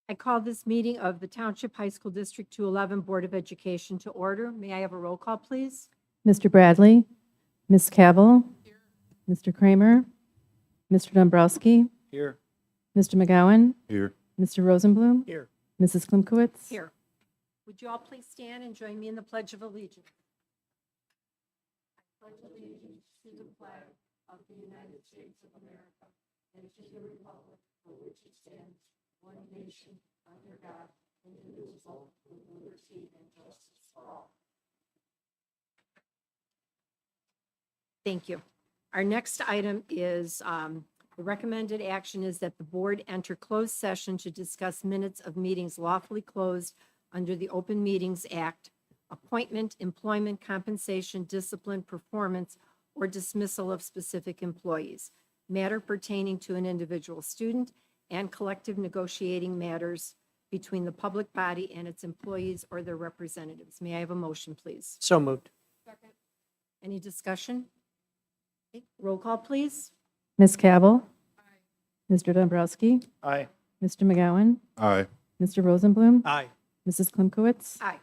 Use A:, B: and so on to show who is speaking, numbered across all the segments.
A: I call this meeting of the Township High School District 211 Board of Education to order. May I have a roll call, please?
B: Mr. Bradley, Ms. Cavill, Mr. Kramer, Mr. Dombrowski,
C: Here.
B: Mr. McGowan,
C: Here.
B: Mr. Rosenblum,
C: Here.
B: Mrs. Klimkowitz.
A: Here. Would you all please stand and join me in the Pledge of Allegiance? I pledge allegiance to the flag of the United States of America and to the republic for which it stands, one nation, under God, indivisible, with liberty and justice for all. Thank you. Our next item is, the recommended action is that the board enter closed session to discuss minutes of meetings lawfully closed under the Open Meetings Act, appointment, employment, compensation, discipline, performance, or dismissal of specific employees, matter pertaining to an individual student, and collective negotiating matters between the public body and its employees or their representatives. May I have a motion, please?
C: So moved.
A: Any discussion? Okay, roll call, please.
B: Ms. Cavill. Mr. Dombrowski,
C: Aye.
B: Mr. McGowan,
C: Aye.
B: Mr. Rosenblum,
C: Aye.
B: Mrs. Klimkowitz.
A: Aye.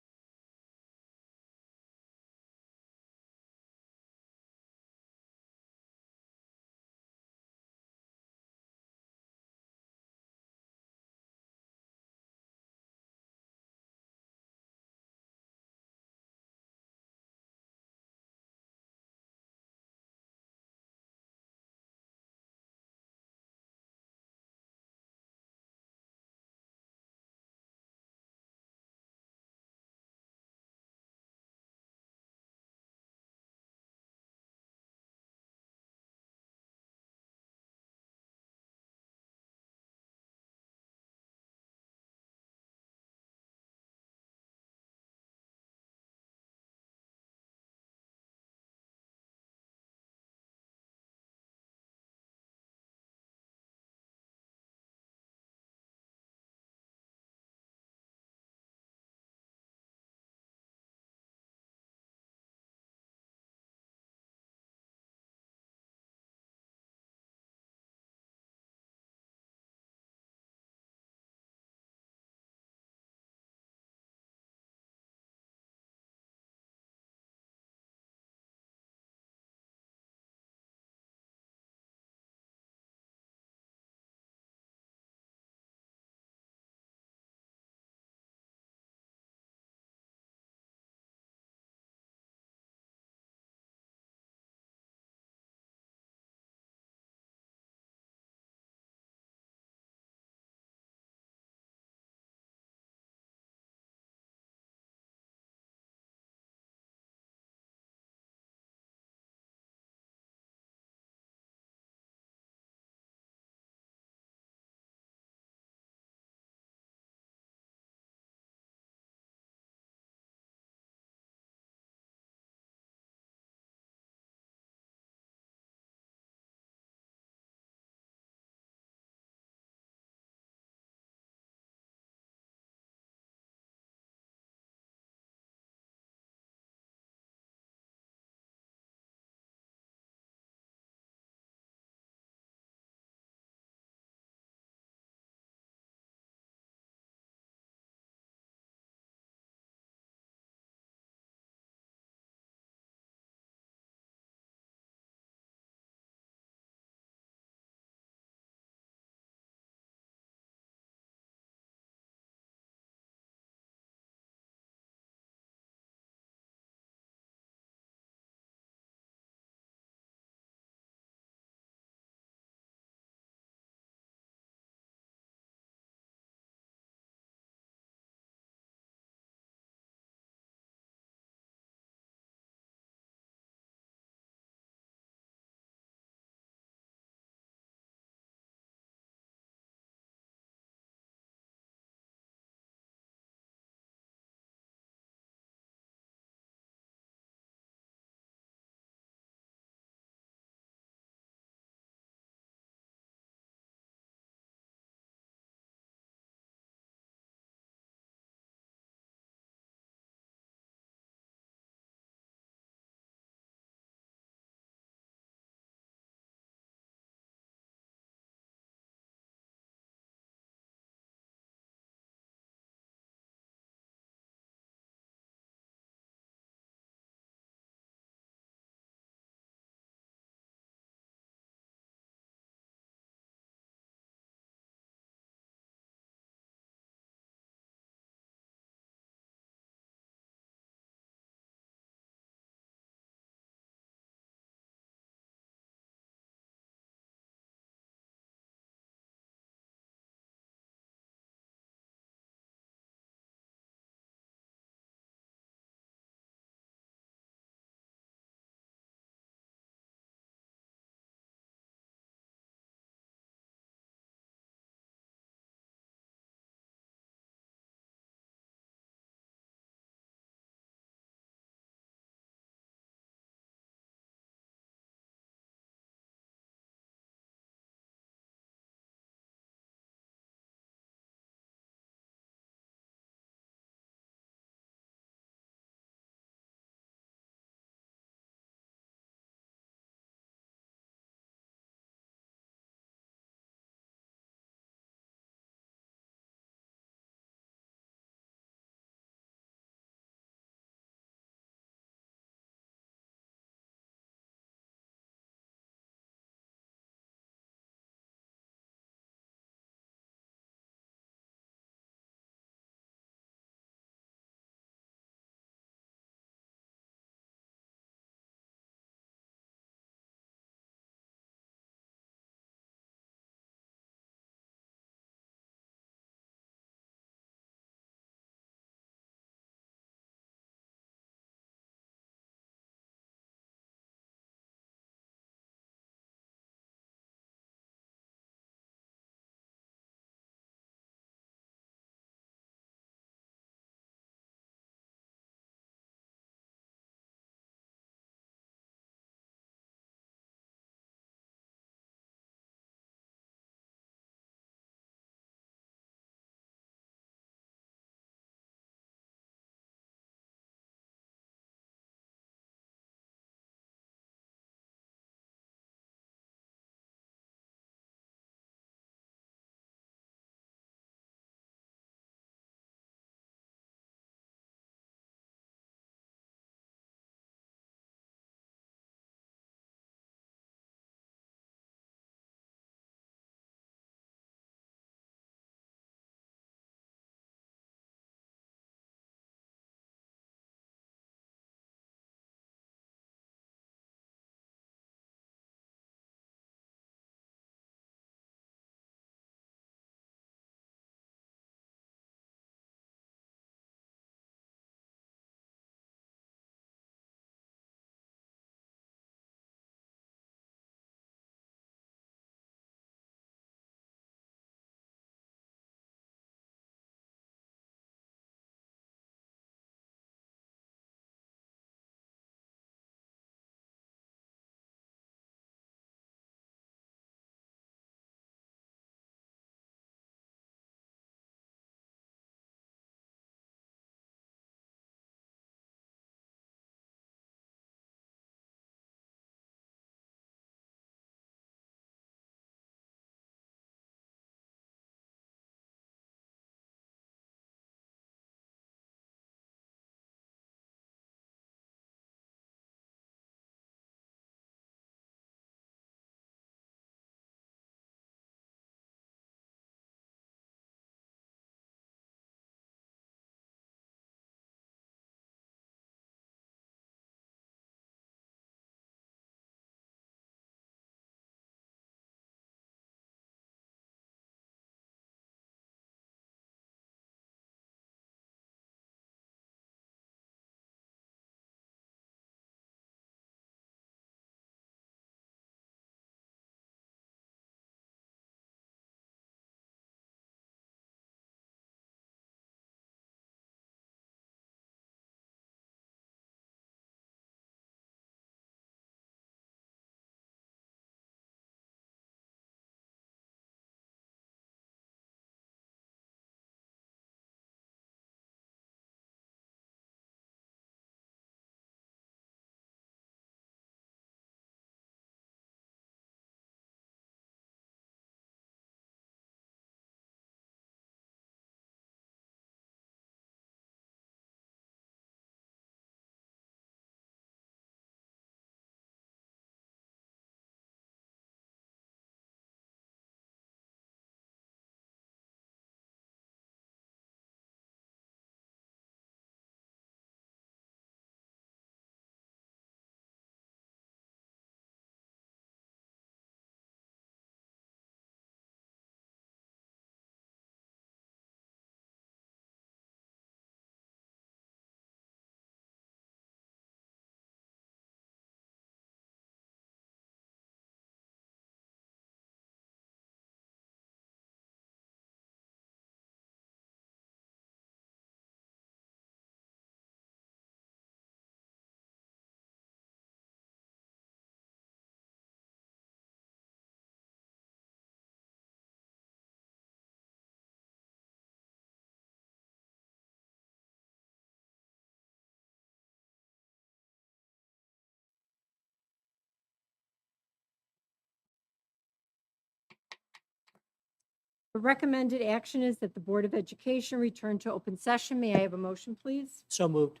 A: The recommended action is that the Board of Education return to open session. May I have a motion, please?
C: So moved.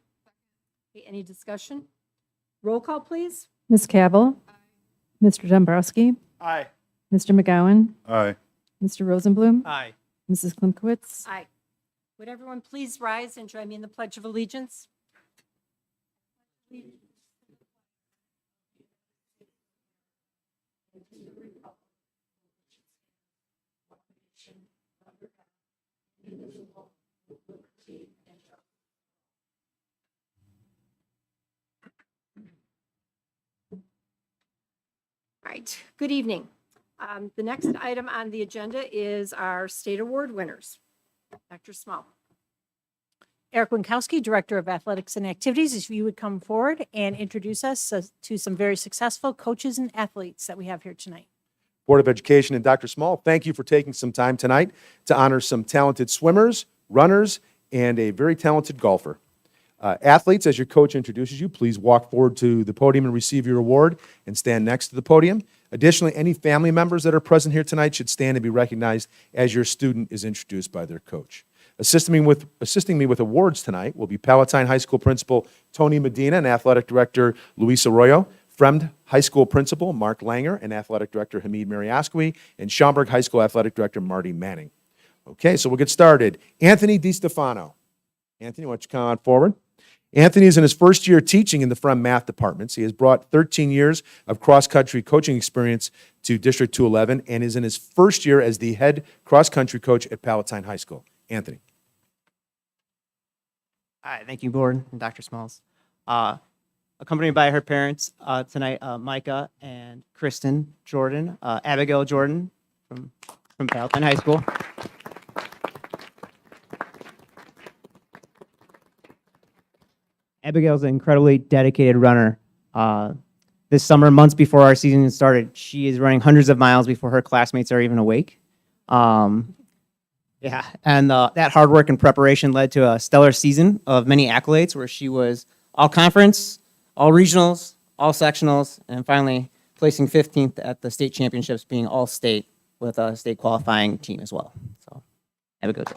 A: Okay, any discussion? Roll call, please.
B: Ms. Cavill. Mr. Dombrowski.
C: Aye.
B: Mr. McGowan.
D: Aye.
B: Mr. Rosenblum.
C: Aye.
B: Mrs. Klimkowitz.
A: Aye. Would everyone please rise and join me in the Pledge of Allegiance? All right, good evening. The next item on the agenda is our state award winners. Dr. Small.
E: Eric Winkowski, Director of Athletics and Activities, if you would come forward and introduce us to some very successful coaches and athletes that we have here tonight.
D: Board of Education and Dr. Small, thank you for taking some time tonight to honor some talented swimmers, runners, and a very talented golfer. Athletes, as your coach introduces you, please walk forward to the podium and receive your award and stand next to the podium. Additionally, any family members that are present here tonight should stand and be recognized as your student is introduced by their coach. Assisting me with awards tonight will be Palatine High School Principal Tony Medina and Athletic Director Luis Arroyo, Fremd High School Principal Mark Langer and Athletic Director Hamid Mariasqui, and Schaumburg High School Athletic Director Marty Manning. Okay, so we'll get started. Anthony DiStefano. Anthony, why don't you come on forward? Anthony is in his first year teaching in the Fremd Math departments. He has brought 13 years of cross-country coaching experience to District 211 and is in his first year as the head cross-country coach at Palatine High School. Anthony.
C: Hi, thank you, Board and Dr. Smalls. Accompanied by her parents tonight, Micah and Kristen Jordan, Abigail Jordan from Palatine High School. Abigail's an incredibly dedicated runner. This summer, months before our season started, she is running hundreds of miles before her classmates are even awake. Yeah, and that hard work and preparation led to a stellar season of many accolades where she was all conference, all regionals, all sectionals, and finally placing 15th at the state championships, being all state with a state qualifying team as well. So have a good day.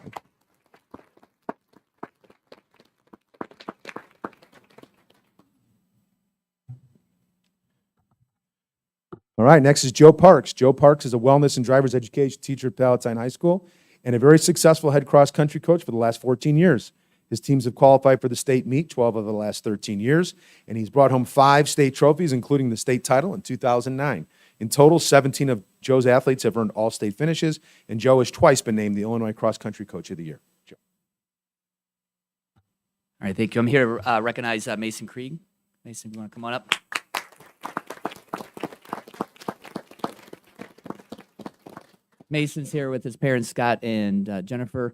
D: All right, next is Joe Parks. Joe Parks is a wellness and driver's education teacher at Palatine High School and a very successful head cross-country coach for the last 14 years. His teams have qualified for the state meet 12 of the last 13 years, and he's brought home 5 state trophies, including the state title in 2009. In total, 17 of Joe's athletes have earned all-state finishes, and Joe has twice been named the Illinois Cross-Country Coach of the Year. Joe.
F: All right, thank you. I'm here to recognize Mason Krieg. Mason, you want to come on up? Mason's here with his parents, Scott and Jennifer.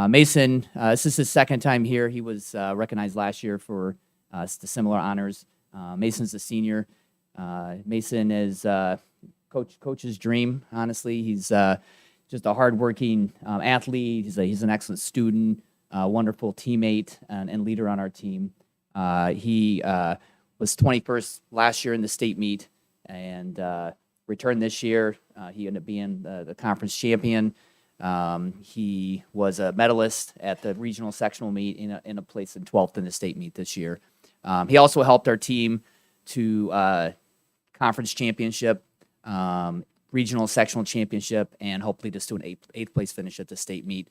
F: Mason, this is his second time here. He was recognized last year for the similar honors. Mason's a senior. Mason is coach's dream, honestly. He's just a hardworking athlete. He's an excellent student, wonderful teammate, and leader on our team. He was 21st last year in the state meet and returned this year. He ended up being the conference champion. He was a medalist at the regional sectional meet in a place in 12th in the state meet this year. He also helped our team to conference championship, regional sectional championship, and hopefully just to an eighth place finish at the state meet.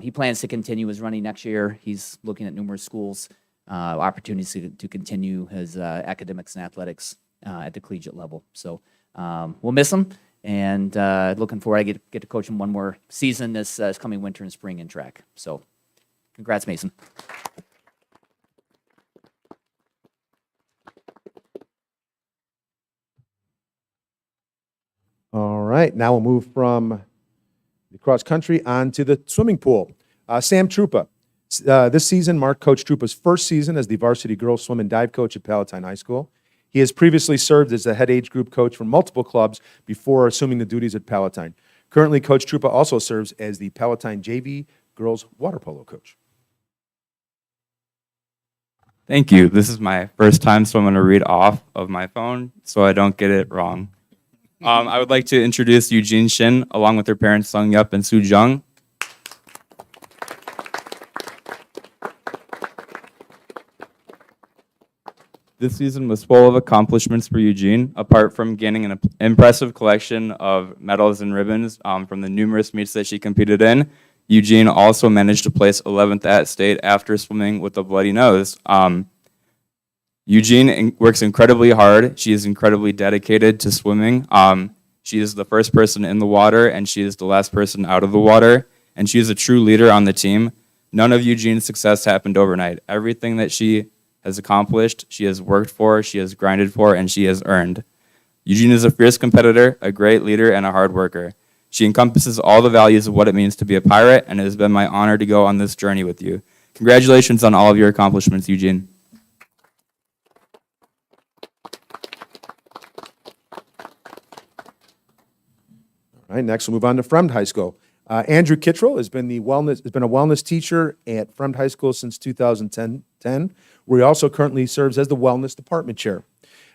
F: He plans to continue his running next year. He's looking at numerous schools, opportunities to continue his academics and athletics at the collegiate level. So we'll miss him, and looking forward. I get to coach him one more season this coming winter and spring in track. So congrats, Mason.
D: All right, now we'll move from the cross country on to the swimming pool. Sam Trupa. This season marked Coach Trupa's first season as the varsity girls swim and dive coach at Palatine High School. He has previously served as the head age group coach for multiple clubs before assuming the duties at Palatine. Currently, Coach Trupa also serves as the Palatine JV girls water polo coach.
G: Thank you. This is my first time, so I'm going to read off of my phone so I don't get it wrong. I would like to introduce Eugene Shin, along with her parents Sung Yup and Soo Jung. This season was full of accomplishments for Eugene. Apart from gaining an impressive collection of medals and ribbons from the numerous meets that she competed in, Eugene also managed to place 11th at state after swimming with a bloody nose. Eugene works incredibly hard. She is incredibly dedicated to swimming. She is the first person in the water, and she is the last person out of the water. And she is a true leader on the team. None of Eugene's success happened overnight. Everything that she has accomplished, she has worked for, she has grinded for, and she has earned. Eugene is a fierce competitor, a great leader, and a hard worker. She encompasses all the values of what it means to be a pirate, and it has been my honor to go on this journey with you. Congratulations on all of your accomplishments, Eugene.
D: All right, next we'll move on to Fremd High School. Andrew Kittrell has been a wellness teacher at Fremd High School since 2010, where he also currently serves as the wellness department chair.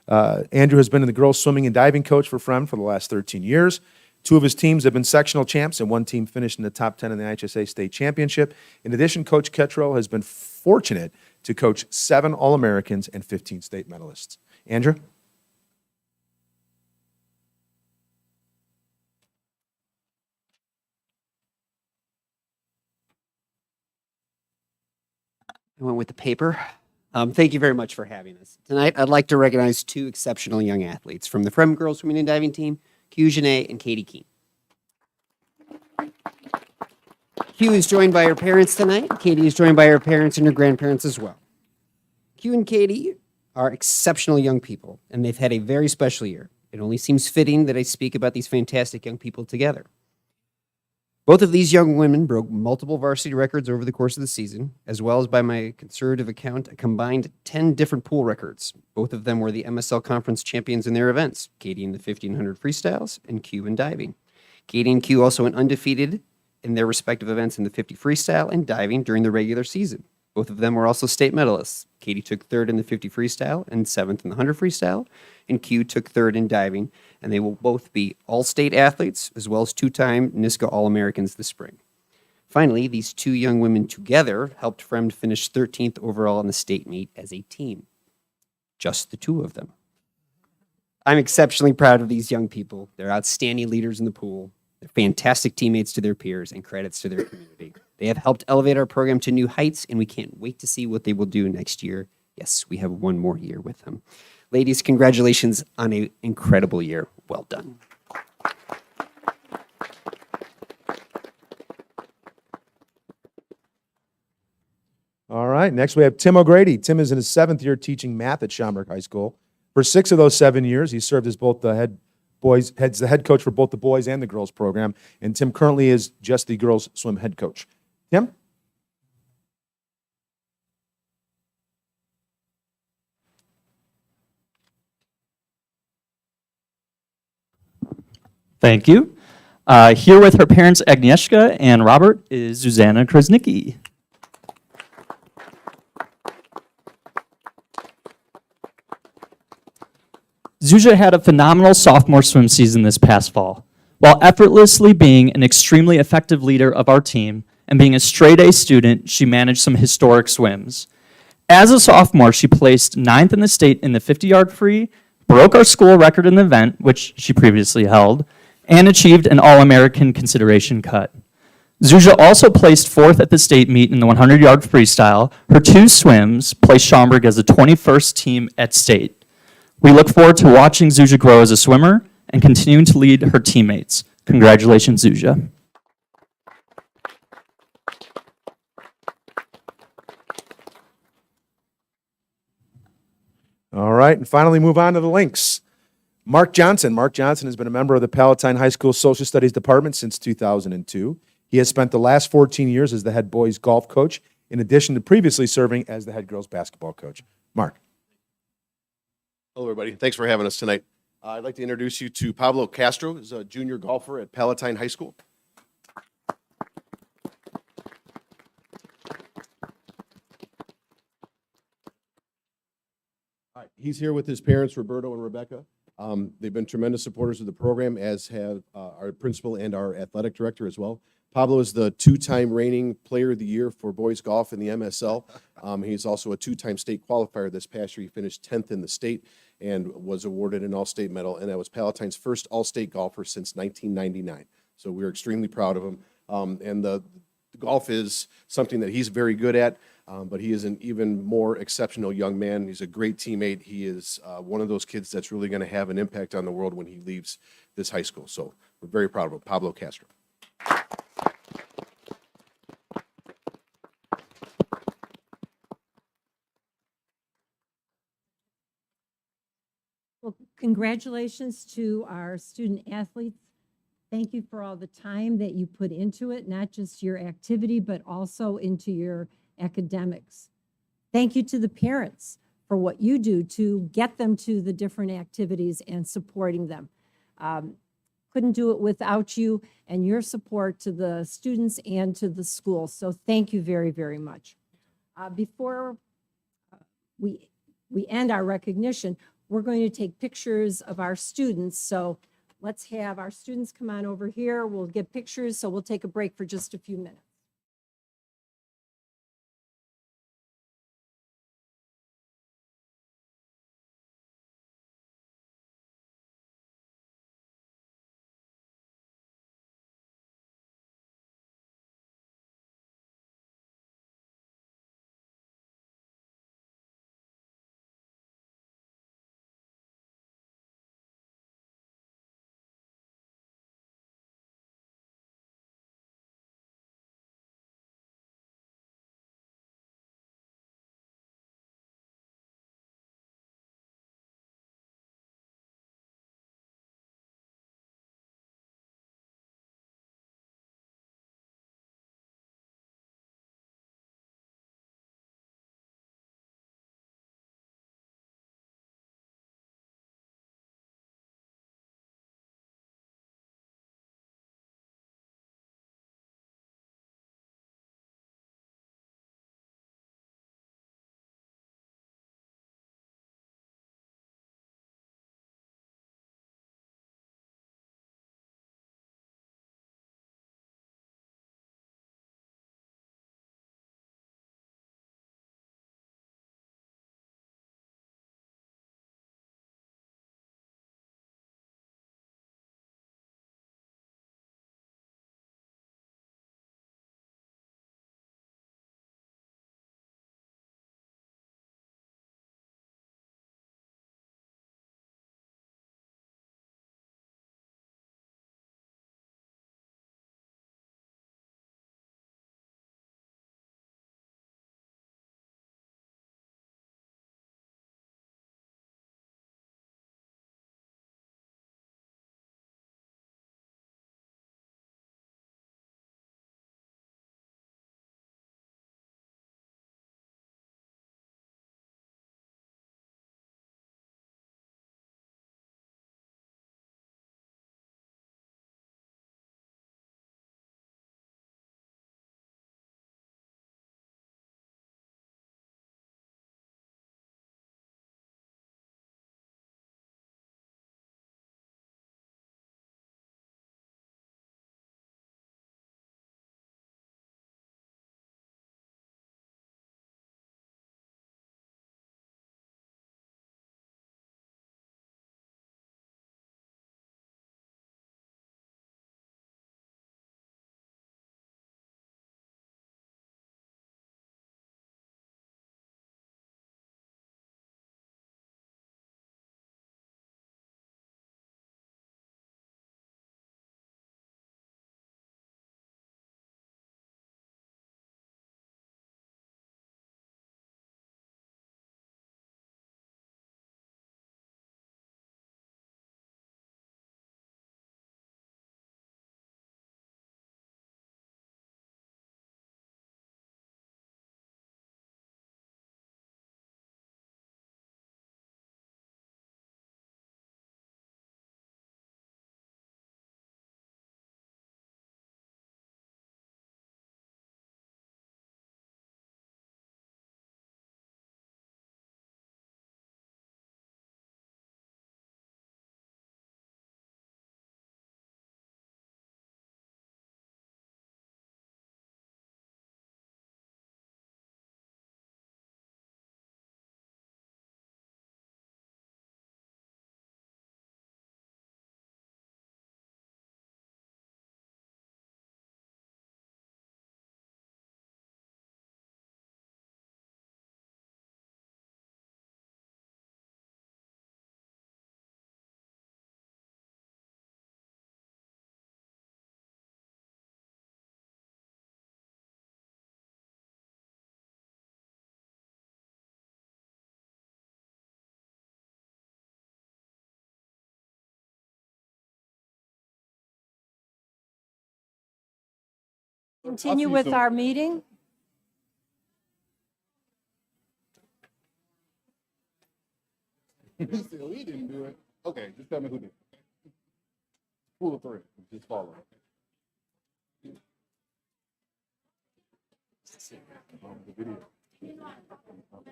D: Andrew has been the girls swimming and diving coach for Fremd for the last 13 years. 2 of his teams have been sectional champs, and 1 team finished in the top 10 in the IHSA state championship. In addition, Coach Kittrell has been fortunate to coach 7 All-Americans and 15 state medalists. Andrew?
H: I went with the paper. Thank you very much for having us. Tonight, I'd like to recognize 2 exceptional young athletes from the Fremd girls swimming and diving team, Q Janae and Katie Keene. Q is joined by her parents tonight. Katie is joined by her parents and her grandparents as well. Q and Katie are exceptional young people, and they've had a very special year. It only seems fitting that I speak about these fantastic young people together. Both of these young women broke multiple varsity records over the course of the season, as well as, by my conservative account, a combined 10 different pool records. Both of them were the MSL Conference champions in their events, Katie in the 1500 freestyles and Q in diving. Katie and Q also went undefeated in their respective events in the 50 freestyle and diving during the regular season. Both of them were also state medalists. Katie took 3rd in the 50 freestyle and 7th in the 100 freestyle, and Q took 3rd in diving, and they will both be all-state athletes as well as 2-time NISCA All-Americans this spring. Finally, these 2 young women together helped Fremd finish 13th overall in the state meet as a team. Just the 2 of them. I'm exceptionally proud of these young people. They're outstanding leaders in the pool. They're fantastic teammates to their peers and credits to their community. They have helped elevate our program to new heights, and we can't wait to see what they will do next year. Yes, we have 1 more year with them. Ladies, congratulations on an incredible year. Well done.
D: All right, next we have Tim O'Grady. Tim is in his 7th year teaching math at Schaumburg High School. For 6 of those 7 years, he served as both the head coach for both the boys and the girls program, and Tim currently is just the girls swim head coach. Tim?
I: Thank you. Here with her parents, Agnieszka and Robert, is Zuzana Krasnicki. Zuzia had a phenomenal sophomore swim season this past fall. While effortlessly being an extremely effective leader of our team and being a straight-A student, she managed some historic swims. As a sophomore, she placed 9th in the state in the 50-yard free, broke our school record in the event, which she previously held, and achieved an All-American consideration cut. Zuzia also placed 4th at the state meet in the 100-yard freestyle. Her 2 swims placed Schaumburg as the 21st team at state. We look forward to watching Zuzia grow as a swimmer and continuing to lead her teammates. Congratulations, Zuzia.
D: All right, and finally move on to the Lynx. Mark Johnson. Mark Johnson has been a member of the Palatine High School Social Studies Department since 2002. He has spent the last 14 years as the head boys golf coach, in addition to previously serving as the head girls basketball coach. Mark.
J: Hello, everybody. Thanks for having us tonight. I'd like to introduce you to Pablo Castro, who's a junior golfer at Palatine High School. All right, he's here with his parents, Roberto and Rebecca. They've been tremendous supporters of the program, as have our principal and our athletic director as well. Pablo is the two-time reigning player of the year for boys golf in the MSL. He's also a two-time state qualifier. This past year, he finished 10th in the state and was awarded an all-state medal, and that was Palatine's first all-state golfer since 1999. So we're extremely proud of him. And the golf is something that he's very good at, but he is an even more exceptional young man. He's a great teammate. He is one of those kids that's really going to have an impact on the world when he leaves this high school. So we're very proud of him, Pablo Castro.
A: Well, congratulations to our student athletes. Thank you for all the time that you put into it, not just your activity, but also into your academics. Thank you to the parents for what you do to get them to the different activities and supporting them. Couldn't do it without you and your support to the students and to the school. So thank you very, very much. Before we end our recognition, we're going to take pictures of our students. So let's have our students come on over here. We'll get pictures, so we'll take a break for just a few minutes. continue with our meeting.
J: We didn't do it. Okay, just tell me who did. Pull the thread. Just follow.
A: All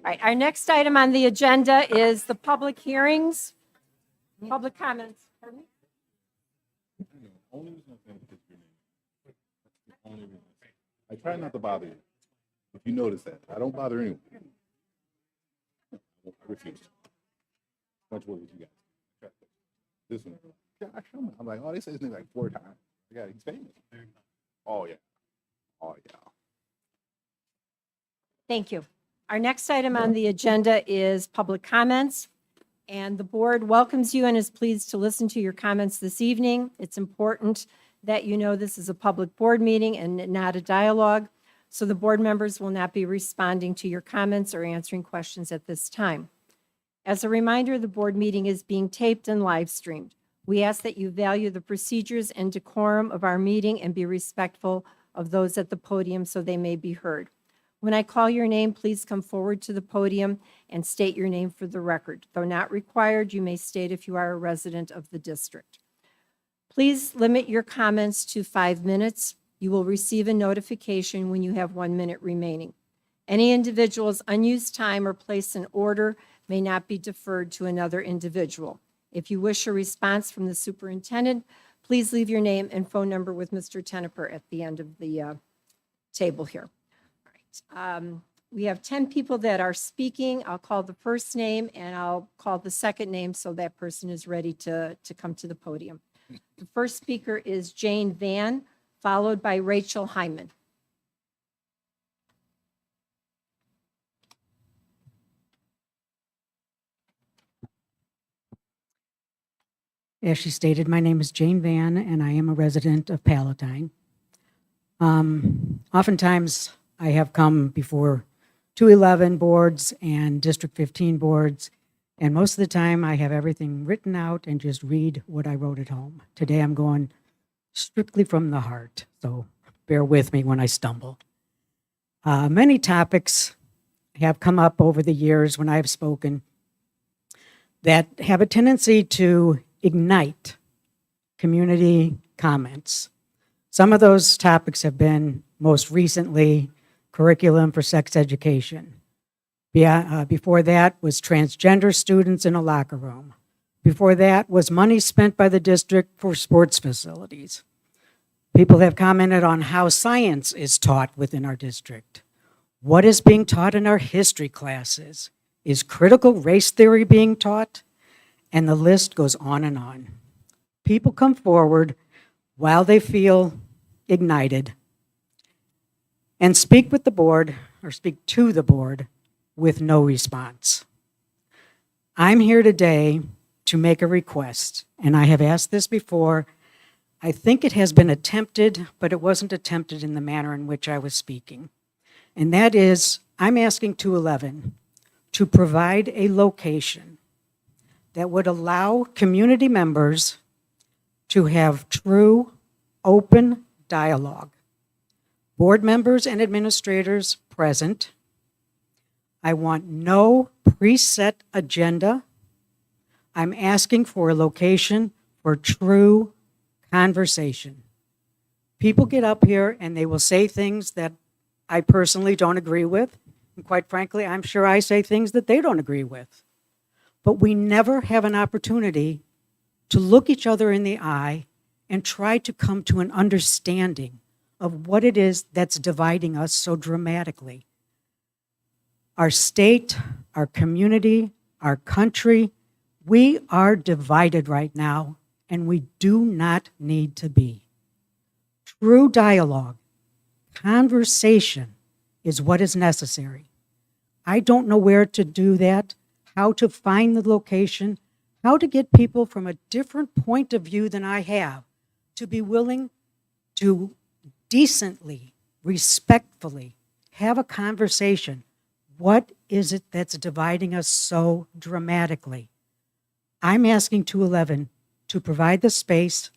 A: right, our next item on the agenda is the public hearings, public comments. Pardon me?
J: I try not to bother you. If you notice that, I don't bother anyone. I refuse. Much work with you guys. This one. Yeah, I show him. I'm like, oh, they say his name like 4 times. Yeah, he's famous. Oh yeah. Oh yeah.
A: Thank you. Our next item on the agenda is public comments, and the board welcomes you and is pleased to listen to your comments this evening. It's important that you know this is a public board meeting and not a dialogue, so the board members will not be responding to your comments or answering questions at this time. As a reminder, the board meeting is being taped and live streamed. We ask that you value the procedures and decorum of our meeting and be respectful of those at the podium so they may be heard. When I call your name, please come forward to the podium and state your name for the record. Though not required, you may state if you are a resident of the district. Please limit your comments to 5 minutes. You will receive a notification when you have 1 minute remaining. Any individual's unused time or place in order may not be deferred to another individual. If you wish a response from the superintendent, please leave your name and phone number with Mr. Teneper at the end of the table here. All right. We have 10 people that are speaking. I'll call the first name and I'll call the second name so that person is ready to come to the podium. The first speaker is Jane Van, followed by Rachel Hyman.
K: As she stated, my name is Jane Van, and I am a resident of Palatine. Oftentimes, I have come before 211 boards and District 15 boards, and most of the time, I have everything written out and just read what I wrote at home. Today, I'm going strictly from the heart, so bear with me when I stumble. Many topics have come up over the years when I've spoken that have a tendency to ignite community comments. Some of those topics have been most recently curriculum for sex education. Before that was transgender students in a locker room. Before that was money spent by the district for sports facilities. People have commented on how science is taught within our district. What is being taught in our history classes? Is critical race theory being taught? And the list goes on and on. People come forward while they feel ignited and speak with the board or speak to the board with no response. I'm here today to make a request, and I have asked this before. I think it has been attempted, but it wasn't attempted in the manner in which I was speaking. And that is, I'm asking 211 to provide a location that would allow community members to have true, open dialogue. Board members and administrators present. I want no preset agenda. I'm asking for a location for true conversation. People get up here and they will say things that I personally don't agree with. And quite frankly, I'm sure I say things that they don't agree with. But we never have an opportunity to look each other in the eye and try to come to an understanding of what it is that's dividing us so dramatically. Our state, our community, our country, we are divided right now, and we do not need to be. True dialogue, conversation is what is necessary. I don't know where to do that, how to find the location, how to get people from a different point of view than I have to be willing to decently, respectfully have a conversation. What is it that's dividing us so dramatically? I'm asking 211 to provide the space.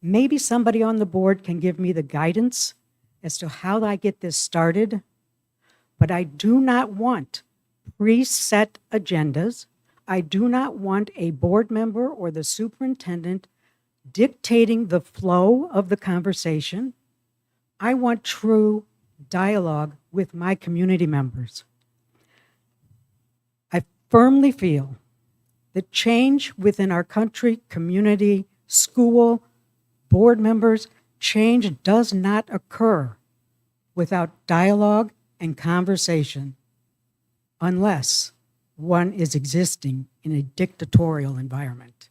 K: Maybe somebody on the board can give me the guidance as to how I get this started, but I do not want preset agendas. I do not want a board member or the superintendent dictating the flow of the conversation. I want true dialogue with my community members. I firmly feel that change within our country, community, school, board members, change does not occur without dialogue and conversation unless one is existing in a dictatorial environment.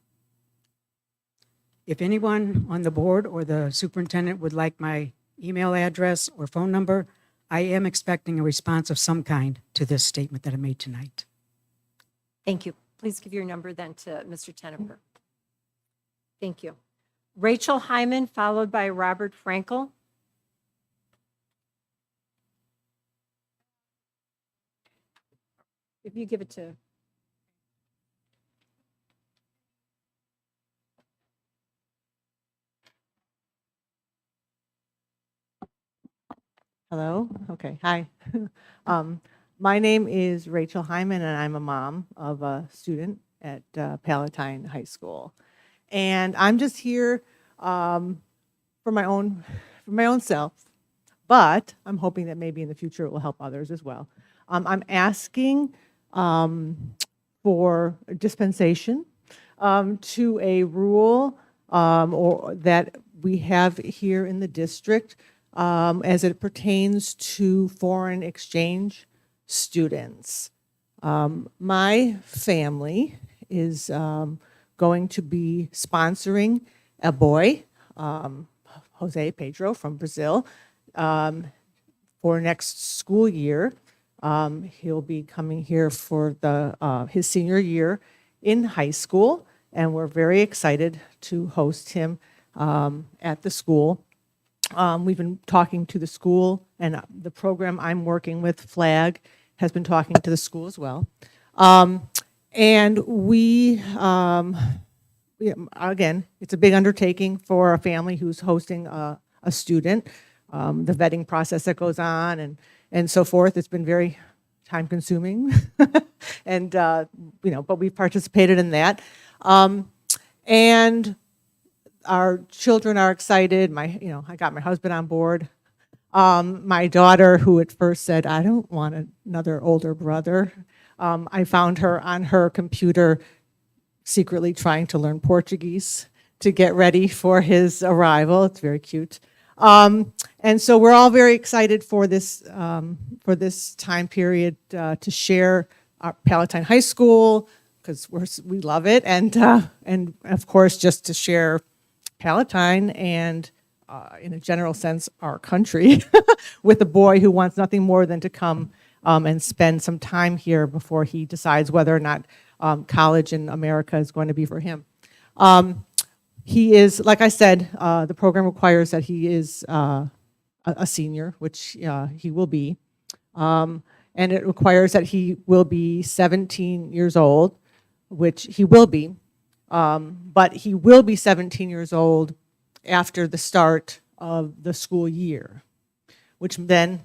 K: If anyone on the board or the superintendent would like my email address or phone number, I am expecting a response of some kind to this statement that I made tonight.
A: Thank you. Please give your number then to Mr. Tennefer. Thank you. Rachel Hyman, followed by Robert Frankel. If you give it to.
L: Hello. Okay. Hi. My name is Rachel Hyman, and I'm a mom of a student at Palatine High School. And I'm just here for my own self, but I'm hoping that maybe in the future it will help others as well. I'm asking for dispensation to a rule or that we have here in the district as it pertains to foreign exchange students. My family is going to be sponsoring a boy, Jose Pedro from Brazil, for next school year. He'll be coming here for his senior year in high school, and we're very excited to host him at the school. We've been talking to the school, and the program I'm working with, FLAG, has been talking to the school as well. And again, it's a big undertaking for a family who's hosting a student. The vetting process that goes on and so forth. It's been very time-consuming, and but we've participated in that. And our children are excited. I got my husband on board. My daughter, who at first said, I don't want another older brother, I found her on her computer secretly trying to learn Portuguese to get ready for his arrival. It's very cute. And so we're all very excited for this time period to share our Palatine High School, because we love it, and of course just to share Palatine and in a general sense our country with a boy who wants nothing more than to come and spend some time here before he decides whether or not college in America is going to be for him. He is, like I said, the program requires that he is a senior, which he will be. And it requires that he will be 17 years old, which he will be. But he will be 17 years old after the start of the school year, which then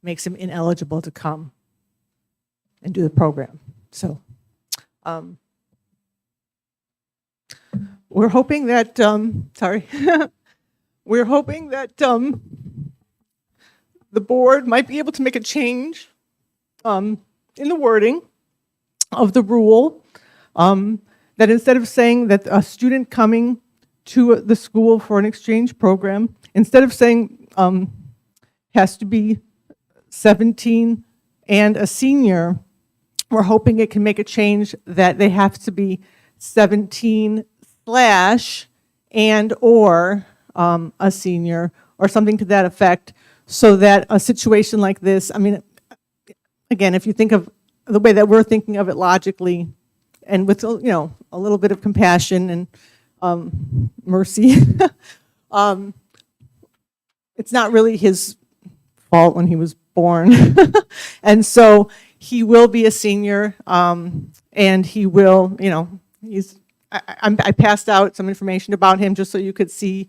L: makes him ineligible to come and do the program. So we're hoping that, we're hoping that the board might be able to make a change in the wording of the rule, that instead of saying that a student coming to the school for an exchange program, instead of saying has to be 17 and a senior, we're hoping it can make a change that they have to be 17 / and or a senior or something to that effect, so that a situation like this, I mean, again, if you think of the way that we're thinking of it logically and with, a little bit of compassion and mercy, it's not really his fault when he was born. And so he will be a senior, and he will, I passed out some information about him just so you could see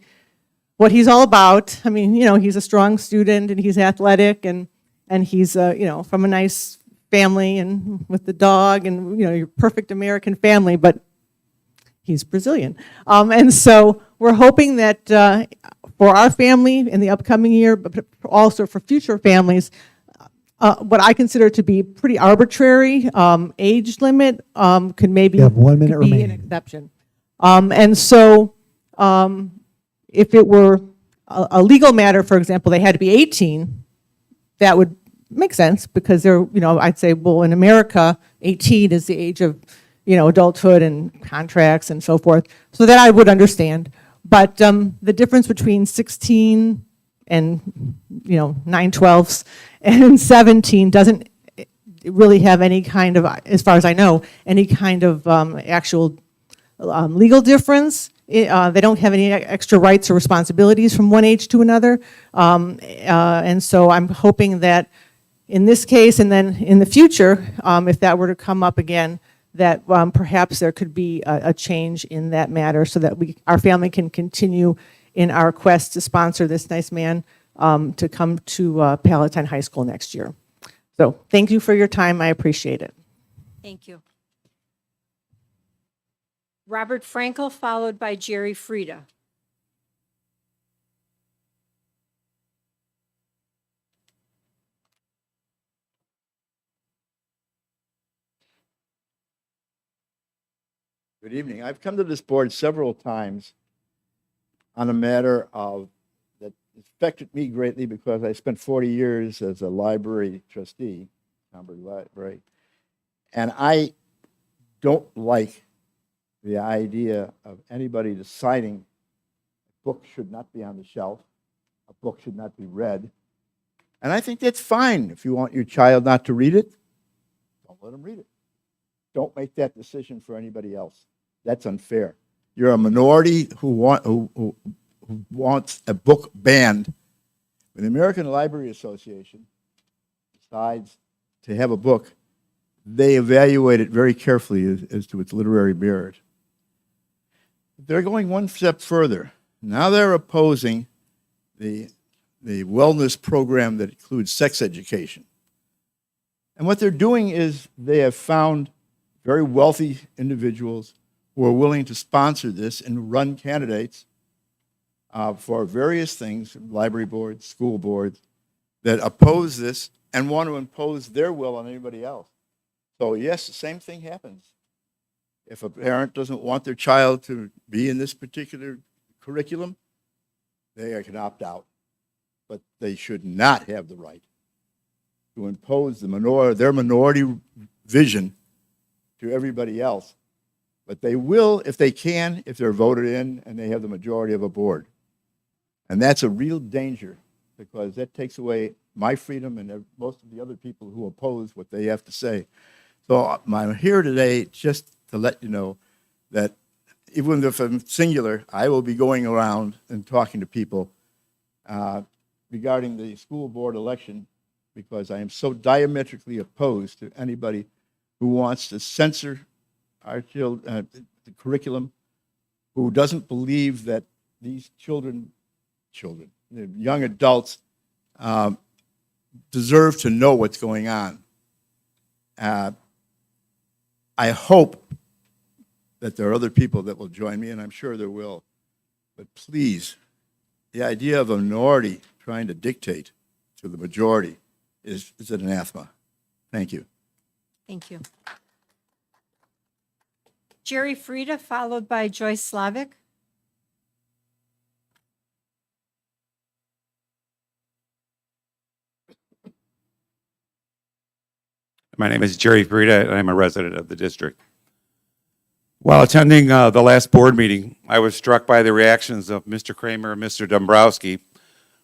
L: what he's all about. I mean, he's a strong student and he's athletic and he's, from a nice family and with the dog and, your perfect American family, but he's Brazilian. And so we're hoping that for our family in the upcoming year, but also for future families, what I consider to be pretty arbitrary age limit could maybe
M: You have 1 minute
L: could be an
M: remaining.
L: exception. And so if it were a legal matter, for example, they had to be 18, that would make sense because they're, I'd say, well, in America, 18 is the age of, adulthood and contracts and so forth. So that I would understand. But the difference between 16 and, 9/12 and 17 doesn't really have any kind of, as far as I know, any kind of actual legal difference. They don't have any extra rights or responsibilities from one age to another. And so I'm hoping that in this case and then in the future, if that were to come up again, that perhaps there could be a change in that matter so that our family can continue in our quest to sponsor this nice man to come to Palatine High School next year. So thank you for your time. I appreciate it.
A: Thank you. Robert Frankel, followed by Jerry Frieda.
N: Good evening. I've come to this board several times on a matter that affected me greatly because I spent 40 years as a library trustee, Hamburg Library, and I don't like the idea of anybody deciding a book should not be on the shelf, a book should not be read. And I think that's fine. If you want your child not to read it, don't let them read it. Don't make that decision for anybody else. That's unfair. You're a minority who wants a book banned. When the American Library Association decides to have a book, they evaluate it very carefully as to its literary merit. They're going one step further. Now they're opposing the wellness program that includes sex education. And what they're doing is they have found very wealthy individuals who are willing to sponsor this and run candidates for various things, library boards, school boards, that oppose this and want to impose their will on anybody else. So yes, the same thing happens. If a parent doesn't want their child to be in this particular curriculum, they can opt out. But they should not have the right to impose their minority vision to everybody else. But they will, if they can, if they're voted in and they have the majority of a board. And that's a real danger because that takes away my freedom and most of the other people who oppose what they have to say. So I'm here today just to let you know that even if I'm singular, I will be going around and talking to people regarding the school board election because I am so diametrically opposed to anybody who wants to censor our children, the curriculum, who doesn't believe that these children, the young adults, deserve to know what's going on. I hope that there are other people that will join me, and I'm sure there will. But please, the idea of a minority trying to dictate to the majority is an anathema. Thank you.
A: Thank you. Jerry Frieda, followed by Joyce Slavic.
O: My name is Jerry Frieda, and I'm a resident of the district. While attending the last board meeting, I was struck by the reactions of Mr. Kramer and Mr. Dombrowski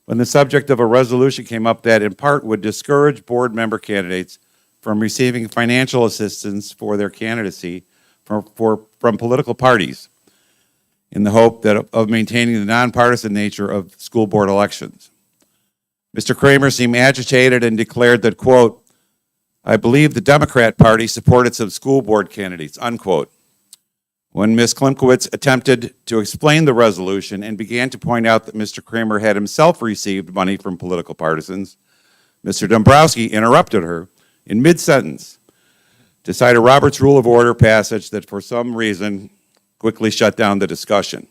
O: when the subject of a resolution came up that in part would discourage board member candidates from receiving financial assistance for their candidacy from political parties in the hope of maintaining the nonpartisan nature of school board elections. Mr. Kramer seemed agitated and declared that, quote, "I believe the Democrat Party supported some school board candidates," unquote. when Ms. Klimkowitz attempted to explain the resolution and began to point out that Mr. Kramer had himself received money from political partisans, Mr. Dombrowski interrupted her in mid-sentence to cite a Robert's Rule of Order passage that for some reason quickly shut down the discussion.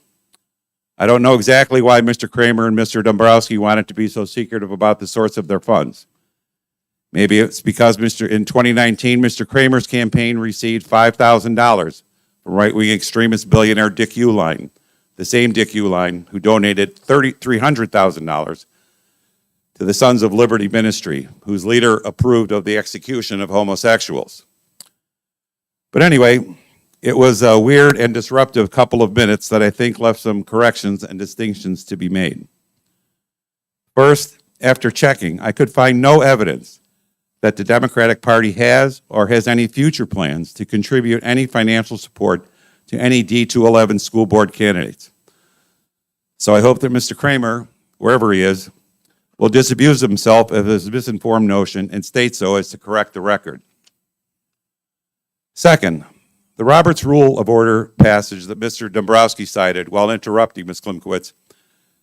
O: I don't know exactly why Mr. Kramer and Mr. Dombrowski wanted to be so secretive about the source of their funds. Maybe it's because in 2019, Mr. Kramer's campaign received $5,000 from right-wing extremist billionaire Dick Uihlein, the same Dick Uihlein who donated $300,000 to the Sons of Liberty Ministry, whose leader approved of the execution of homosexuals. But anyway, it was a weird and disruptive couple of minutes that I think left some corrections and distinctions to be made. First, after checking, I could find no evidence that the Democratic Party has or has any future plans to contribute any financial support to any D211 school board candidates. So I hope that Mr. Kramer, wherever he is, will disabuse himself of his misinformed notion and state so as to correct the record. Second, the Robert's Rule of Order passage that Mr. Dombrowski cited while interrupting Ms. Klimkowitz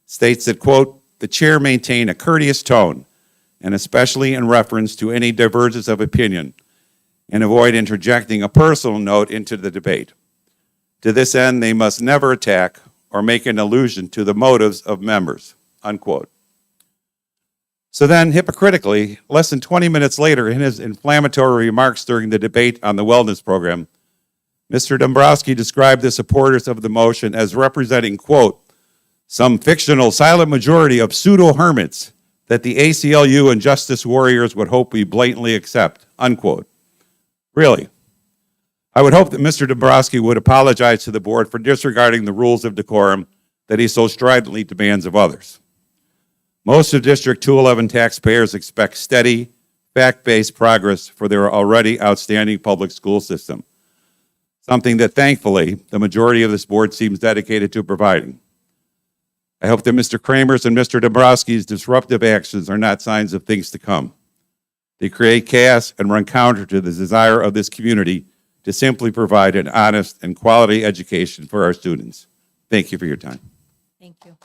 O: states that, quote, the chair maintain a courteous tone, and especially in reference to any divergence of opinion, and avoid interjecting a personal note into the debate. To this end, they must never attack or make an allusion to the motives of members, unquote. So then, hypocritically, less than 20 minutes later, in his inflammatory remarks during the debate on the wellness program, Mr. Dombrowski described the supporters of the motion as representing, quote, some fictional silent majority of pseudo-hermits that the ACLU and justice warriors would hope we blatantly accept, unquote. Really? I would hope that Mr. Dombrowski would apologize to the board for disregarding the rules of decorum that he so stridently demands of others. Most of District 211 taxpayers expect steady, fact-based progress for their already outstanding public school system, something that, thankfully, the majority of this board seems dedicated to providing. I hope that Mr. Kramer's and Mr. Dombrowski's disruptive actions are not signs of things to come. They create chaos and run counter to the desire of this community to simply provide an honest and quality education for our students. Thank you for your time.
A: Thank you.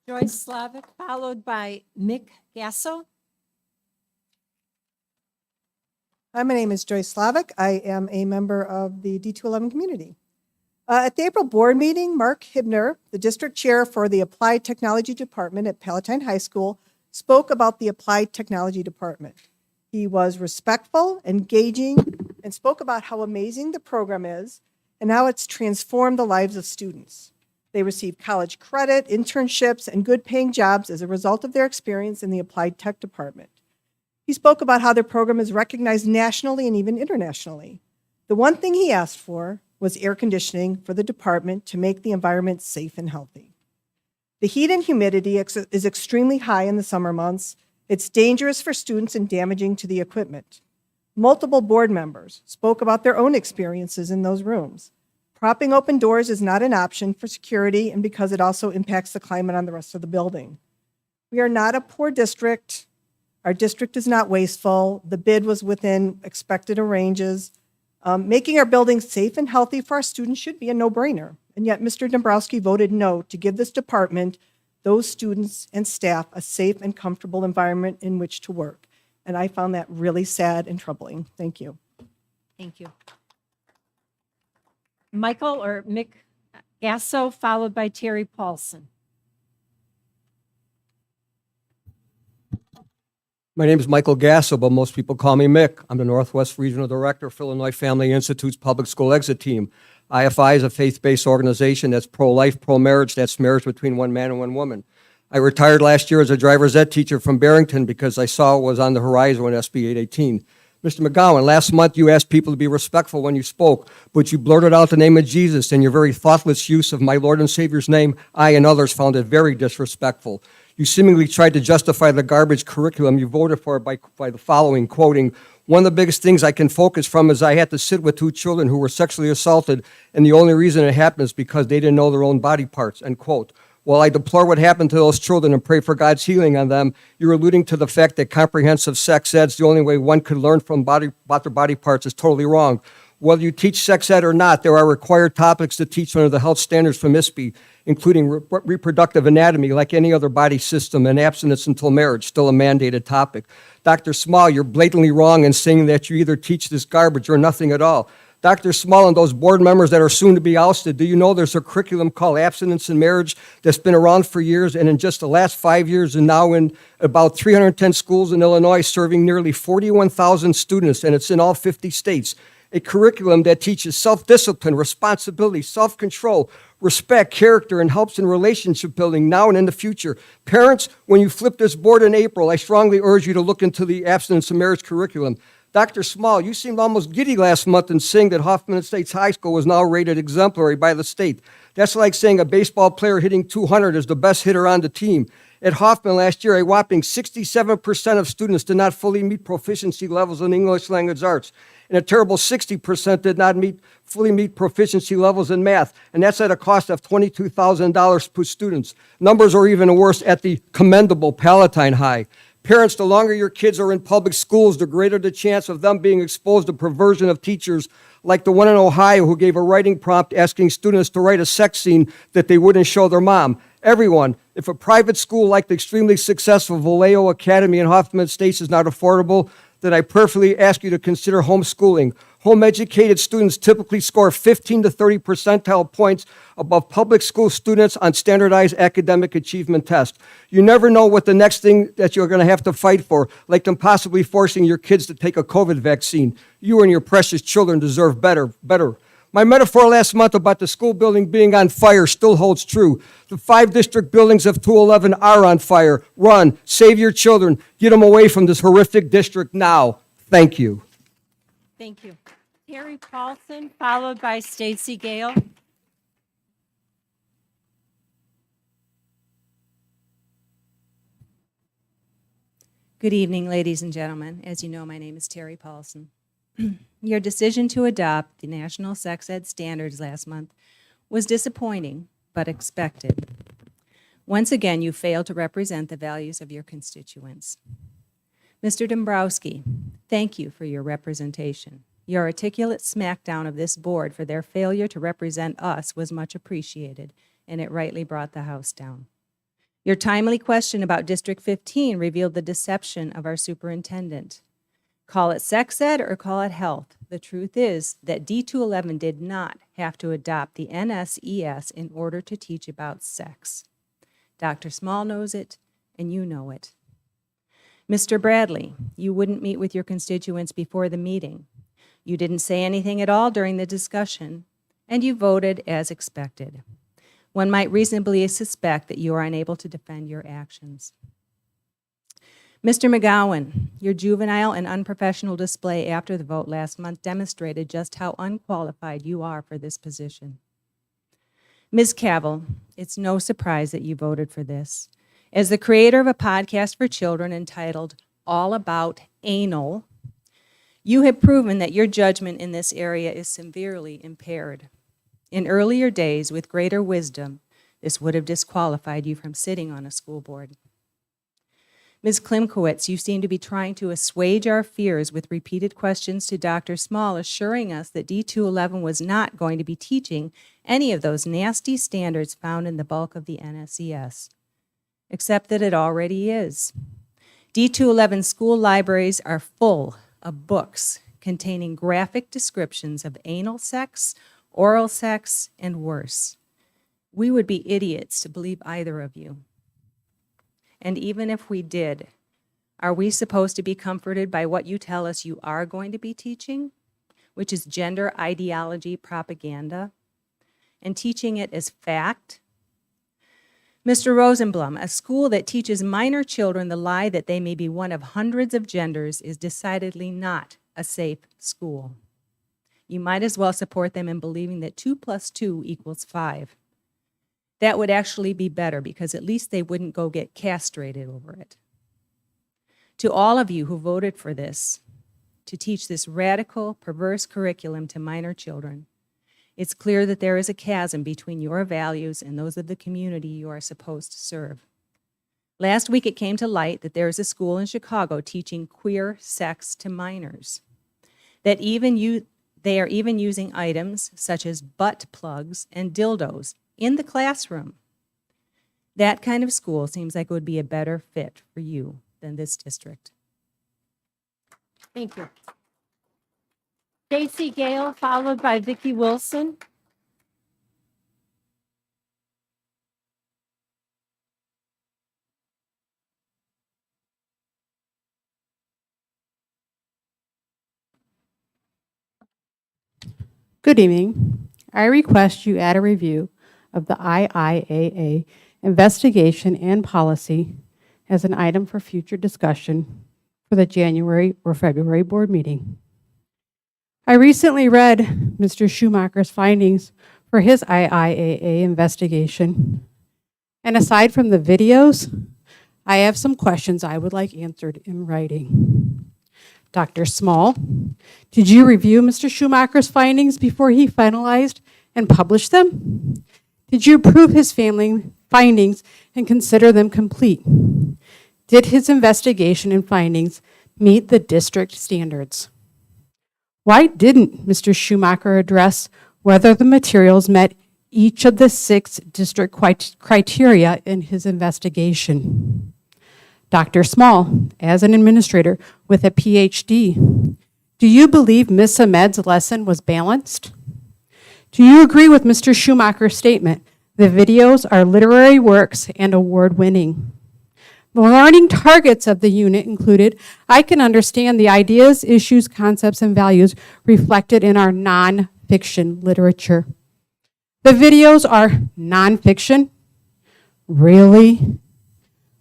A: Joyce Slavic, followed by Mick Gasso.
M: Hi, my name is Joyce Slavic. I am a member of the D211 community. At the April board meeting, Mark Hibner, the district chair for the Applied Technology Department at Palatine High School, spoke about the Applied Technology Department. He was respectful, engaging, and spoke about how amazing the program is and how it's transformed the lives of students. They receive college credit, internships, and good-paying jobs as a result of their experience in the Applied Tech Department. He spoke about how their program is recognized nationally and even internationally. The one thing he asked for was air conditioning for the department to make the environment safe and healthy. The heat and humidity is extremely high in the summer months. It's dangerous for students and damaging to the equipment. Multiple board members spoke about their own experiences in those rooms. Propping open doors is not an option for security and because it also impacts the climate on the rest of the building. We are not a poor district. Our district is not wasteful. The bid was within expected ranges. Making our buildings safe and healthy for our students should be a no-brainer. And yet Mr. Dombrowski voted no to give this department, those students and staff, a safe and comfortable environment in which to work. And I found that really sad and troubling. Thank you.
A: Thank you. Michael or Mick Gasso, followed by Terry Paulson.
P: My name is Michael Gasso, but most people call me Mick. I'm the Northwest Regional Director for Illinois Family Institute's Public School Exit Team. IFI is a faith-based organization that's pro-life, pro-marriage, that's marriage between one man and one woman. I retired last year as a driver's ed teacher from Barrington because I saw what was on the horizon with SB 818. Mr. McGowan, last month you asked people to be respectful when you spoke, but you blurted out the name of Jesus, and your very thoughtless use of my Lord and Savior's name, I and others found it very disrespectful. You seemingly tried to justify the garbage curriculum you voted for by the following, quoting, one of the biggest things I can focus from is I had to sit with 2 children who were sexually assaulted, and the only reason it happened is because they didn't know their own body parts, end quote. While I deplore what happened to those children and pray for God's healing on them, you're alluding to the fact that comprehensive sex ed's the only way one could learn about their body parts is totally wrong. Whether you teach sex ed or not, there are required topics to teach under the health standards from ISPE, including reproductive anatomy, like any other body system, and abstinence until marriage, still a mandated topic. Dr. Small, you're blatantly wrong in saying that you either teach this garbage or nothing at all. Dr. Small and those board members that are soon to be ousted, do you know there's a curriculum called Abstinence and Marriage that's been around for years, and in just the last 5 years and now in about 310 schools in Illinois, serving nearly 41,000 students, and it's in all 50 states. A curriculum that teaches self-discipline, responsibility, self-control, respect, character, and helps in relationship building now and in the future. Parents, when you flip this board in April, I strongly urge you to look into the Abstinence and Marriage curriculum. Dr. Small, you seemed almost giddy last month in saying that Hoffman Estates High School was now rated exemplary by the state. That's like saying a baseball player hitting 200 is the best hitter on the team. At Hoffman last year, a whopping 67% of students did not fully meet proficiency levels in English language arts, and a terrible 60% did not fully meet proficiency levels in math, and that's at a cost of $22,000 per student. Numbers are even worse at the commendable Palatine High. Parents, the longer your kids are in public schools, the greater the chance of them being exposed to perversion of teachers like the one in Ohio who gave a writing prompt asking students to write a sex scene that they wouldn't show their mom. Everyone, if a private school like the extremely successful Vallejo Academy in Hoffman Estates is not affordable, then I prayerfully ask you to consider homeschooling. Home-educated students typically score 15 to 30 percentile points above public school students on standardized academic achievement tests. You never know what the next thing that you're going to have to fight for, like them possibly forcing your kids to take a COVID vaccine. You and your precious children deserve better. My metaphor last month about the school building being on fire still holds true. The 5 district buildings of 211 are on fire. Run, save your children, get them away from this horrific district now. Thank you.
A: Thank you. Terry Paulson, followed by Stacy Gale.
Q: Good evening, ladies and gentlemen. As you know, my name is Terry Paulson. Your decision to adopt the national sex ed standards last month was disappointing, but expected. Once again, you failed to represent the values of your constituents. Mr. Dombrowski, thank you for your representation. Your articulate smackdown of this board for their failure to represent us was much appreciated, and it rightly brought the House down. Your timely question about District 15 revealed the deception of our superintendent. Call it sex ed or call it health. The truth is that D211 did not have to adopt the NSES in order to teach about sex. Dr. Small knows it, and you know it. Mr. Bradley, you wouldn't meet with your constituents before the meeting. You didn't say anything at all during the discussion, and you voted as expected. One might reasonably suspect that you are unable to defend your actions. Mr. McGowan, your juvenile and unprofessional display after the vote last month demonstrated just how unqualified you are for this position. Ms. Cavell, it's no surprise that you voted for this. As the creator of a podcast for children entitled All About Anal, you have proven that your judgment in this area is severely impaired. In earlier days, with greater wisdom, this would have disqualified you from sitting on a school board. Ms. Klimkowitz, you seem to be trying to assuage our fears with repeated questions to Dr. Small, assuring us that D211 was not going to be teaching any of those nasty standards found in the bulk of the NSES, except that it already is. D211 school libraries are full of books containing graphic descriptions of anal sex, oral sex, and worse. We would be idiots to believe either of you. And even if we did, are we supposed to be comforted by what you tell us you are going to be teaching, which is gender ideology propaganda, and teaching it as fact? Mr. Rosenblum, a school that teaches minor children the lie that they may be one of hundreds of genders is decidedly not a safe school. You might as well support them in believing that 2 + 2 = 5. That would actually be better because at least they wouldn't go get castrated over it. To all of you who voted for this, to teach this radical, perverse curriculum to minor children, it's clear that there is a chasm between your values and those of the community you are supposed to serve. Last week it came to light that there is a school in Chicago teaching queer sex to minors, that even They are even using items such as butt plugs and dildos in the classroom. That kind of school seems like it would be a better fit for you than this district.
A: Thank you. Stacy Gale, followed by Vicki Wilson.
R: Good evening. I request you add a review of the IIAA investigation and policy as an item for future discussion for the January or February board meeting. I recently read Mr. Schumacher's findings for his IIAA investigation. And aside from the videos, I have some questions I would like answered in writing. Dr. Small, did you review Mr. Schumacher's findings before he finalized and published them? Did you approve his findings and consider them complete? Did his investigation and findings meet the district standards? Why didn't Mr. Schumacher address whether the materials met each of the 6 district criteria in his investigation? Dr. Small, as an administrator with a PhD, do you believe Ms. Ahmed's lesson was balanced? Do you agree with Mr. Schumacher's statement, the videos are literary works and award-winning? The learning targets of the unit included, I can understand the ideas, issues, concepts, and values reflected in our nonfiction literature. The videos are nonfiction? Really?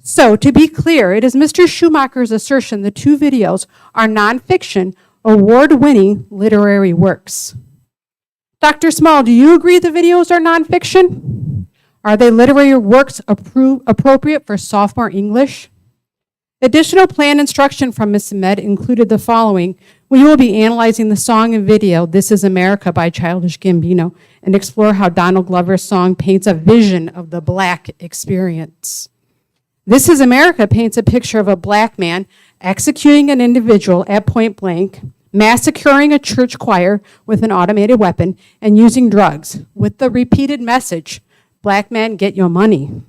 R: So, to be clear, it is Mr. Schumacher's assertion the 2 videos are nonfiction, award-winning literary works. Dr. Small, do you agree the videos are nonfiction? Are they literary works appropriate for sophomore English? Additional planned instruction from Ms. Ahmed included the following. We will be analyzing the song and video, This Is America by Childish Gambino, and explore how Donald Glover's song paints a vision of the Black experience. This Is America paints a picture of a Black man executing an individual at point blank, massacring a church choir with an automated weapon, and using drugs with the repeated message, Black man, get your money.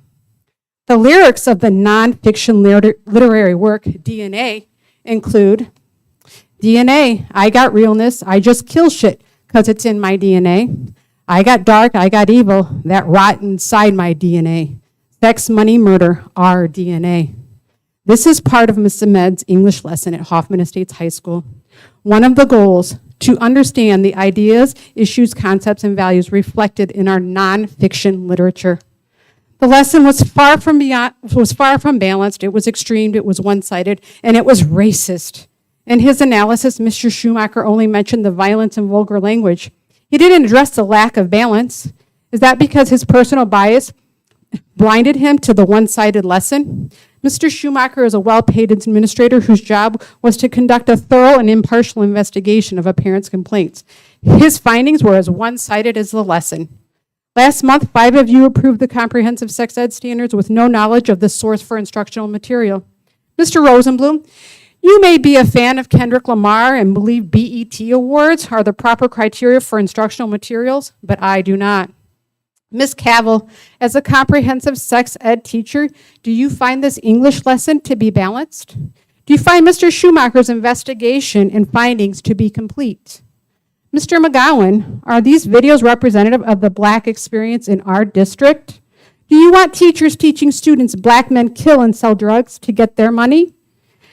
R: The lyrics of the nonfiction literary work, DNA, include, DNA, I got realness, I just kill shit because it's in my DNA. I got dark, I got evil, that rot inside my DNA. Sex, money, murder, our DNA. This is part of Ms. Ahmed's English lesson at Hoffman Estates High School. One of the goals, to understand the ideas, issues, concepts, and values reflected in our nonfiction literature. The lesson was far from balanced, it was extreme, it was one-sided, and it was racist. In his analysis, Mr. Schumacher only mentioned the violence and vulgar language. He didn't address the lack of balance. Is that because his personal bias blinded him to the one-sided lesson? Mr. Schumacher is a well-paid administrator whose job was to conduct a thorough and impartial investigation of a parent's complaints. His findings were as one-sided as the lesson. Last month, 5 of you approved the comprehensive sex ed standards with no knowledge of the source for instructional material. Mr. Rosenblum, you may be a fan of Kendrick Lamar and believe BET awards are the proper criteria for instructional materials, but I do not. Ms. Cavell, as a comprehensive sex ed teacher, do you find this English lesson to be balanced? Do you find Mr. Schumacher's investigation and findings to be complete? Mr. McGowan, are these videos representative of the Black experience in our district? Do you want teachers teaching students Black men kill and sell drugs to get their money?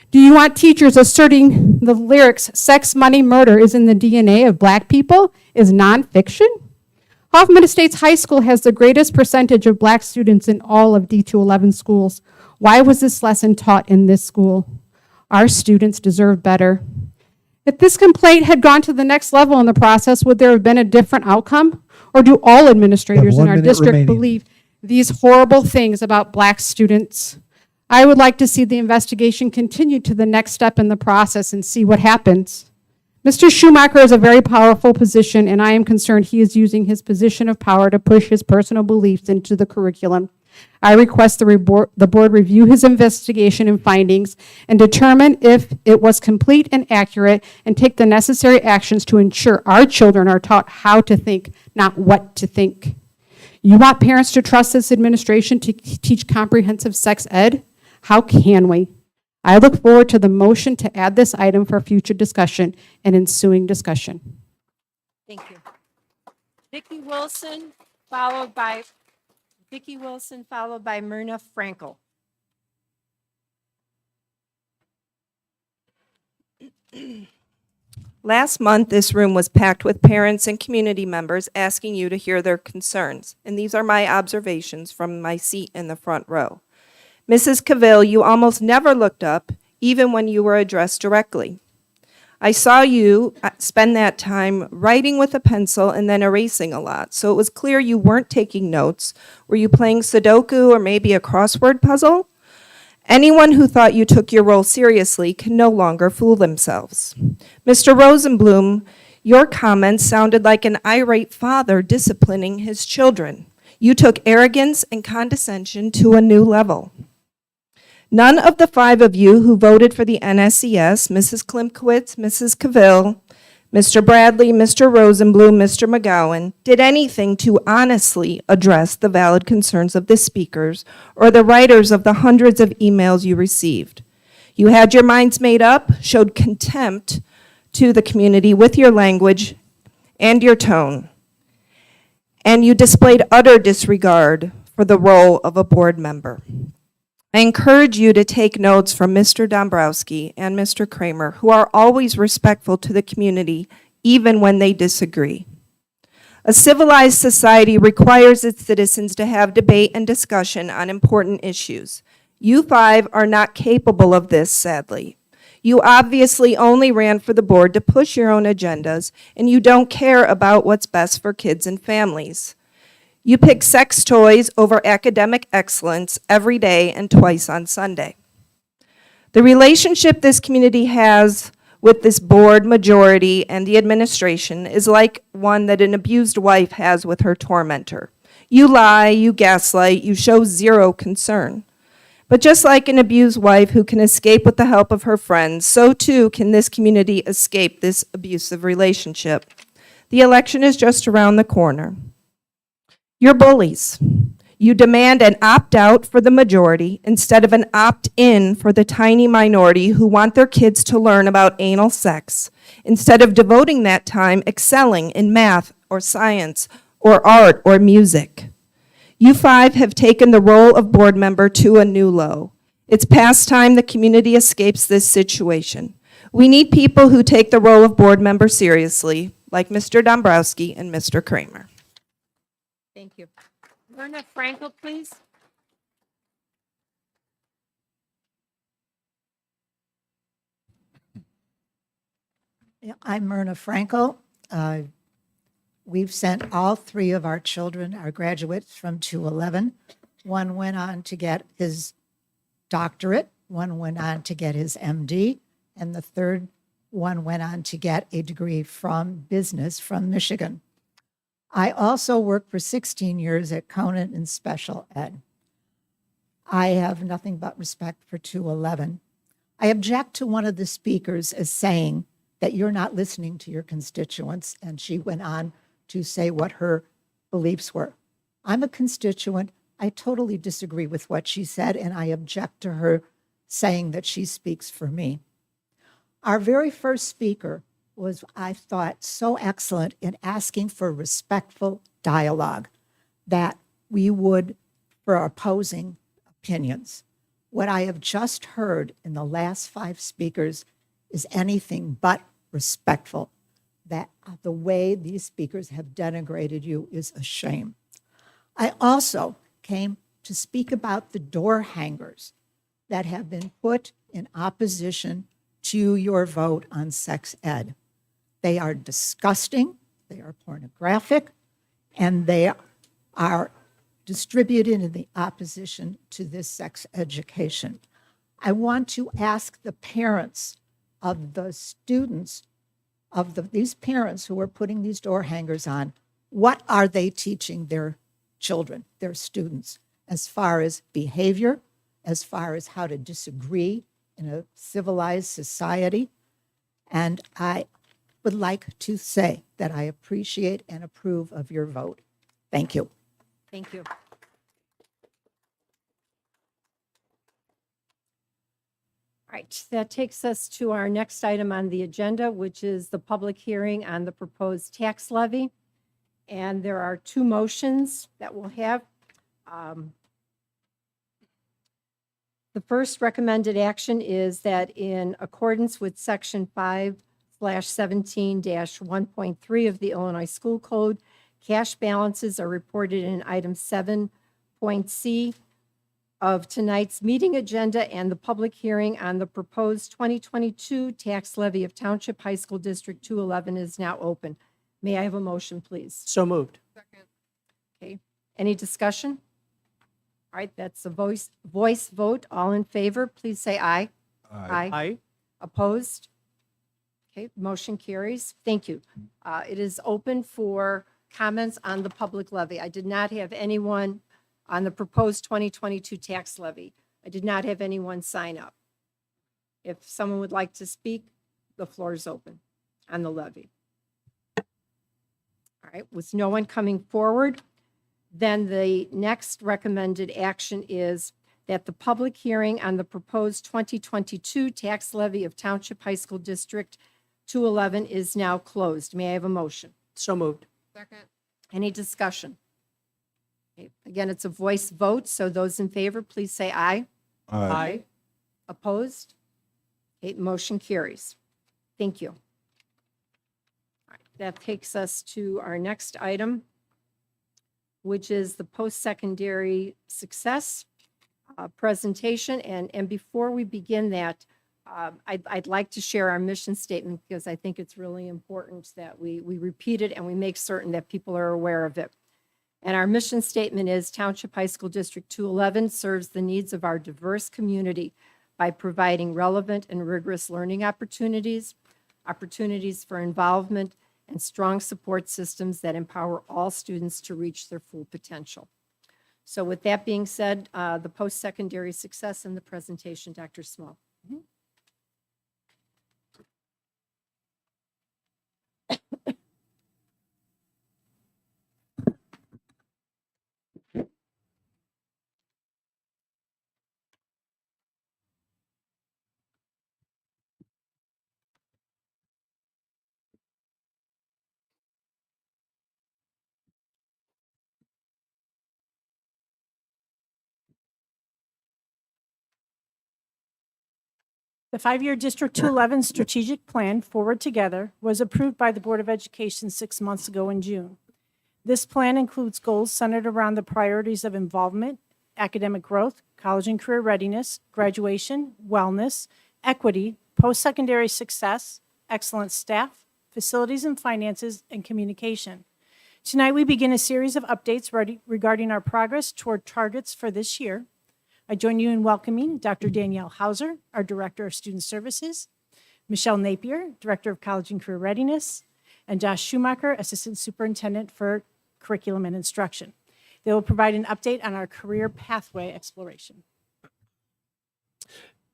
R: Do you want teachers asserting the lyrics, sex, money, murder is in the DNA of Black people, is nonfiction? Hoffman Estates High School has the greatest percentage of Black students in all of D211 schools. Why was this lesson taught in this school? Our students deserve better. If this complaint had gone to the next level in the process, would there have been a different outcome? Or do all administrators in our district believe these horrible things about Black students? I would like to see the investigation continue to the next step in the process and see what happens. Mr. Schumacher is a very powerful position, and I am concerned he is using his position of power to push his personal beliefs into the curriculum. I request the board review his investigation and findings and determine if it was complete and accurate and take the necessary actions to ensure our children are taught how to think, not what to think. You want parents to trust this administration to teach comprehensive sex ed? How can we? I look forward to the motion to add this item for future discussion and ensuing discussion.
A: Thank you. Vicki Wilson, followed by Myrna Frankel.
S: Last month, this room was packed with parents and community members asking you to hear their concerns, and these are my observations from my seat in the front row. Mrs. Cavill, you almost never looked up, even when you were addressed directly. I saw you spend that time writing with a pencil and then erasing a lot, so it was clear you weren't taking notes. Were you playing Sudoku or maybe a crossword puzzle? Anyone who thought you took your role seriously can no longer fool themselves. Mr. Rosenblum, your comments sounded like an irate father disciplining his children. You took arrogance and condescension to a new level. None of the 5 of you who voted for the NSES, Mrs. Klimkowitz, Mrs. Cavill, Mr. Bradley, Mr. Rosenblum, Mr. McGowan, did anything to honestly address the valid concerns of the speakers or the writers of the hundreds of emails you received. You had your minds made up, showed contempt to the community with your language and your tone, and you displayed utter disregard for the role of a board member. I encourage you to take notes from Mr. Dombrowski and Mr. Kramer, who are always respectful to the community, even when they disagree. A civilized society requires its citizens to have debate and discussion on important issues. You 5 are not capable of this, sadly. You obviously only ran for the board to push your own agendas, and you don't care about what's best for kids and families. You pick sex toys over academic excellence every day and twice on Sunday. The relationship this community has with this board majority and the administration is like one that an abused wife has with her tormentor. You lie, you gaslight, you show zero concern. But just like an abused wife who can escape with the help of her friends, so too can this community escape this abusive relationship. The election is just around the corner. You're bullies. You demand an opt-out for the majority instead of an opt-in for the tiny minority who want their kids to learn about anal sex, instead of devoting that time excelling in math or science or art or music. You 5 have taken the role of board member to a new low. It's past time the community escapes this situation. We need people who take the role of board member seriously, like Mr. Dombrowski and Mr. Kramer.
A: Thank you. Myrna Frankel, please.
T: Yeah, I'm Myrna Frankel. We've sent all 3 of our children, our graduates from 211. One went on to get his doctorate, one went on to get his MD, and the third one went on to get a degree from business from Michigan. I also worked for 16 years at Conant in special ed. I have nothing but respect for 211. I object to one of the speakers as saying that you're not listening to your constituents, and she went on to say what her beliefs were. I'm a constituent. I totally disagree with what she said, and I object to her saying that she speaks for me. Our very first speaker was, I thought, so excellent in asking for respectful dialogue, that we would, for opposing opinions. What I have just heard in the last 5 speakers is anything but respectful. That the way these speakers have denigrated you is a shame. I also came to speak about the door hangers that have been put in opposition to your vote on sex ed. They are disgusting, they are pornographic, and they are distributed in the opposition to this sex education. I want to ask the parents of the students, these parents who are putting these door hangers on, what are they teaching their children, their students? as far as behavior, as far as how to disagree in a civilized society. And I would like to say that I appreciate and approve of your vote. Thank you.
A: Thank you. All right, that takes us to our next item on the agenda, which is the public hearing on the proposed tax levy. And there are two motions that we'll have. The first recommended action is that in accordance with Section 5/17-1.3 of the Illinois School Code, cash balances are reported in item 7.c of tonight's meeting agenda, and the public hearing on the proposed 2022 tax levy of Township High School District 211 is now open. May I have a motion, please?
U: So moved.
A: Okay. Any discussion? All right, that's a voice vote. All in favor, please say aye.
U: Aye.
A: Opposed? Okay, motion carries. Thank you. It is open for comments on the public levy. I did not have anyone on the proposed 2022 tax levy. I did not have anyone sign up. If someone would like to speak, the floor is open on the levy. All right, with no one coming forward, then the next recommended action is that the public hearing on the proposed 2022 tax levy of Township High School District 211 is now closed. May I have a motion?
U: So moved.
A: Any discussion? Okay, again, it's a voice vote, so those in favor, please say aye.
U: Aye.
A: Opposed? Okay, motion carries. Thank you. All right, that takes us to our next item, which is the post-secondary success presentation. And before we begin that, I'd like to share our mission statement because I think it's really important that we repeat it and we make certain that people are aware of it. And our mission statement is Township High School District 211 serves the needs of our diverse community by providing relevant and rigorous learning opportunities, opportunities for involvement, and strong support systems that empower all students to reach their full potential. So with that being said, the post-secondary success and the presentation, Dr. Small.
E: The five-year District 211 strategic plan, Forward Together, was approved by the Board of Education 6 months ago in June. This plan includes goals centered around the priorities of involvement, academic growth, college and career readiness, graduation, wellness, equity, post-secondary success, excellent staff, facilities and finances, and communication. Tonight, we begin a series of updates regarding our progress toward targets for this year. I join you in welcoming Dr. Danielle Hauser, our Director of Student Services, Michelle Napier, Director of College and Career Readiness, and Josh Schumacher, Assistant Superintendent for Curriculum and Instruction. They will provide an update on our career pathway exploration.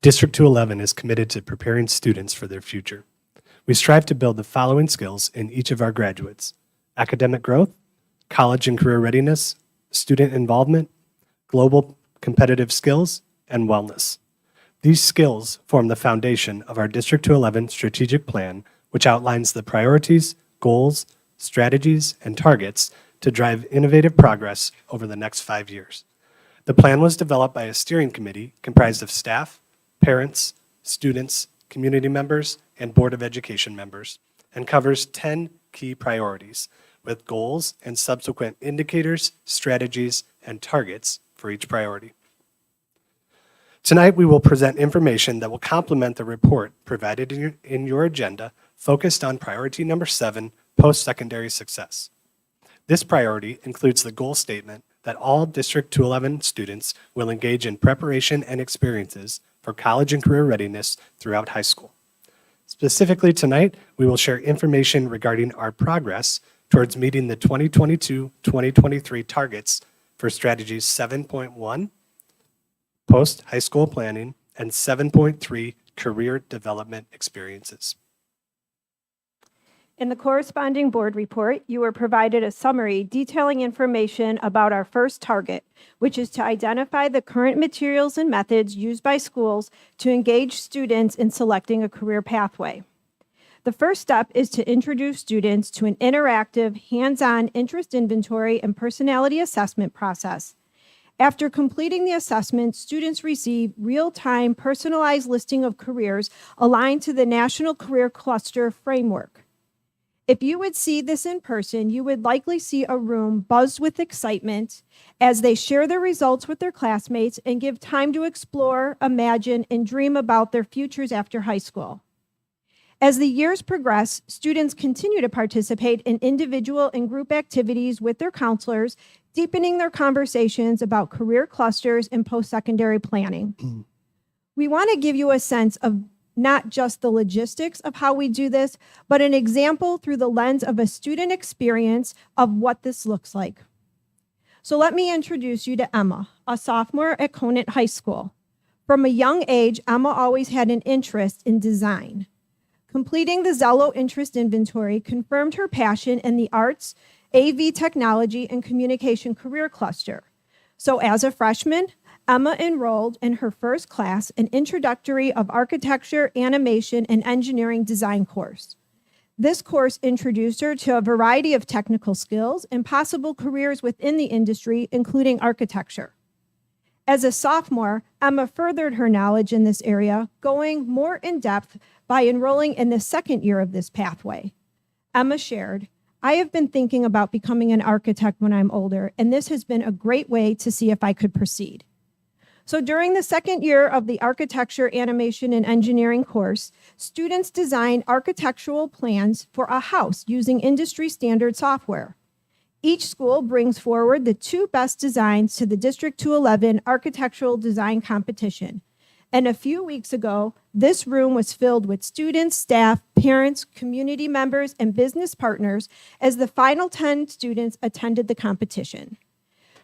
V: District 211 is committed to preparing students for their future. We strive to build the following skills in each of our graduates: academic growth, college and career readiness, student involvement, global competitive skills, and wellness. These skills form the foundation of our District 211 strategic plan, which outlines the priorities, goals, strategies, and targets to drive innovative progress over the next 5 years. The plan was developed by a steering committee comprised of staff, parents, students, community members, and Board of Education members, and covers 10 key priorities with goals and subsequent indicators, strategies, and targets for each priority. Tonight, we will present information that will complement the report provided in your agenda, focused on priority number 7, post-secondary success. This priority includes the goal statement that all District 211 students will engage in preparation and experiences for college and career readiness throughout high school. Specifically tonight, we will share information regarding our progress towards meeting the 2022-2023 targets for strategies 7.1, post-high school planning, and 7.3, career development experiences.
B: In the corresponding board report, you were provided a summary detailing information about our first target, which is to identify the current materials and methods used by schools to engage students in selecting a career pathway. The first step is to introduce students to an interactive, hands-on interest inventory and personality assessment process. After completing the assessment, students receive real-time personalized listing of careers aligned to the National Career Cluster Framework. If you would see this in person, you would likely see a room buzzed with excitement as they share their results with their classmates and give time to explore, imagine, and dream about their futures after high school. As the years progress, students continue to participate in individual and group activities with their counselors, deepening their conversations about career clusters and post-secondary planning. We want to give you a sense of not just the logistics of how we do this, but an example through the lens of a student experience of what this looks like. So let me introduce you to Emma, a sophomore at Conant High School. From a young age, Emma always had an interest in design. Completing the Zello interest inventory confirmed her passion in the arts, AV technology, and communication career cluster. So as a freshman, Emma enrolled in her first class, an Introductory of Architecture, Animation, and Engineering Design course. This course introduced her to a variety of technical skills and possible careers within the industry, including architecture. As a sophomore, Emma furthered her knowledge in this area, going more in depth by enrolling in the second year of this pathway. Emma shared, "I have been thinking about becoming an architect when I'm older, and this has been a great way to see if I could proceed." So during the second year of the Architecture, Animation, and Engineering course, students design architectural plans for a house using industry standard software. Each school brings forward the 2 best designs to the District 211 Architectural Design Competition. And a few weeks ago, this room was filled with students, staff, parents, community members, and business partners as the final 10 students attended the competition.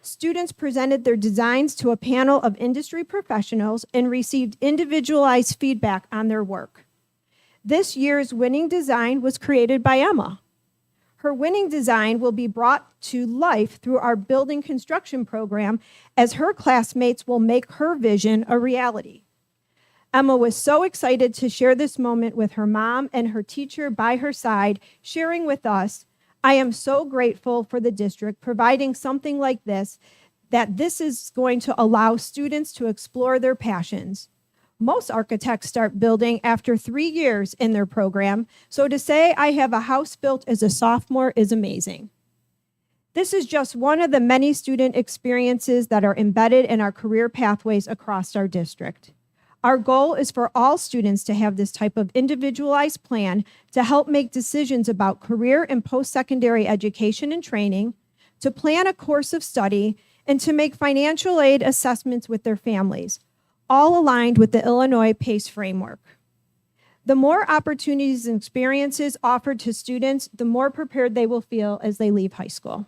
B: Students presented their designs to a panel of industry professionals and received individualized feedback on their work. This year's winning design was created by Emma. Her winning design will be brought to life through our building construction program as her classmates will make her vision a reality. Emma was so excited to share this moment with her mom and her teacher by her side, sharing with us, "I am so grateful for the district providing something like this, that this is going to allow students to explore their passions. Most architects start building after 3 years in their program, so to say I have a house built as a sophomore is amazing." This is just one of the many student experiences that are embedded in our career pathways across our district. Our goal is for all students to have this type of individualized plan to help make decisions about career and post-secondary education and training, to plan a course of study, and to make financial aid assessments with their families, all aligned with the Illinois PACE framework. The more opportunities and experiences offered to students, the more prepared they will feel as they leave high school.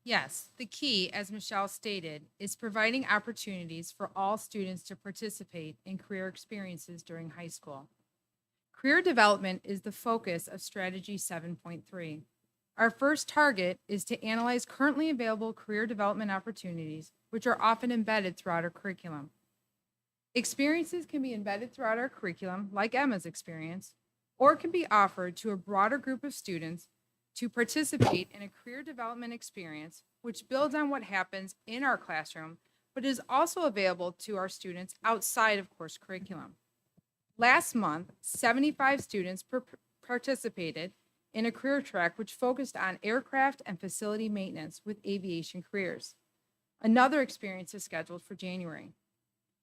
C: Yes, the key, as Michelle stated, is providing opportunities for all students to participate in career experiences during high school. Career development is the focus of Strategy 7.3. Our first target is to analyze currently available career development opportunities, which are often embedded throughout our curriculum. Experiences can be embedded throughout our curriculum, like Emma's experience, or can be offered to a broader group of students to participate in a career development experience, which builds on what happens in our classroom, but is also available to our students outside of course curriculum. Last month, 75 students participated in a career track which focused on aircraft and facility maintenance with aviation careers. Another experience is scheduled for January.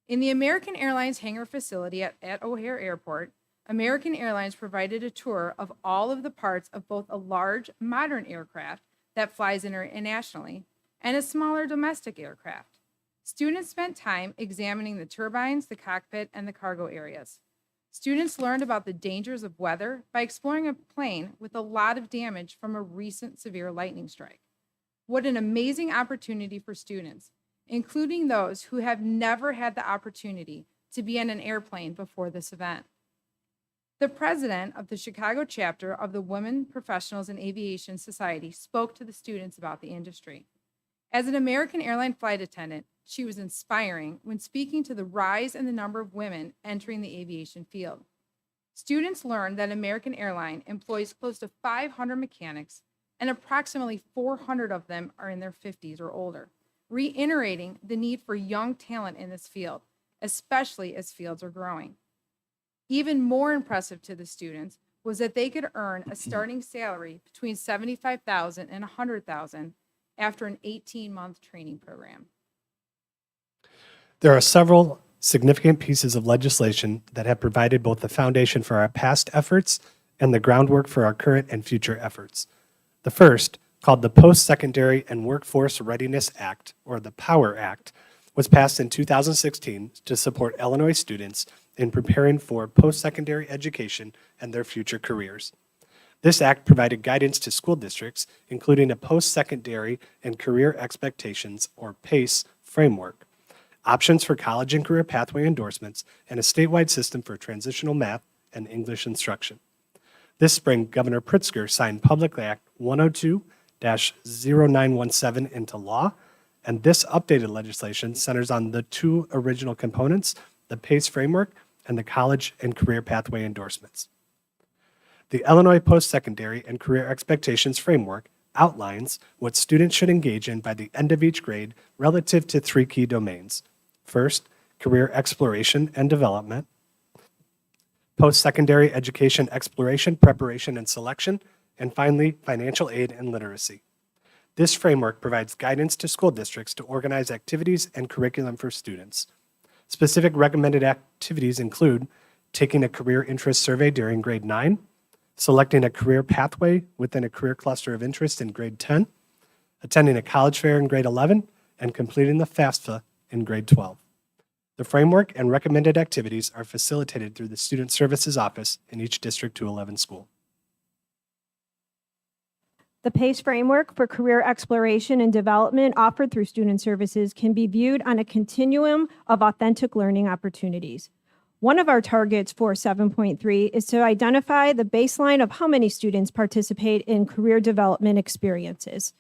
C: In the American Airlines hangar facility at O'Hare Airport, American Airlines provided a tour of all of the parts of both a large, modern aircraft that flies internationally and a smaller domestic aircraft. Students spent time examining the turbines, the cockpit, and the cargo areas. Students learned about the dangers of weather by exploring a plane with a lot of damage from a recent severe lightning strike. What an amazing opportunity for students, including those who have never had the opportunity to be on an airplane before this event. The president of the Chicago chapter of the Women Professionals in Aviation Society spoke to the students about the industry. As an American airline flight attendant, she was inspiring when speaking to the rise in the number of women entering the aviation field. Students learned that American Airline employs close to 500 mechanics, and approximately 400 of them are in their 50s or older, reiterating the need for young talent in this field, especially as fields are growing. Even more impressive to the students was that they could earn a starting salary between $75,000 and $100,000 after an 18-month training program.
V: There are several significant pieces of legislation that have provided both the foundation for our past efforts and the groundwork for our current and future efforts. The first, called the Post-Secondary and Workforce Readiness Act, or the POWER Act, was passed in 2016 to support Illinois students in preparing for post-secondary education and their future careers. This act provided guidance to school districts, including a post-secondary and career expectations, or PACE, framework, options for college and career pathway endorsements, and a statewide system for transitional math and English instruction. This spring, Governor Pritzker signed Public Act 102-0917 into law, and this updated legislation centers on the two original components, the PACE framework and the college and career pathway endorsements. The Illinois Post-Secondary and Career Expectations Framework outlines what students should engage in by the end of each grade relative to three key domains. First, career exploration and development, post-secondary education exploration, preparation, and selection, and finally, financial aid and literacy. This framework provides guidance to school districts to organize activities and curriculum for students. Specific recommended activities include taking a career interest survey during grade 9, selecting a career pathway within a career cluster of interest in grade 10, attending a college fair in grade 11, and completing the FAFSA in grade 12. The framework and recommended activities are facilitated through the Student Services Office in each District 211 school.
B: The PACE framework for career exploration and development offered through Student Services can be viewed on a continuum of authentic learning opportunities. One of our targets for 7.3 is to identify the baseline of how many students participate in career development experiences.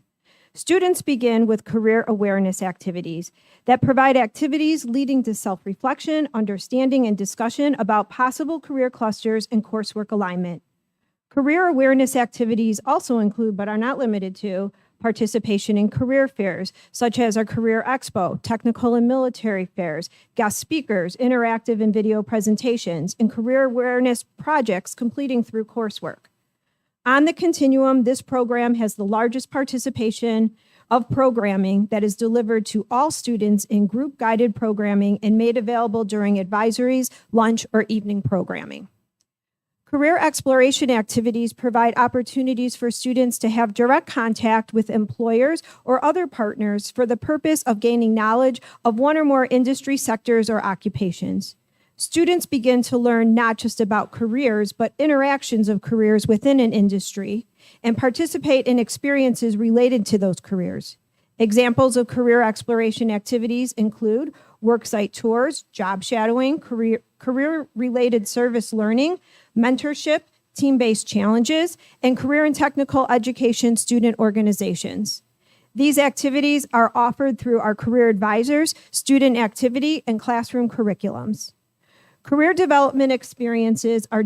B: Students begin with career awareness activities that provide activities leading to self-reflection, understanding, and discussion about possible career clusters and coursework alignment. Career awareness activities also include, but are not limited to, participation in career fairs, such as our Career Expo, technical and military fairs, guest speakers, interactive and video presentations, and career awareness projects completing through coursework. On the continuum, this program has the largest participation of programming that is delivered to all students in group-guided programming and made available during advisories, lunch, or evening programming. Career exploration activities provide opportunities for students to have direct contact with employers or other partners for the purpose of gaining knowledge of one or more industry sectors or occupations. Students begin to learn not just about careers, but interactions of careers within an industry and participate in experiences related to those careers. Examples of career exploration activities include worksite tours, job shadowing, career-related service learning, mentorship, team-based challenges, and career and technical education student organizations. These activities are offered through our career advisors, student activity, and classroom curriculums. Career development experiences are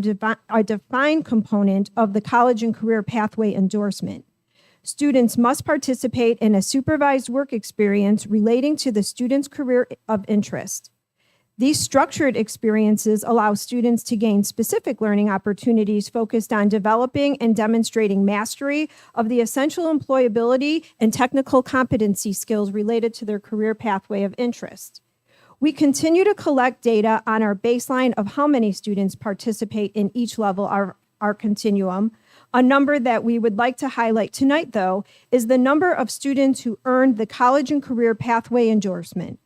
B: a defined component of the college and career pathway endorsement. Students must participate in a supervised work experience relating to the student's career of interest. These structured experiences allow students to gain specific learning opportunities focused on developing and demonstrating mastery of the essential employability and technical competency skills related to their career pathway of interest. We continue to collect data on our baseline of how many students participate in each level of our continuum. A number that we would like to highlight tonight, though, is the number of students who earned the college and career pathway endorsement.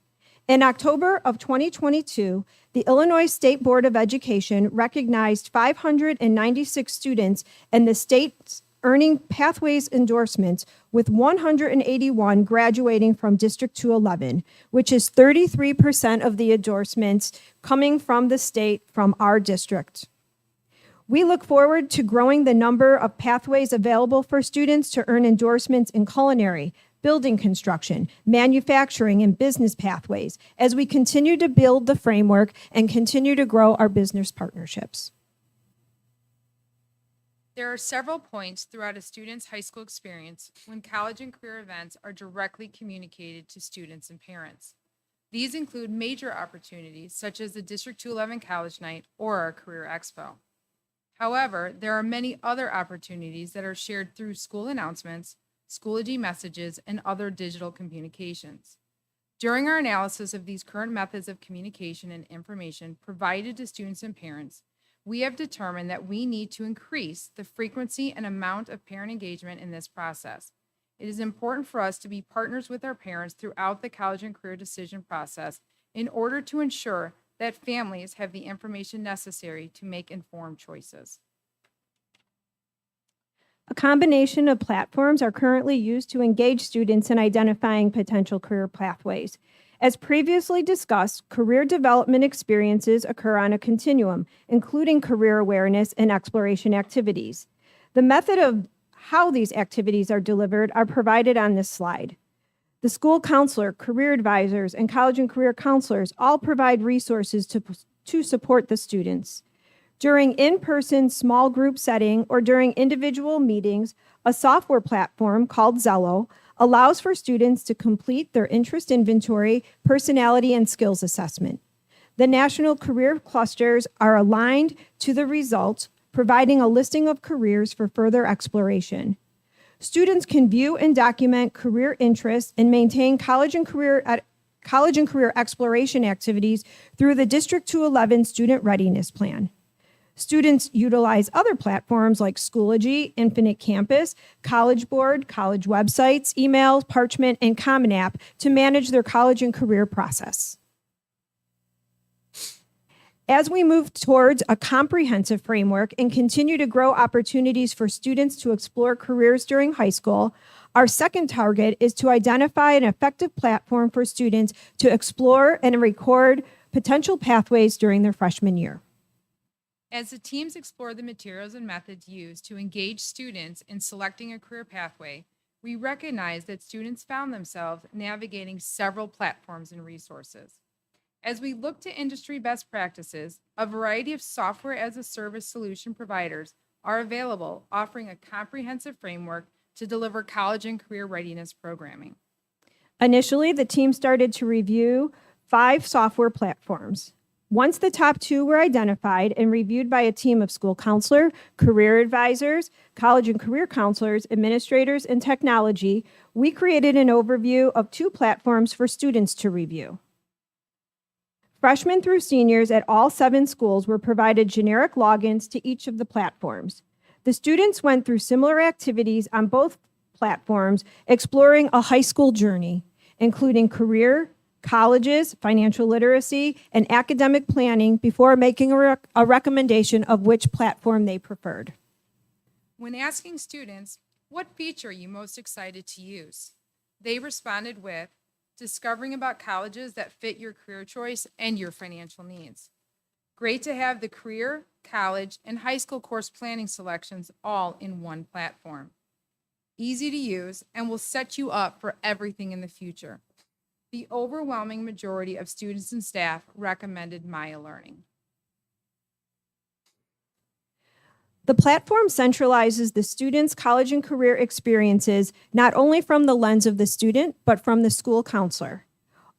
B: In October of 2022, the Illinois State Board of Education recognized 596 students in the state's earning Pathways endorsements, with 181 graduating from District 211, which is 33% of the endorsements coming from the state from our district. We look forward to growing the number of pathways available for students to earn endorsements in culinary, building construction, manufacturing, and business pathways as we continue to build the framework and continue to grow our business partnerships.
C: There are several points throughout a student's high school experience when college and career events are directly communicated to students and parents. These include major opportunities such as the District 211 College Night or our Career Expo. However, there are many other opportunities that are shared through school announcements, Schoology messages, and other digital communications. During our analysis of these current methods of communication and information provided to students and parents, we have determined that we need to increase the frequency and amount of parent engagement in this process. It is important for us to be partners with our parents throughout the college and career decision process in order to ensure that families have the information necessary to make informed choices.
B: A combination of platforms are currently used to engage students in identifying potential career pathways. As previously discussed, career development experiences occur on a continuum, including career awareness and exploration activities. The method of how these activities are delivered are provided on this slide. The school counselor, career advisors, and college and career counselors all provide resources to support the students. During in-person small group setting or during individual meetings, a software platform called Zello allows for students to complete their interest inventory, personality, and skills assessment. The national career clusters are aligned to the results, providing a listing of careers for further exploration. Students can view and document career interests and maintain college and career exploration activities through the District 211 Student Readiness Plan. Students utilize other platforms like Schoology, Infinite Campus, College Board, college websites, emails, Parchment, and Common App to manage their college and career process. As we move towards a comprehensive framework and continue to grow opportunities for students to explore careers during high school, our second target is to identify an effective platform for students to explore and record potential pathways during their freshman year.
C: As the teams explore the materials and methods used to engage students in selecting a career pathway, we recognize that students found themselves navigating several platforms and resources. As we look to industry best practices, a variety of software-as-a-service solution providers are available, offering a comprehensive framework to deliver college and career readiness programming.
B: Initially, the team started to review 5 software platforms. Once the top 2 were identified and reviewed by a team of school counselor, career advisors, college and career counselors, administrators, and technology, we created an overview of 2 platforms for students to review. Freshmen through seniors at all 7 schools were provided generic logins to each of the platforms. The students went through similar activities on both platforms, exploring a high school journey, including career, colleges, financial literacy, and academic planning before making a recommendation of which platform they preferred.
C: When asking students, what feature are you most excited to use? They responded with, discovering about colleges that fit your career choice and your financial needs. Great to have the career, college, and high school course planning selections all in one platform. Easy to use and will set you up for everything in the future. The overwhelming majority of students and staff recommended Maya Learning.
B: The platform centralizes the student's college and career experiences not only from the lens of the student, but from the school counselor.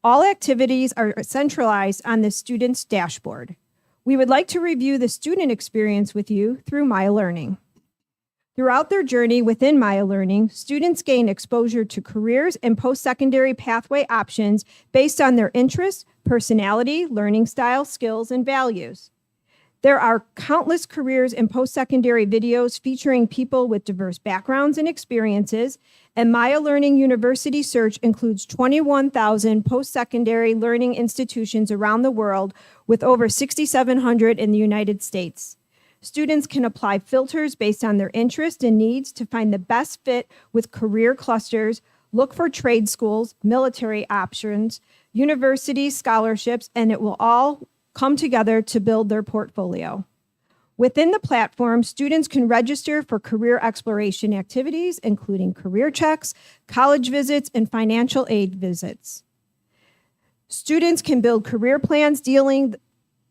B: All activities are centralized on the student's dashboard. We would like to review the student experience with you through Maya Learning. Throughout their journey within Maya Learning, students gain exposure to careers and post-secondary pathway options based on their interests, personality, learning style, skills, and values. There are countless careers and post-secondary videos featuring people with diverse backgrounds and experiences, and Maya Learning University Search includes 21,000 post-secondary learning institutions around the world with over 6,700 in the United States. Students can apply filters based on their interest and needs to find the best fit with career clusters, look for trade schools, military options, university scholarships, and it will all come together to build their portfolio. Within the platform, students can register for career exploration activities, including career checks, college visits, and financial aid visits. Students can build career plans detailing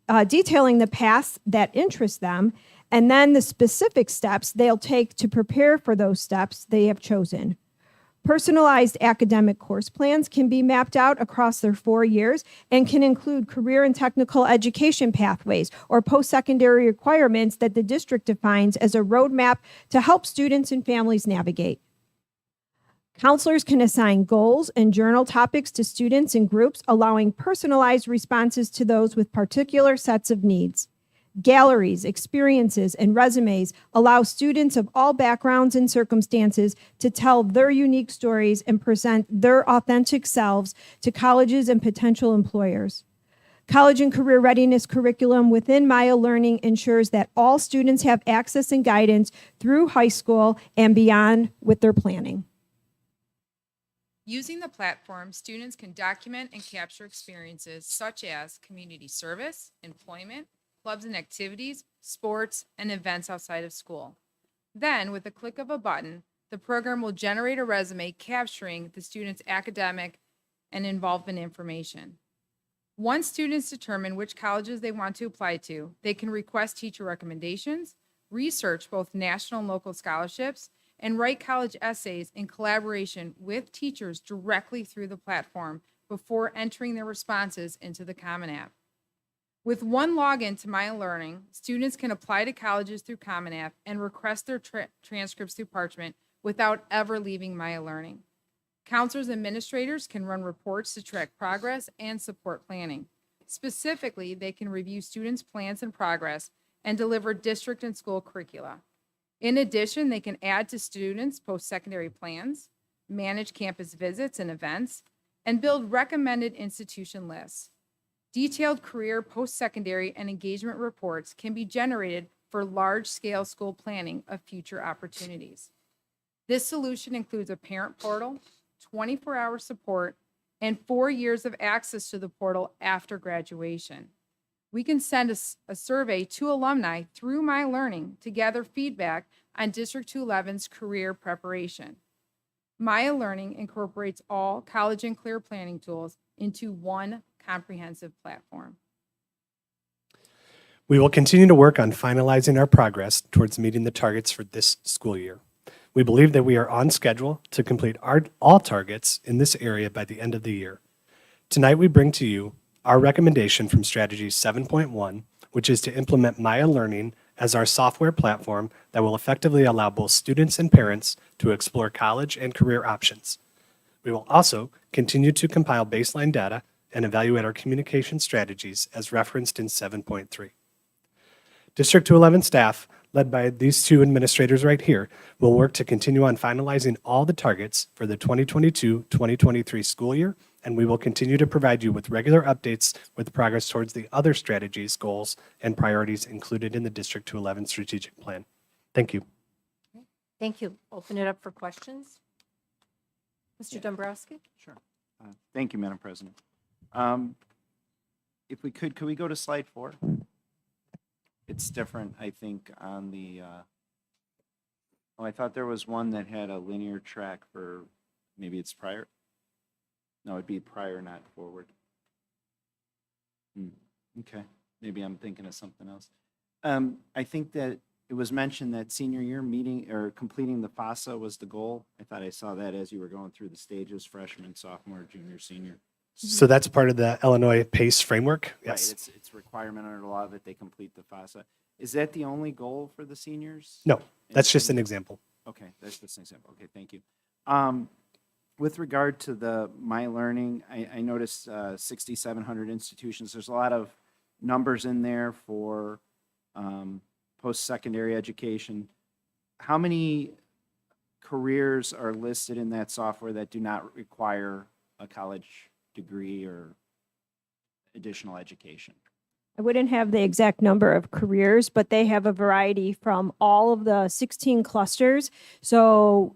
B: the paths that interest them, and then the specific steps they'll take to prepare for those steps they have chosen. Personalized academic course plans can be mapped out across their 4 years and can include career and technical education pathways or post-secondary requirements that the district defines as a roadmap to help students and families navigate. Counselors can assign goals and journal topics to students and groups, allowing personalized responses to those with particular sets of needs. Galleries, experiences, and resumes allow students of all backgrounds and circumstances to tell their unique stories and present their authentic selves to colleges and potential employers. College and career readiness curriculum within Maya Learning ensures that all students have access and guidance through high school and beyond with their planning.
C: Using the platform, students can document and capture experiences such as community service, employment, clubs and activities, sports, and events outside of school. Then, with the click of a button, the program will generate a resume capturing the student's academic and involvement information. Once students determine which colleges they want to apply to, they can request teacher recommendations, research both national and local scholarships, and write college essays in collaboration with teachers directly through the platform before entering their responses into the Common App. With one login to Maya Learning, students can apply to colleges through Common App and request their transcripts through Parchment without ever leaving Maya Learning. Counselors and administrators can run reports to track progress and support planning. Specifically, they can review students' plans and progress and deliver district and school curricula. In addition, they can add to students' post-secondary plans, manage campus visits and events, and build recommended institution lists. Detailed career, post-secondary, and engagement reports can be generated for large-scale school planning of future opportunities. This solution includes a parent portal, 24-hour support, and 4 years of access to the portal after graduation. We can send a survey to alumni through My Learning to gather feedback on District 211's career preparation. Maya Learning incorporates all college and career planning tools into one comprehensive platform.
V: We will continue to work on finalizing our progress towards meeting the targets for this school year. We believe that we are on schedule to complete all targets in this area by the end of the year. Tonight, we bring to you our recommendation from Strategy 7.1, which is to implement Maya Learning as our software platform that will effectively allow both students and parents to explore college and career options. We will also continue to compile baseline data and evaluate our communication strategies as referenced in 7.3. District 211 staff, led by these two administrators right here, will work to continue on finalizing all the targets for the 2022-2023 school year, and we will continue to provide you with regular updates with progress towards the other strategies, goals, and priorities included in the District 211 strategic plan. Thank you.
A: Thank you. Open it up for questions. Mr. Dombrowski?
F: Sure. Thank you, Madam President. If we could we go to slide 4? It's different, I think, on the, oh, I thought there was one that had a linear track for, maybe it's prior? No, it'd be prior, not forward. Okay, maybe I'm thinking of something else. I think that it was mentioned that senior year meeting or completing the FASA was the goal. I thought I saw that as you were going through the stages, freshman, sophomore, junior, senior.
V: So that's part of the Illinois PACE framework? Yes.
F: Right, it's requirement under the law that they complete the FASA. Is that the only goal for the seniors?
V: No, that's just an example.
F: Okay, that's just an example. Okay, thank you. With regard to the My Learning, I noticed 6,700 institutions. There's a lot of numbers in there for post-secondary education. How many careers are listed in that software that do not require a college degree or additional education?
B: I wouldn't have the exact number of careers, but they have a variety from all of the 16 clusters. So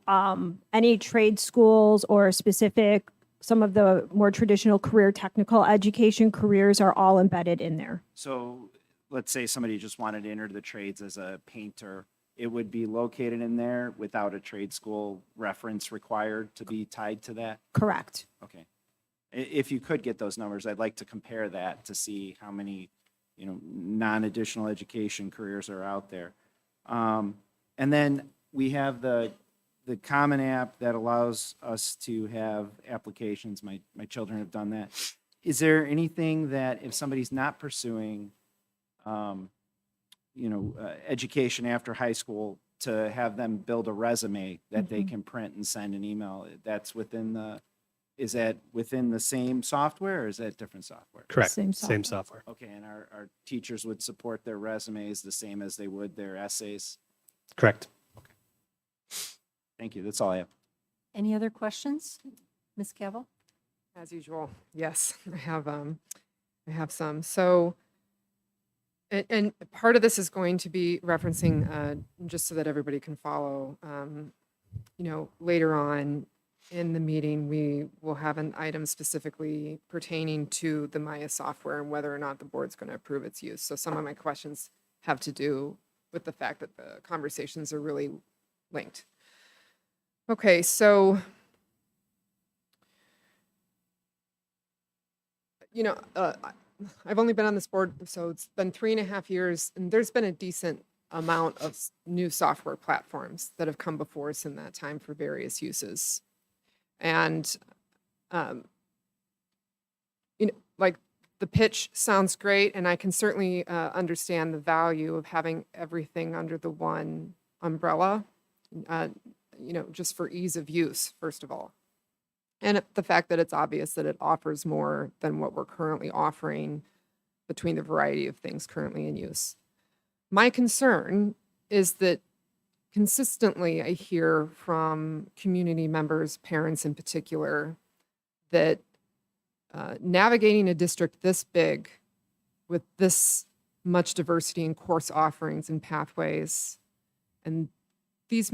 B: any trade schools or specific, some of the more traditional career technical education careers are all embedded in there.
F: So let's say somebody just wanted to enter the trades as a painter. It would be located in there without a trade school reference required to be tied to that?
B: Correct.
F: Okay. If you could get those numbers, I'd like to compare that to see how many, non-additional education careers are out there. And then we have the Common App that allows us to have applications. My children have done that. Is there anything that if somebody's not pursuing, education after high school, to have them build a resume that they can print and send an email? Is that within the same software, or is that different software?
V: Correct.
B: Same
V: Same software.
F: Okay, and our teachers would support their resumes the same as they would their essays?
V: Correct.
F: Thank you, that's all I have.
A: Any other questions? Ms. Cavill?
G: As usual, yes, I have some. So, and part of this is going to be referencing, just so that everybody can follow, later on in the meeting, we will have an item specifically pertaining to the Maya software and whether or not the board's going to approve its use. So some of my questions have to do with the fact that the conversations are really linked. Okay, so, I've only been on this board, so it's been 3.5 years, and there's been a decent amount of new software platforms that have come before us in that time for various uses. And, like the pitch sounds great, and I can certainly understand the value of having everything under the one umbrella, just for ease of use, first of all. And the fact that it's obvious that it offers more than what we're currently offering between the variety of things currently in use. My concern is that consistently I hear from community members, parents in particular, that navigating a district this big with this much diversity in course offerings and pathways, and these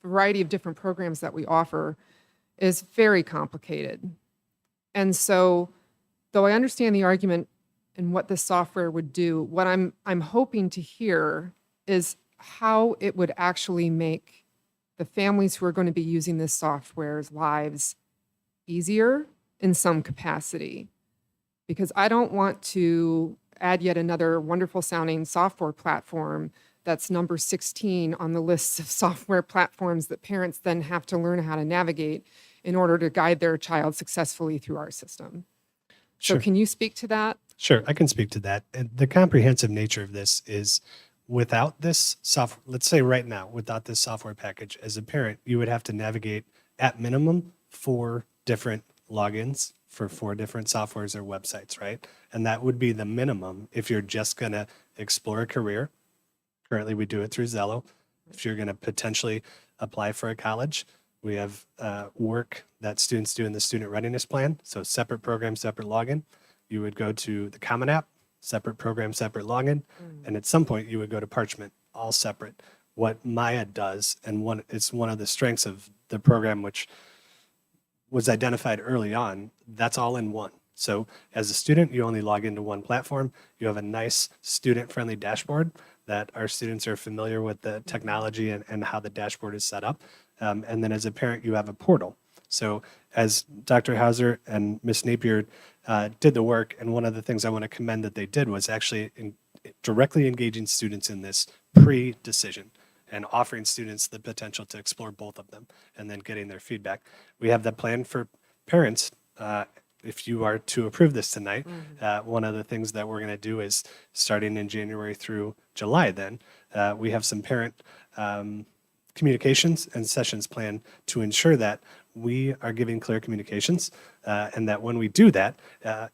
G: variety of different programs that we offer is very complicated. And so, though I understand the argument and what this software would do, what I'm hoping to hear is how it would actually make the families who are going to be using this software's lives easier in some capacity. Because I don't want to add yet another wonderful sounding software platform that's number 16 on the list of software platforms that parents then have to learn how to navigate in order to guide their child successfully through our system.
V: Sure.
G: So can you speak to that?
V: Sure, I can speak to that. And the comprehensive nature of this is without this software, let's say right now, without this software package, as a parent, you would have to navigate at minimum 4 different logins for 4 different softwares or websites, right? And that would be the minimum if you're just going to explore a career. Currently, we do it through Zello. If you're going to potentially apply for a college, we have work that students do in the student readiness plan. So separate program, separate login. You would go to the Common App, separate program, separate login. And at some point, you would go to Parchment, all separate. What Maya does, and it's one of the strengths of the program, which was identified early on, that's all in one. So as a student, you only log into one platform. You have a nice student-friendly dashboard that our students are familiar with the technology and how the dashboard is set up. And then as a parent, you have a portal. So as Dr. Hauser and Ms. Napier did the work, and one of the things I want to commend that they did was actually directly engaging students in this pre-decision and offering students the potential to explore both of them and then getting their feedback. We have the plan for parents. If you are to approve this tonight, one of the things that we're going to do is starting in January through July then, we have some parent communications and sessions planned to ensure that we are giving clear communications and that when we do that,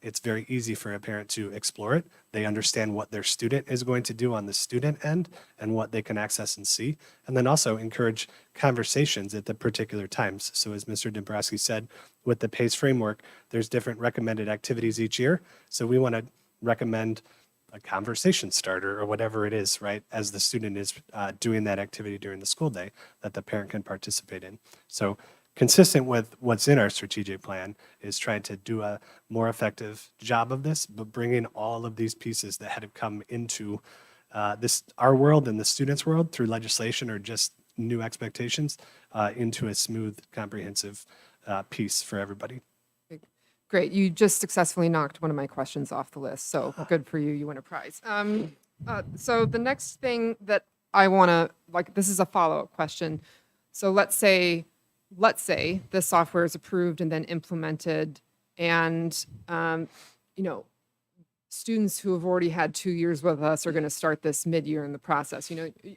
V: it's very easy for a parent to explore it. They understand what their student is going to do on the student end and what they can access and see, and then also encourage conversations at the particular times. So as Mr. Dombrowski said, with the PACE framework, there's different recommended activities each year. So we want to recommend a conversation starter or whatever it is, right? As the student is doing that activity during the school day that the parent can participate in. So consistent with what's in our strategic plan is trying to do a more effective job of this, but bringing all of these pieces that had come into our world and the students' world through legislation or just new expectations into a smooth, comprehensive piece for everybody.
G: Great. You just successfully knocked one of my questions off the list. So good for you. You win a prize. So the next thing that I want to, this is a follow-up question. So let's say this software is approved and then implemented, and students who have already had 2 years with us are going to start this mid-year in the process.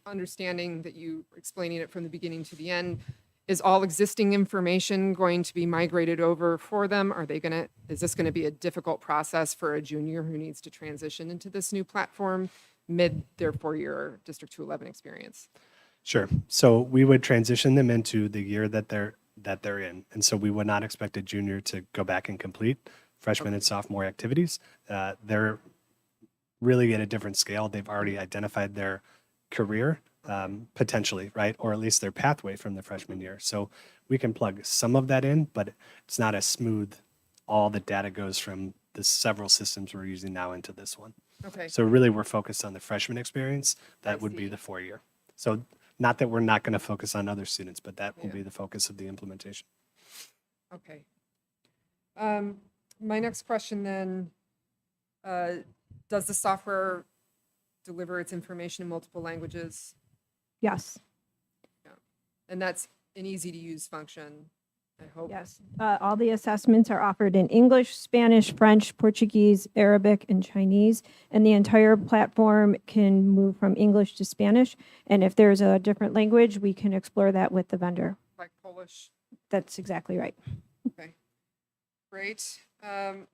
G: Understanding that you explaining it from the beginning to the end. Is all existing information going to be migrated over for them? Is this going to be a difficult process for a junior who needs to transition into this new platform mid their 4-year District 211 experience?
V: Sure. So we would transition them into the year that they're in. And so we would not expect a junior to go back and complete freshman and sophomore activities. They're really at a different scale. They've already identified their career potentially, right? Or at least their pathway from the freshman year. So we can plug some of that in, but it's not as smooth. All the data goes from the several systems we're using now into this one.
G: Okay.
V: So really we're focused on the freshman experience. That would be the 4-year. So not that we're not going to focus on other students, but that will be the focus of the implementation.
G: Okay. My next question then, does the software deliver its information in multiple languages?
B: Yes.
G: And that's an easy to use function, I hope.
B: Yes. All the assessments are offered in English, Spanish, French, Portuguese, Arabic, and Chinese. And the entire platform can move from English to Spanish. And if there's a different language, we can explore that with the vendor.
G: Like Polish?
B: That's exactly right.
G: Okay. Great. You've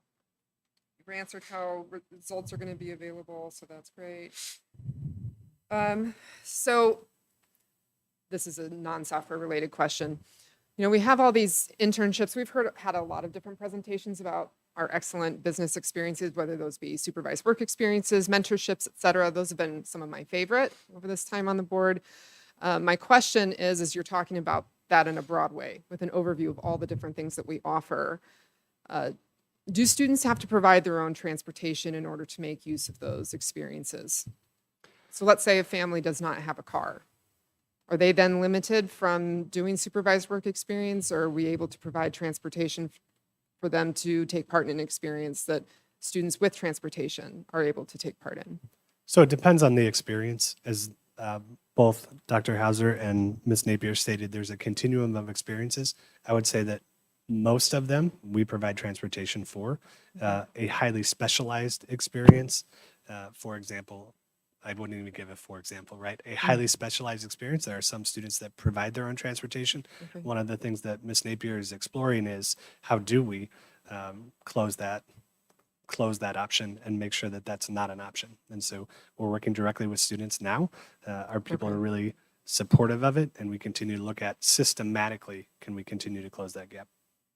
G: answered how results are going to be available, so that's great. So this is a non-software related question. We have all these internships. We've had a lot of different presentations about our excellent business experiences, whether those be supervised work experiences, mentorships, et cetera. Those have been some of my favorite over this time on the board. My question is, as you're talking about that in a broad way, with an overview of all the different things that we offer, do students have to provide their own transportation in order to make use of those experiences? So let's say a family does not have a car. Are they then limited from doing supervised work experience, or are we able to provide transportation for them to take part in an experience that students with transportation are able to take part in?
V: So it depends on the experience. As both Dr. Hauser and Ms. Napier stated, there's a continuum of experiences. I would say that most of them we provide transportation for. A highly specialized experience, for example, I wouldn't even give a for example, right? A highly specialized experience. There are some students that provide their own transportation.
G: Okay.
V: One of the things that Ms. Napier is exploring is how do we close that option and make sure that that's not an option. And so we're working directly with students now. Our people are really supportive of it, and we continue to look at systematically, can we continue to close that gap?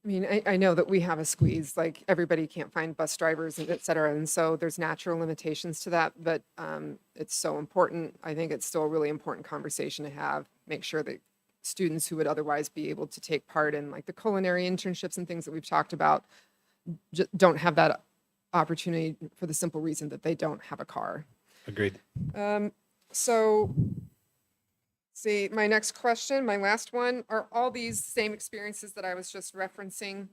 G: I mean, I know that we have a squeeze, like everybody can't find bus drivers and et cetera. And so there's natural limitations to that, but it's so important. I think it's still a really important conversation to have, make sure that students who would otherwise be able to take part in like the culinary internships and things that we've talked about don't have that opportunity for the simple reason that they don't have a car.
V: Agreed.
G: So see, my next question, my last one, are all these same experiences that I was just referencing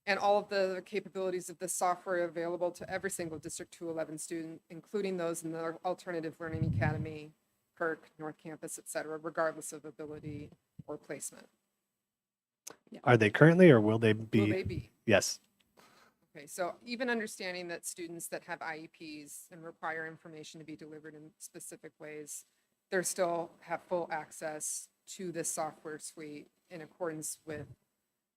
G: and all of the capabilities of this software available to every single District 211 student, including those in the Alternative Learning Academy, PERC, North Campus, et cetera, regardless of ability or placement?
V: Are they currently, or will they be?
G: Will they be?
V: Yes.
G: Okay, so even understanding that students that have IEPs and require information to be delivered in specific ways, they still have full access to this software suite in accordance with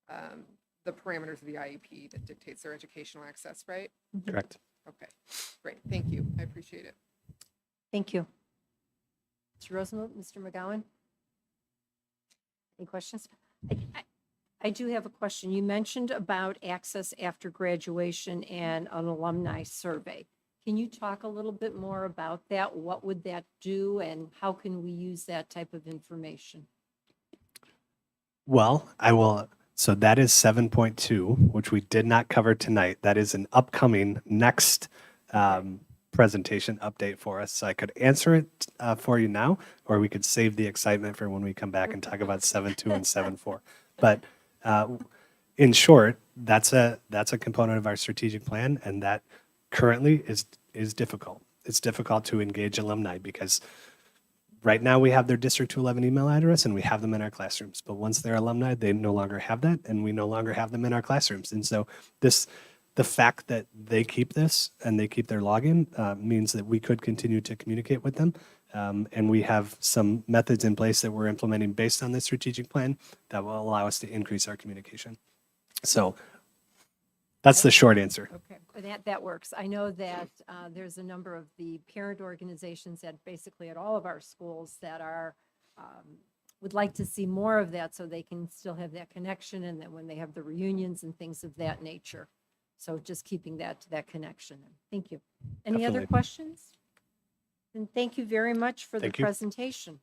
G: the parameters of the IEP that dictates their educational access, right?
V: Correct.
G: Okay, great. Thank you. I appreciate it.
A: Thank you. Mr. Rosenbluth, Mr. McGowan? Any questions? I do have a question. You mentioned about access after graduation and an alumni survey. Can you talk a little bit more about that? What would that do, and how can we use that type of information?
V: Well, I will. So that is 7.2, which we did not cover tonight. That is an upcoming next presentation update for us. So I could answer it for you now, or we could save the excitement for when we come back and talk about 7.2 and 7.4. But in short, that's a component of our strategic plan, and that currently is difficult. It's difficult to engage alumni because right now we have their District 211 email address and we have them in our classrooms. But once they're alumni, they no longer have that, and we no longer have them in our classrooms. And so the fact that they keep this and they keep their login means that we could continue to communicate with them. And we have some methods in place that we're implementing based on this strategic plan that will allow us to increase our communication. So that's the short answer.
A: Okay, that works. I know that there's a number of the parent organizations at basically at all of our schools that are, would like to see more of that so they can still have that connection, and that when they have the reunions and things of that nature. So just keeping that connection. Thank you. Any other
V: Definitely.
A: questions? And thank you very much for the
V: Thank you.
A: presentation.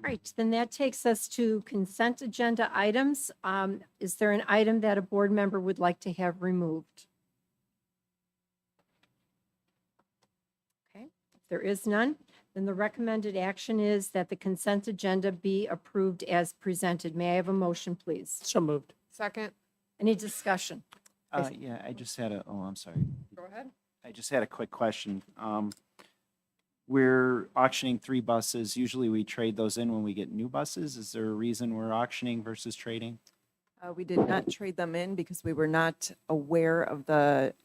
A: All right, then that takes us to consent agenda items. Is there an item that a board member would like to have removed? Okay, if there is none, then the recommended action is that the consent agenda be approved as presented. May I have a motion, please?
V: So moved.
G: Second,
A: Any discussion?
F: Yeah, I just had I'm sorry.
G: go ahead.
F: I just had a quick question. We're auctioning 3 buses. Usually we trade those in when we get new buses. Is there a reason we're auctioning versus trading?
H: We did not trade them in because we were not aware of the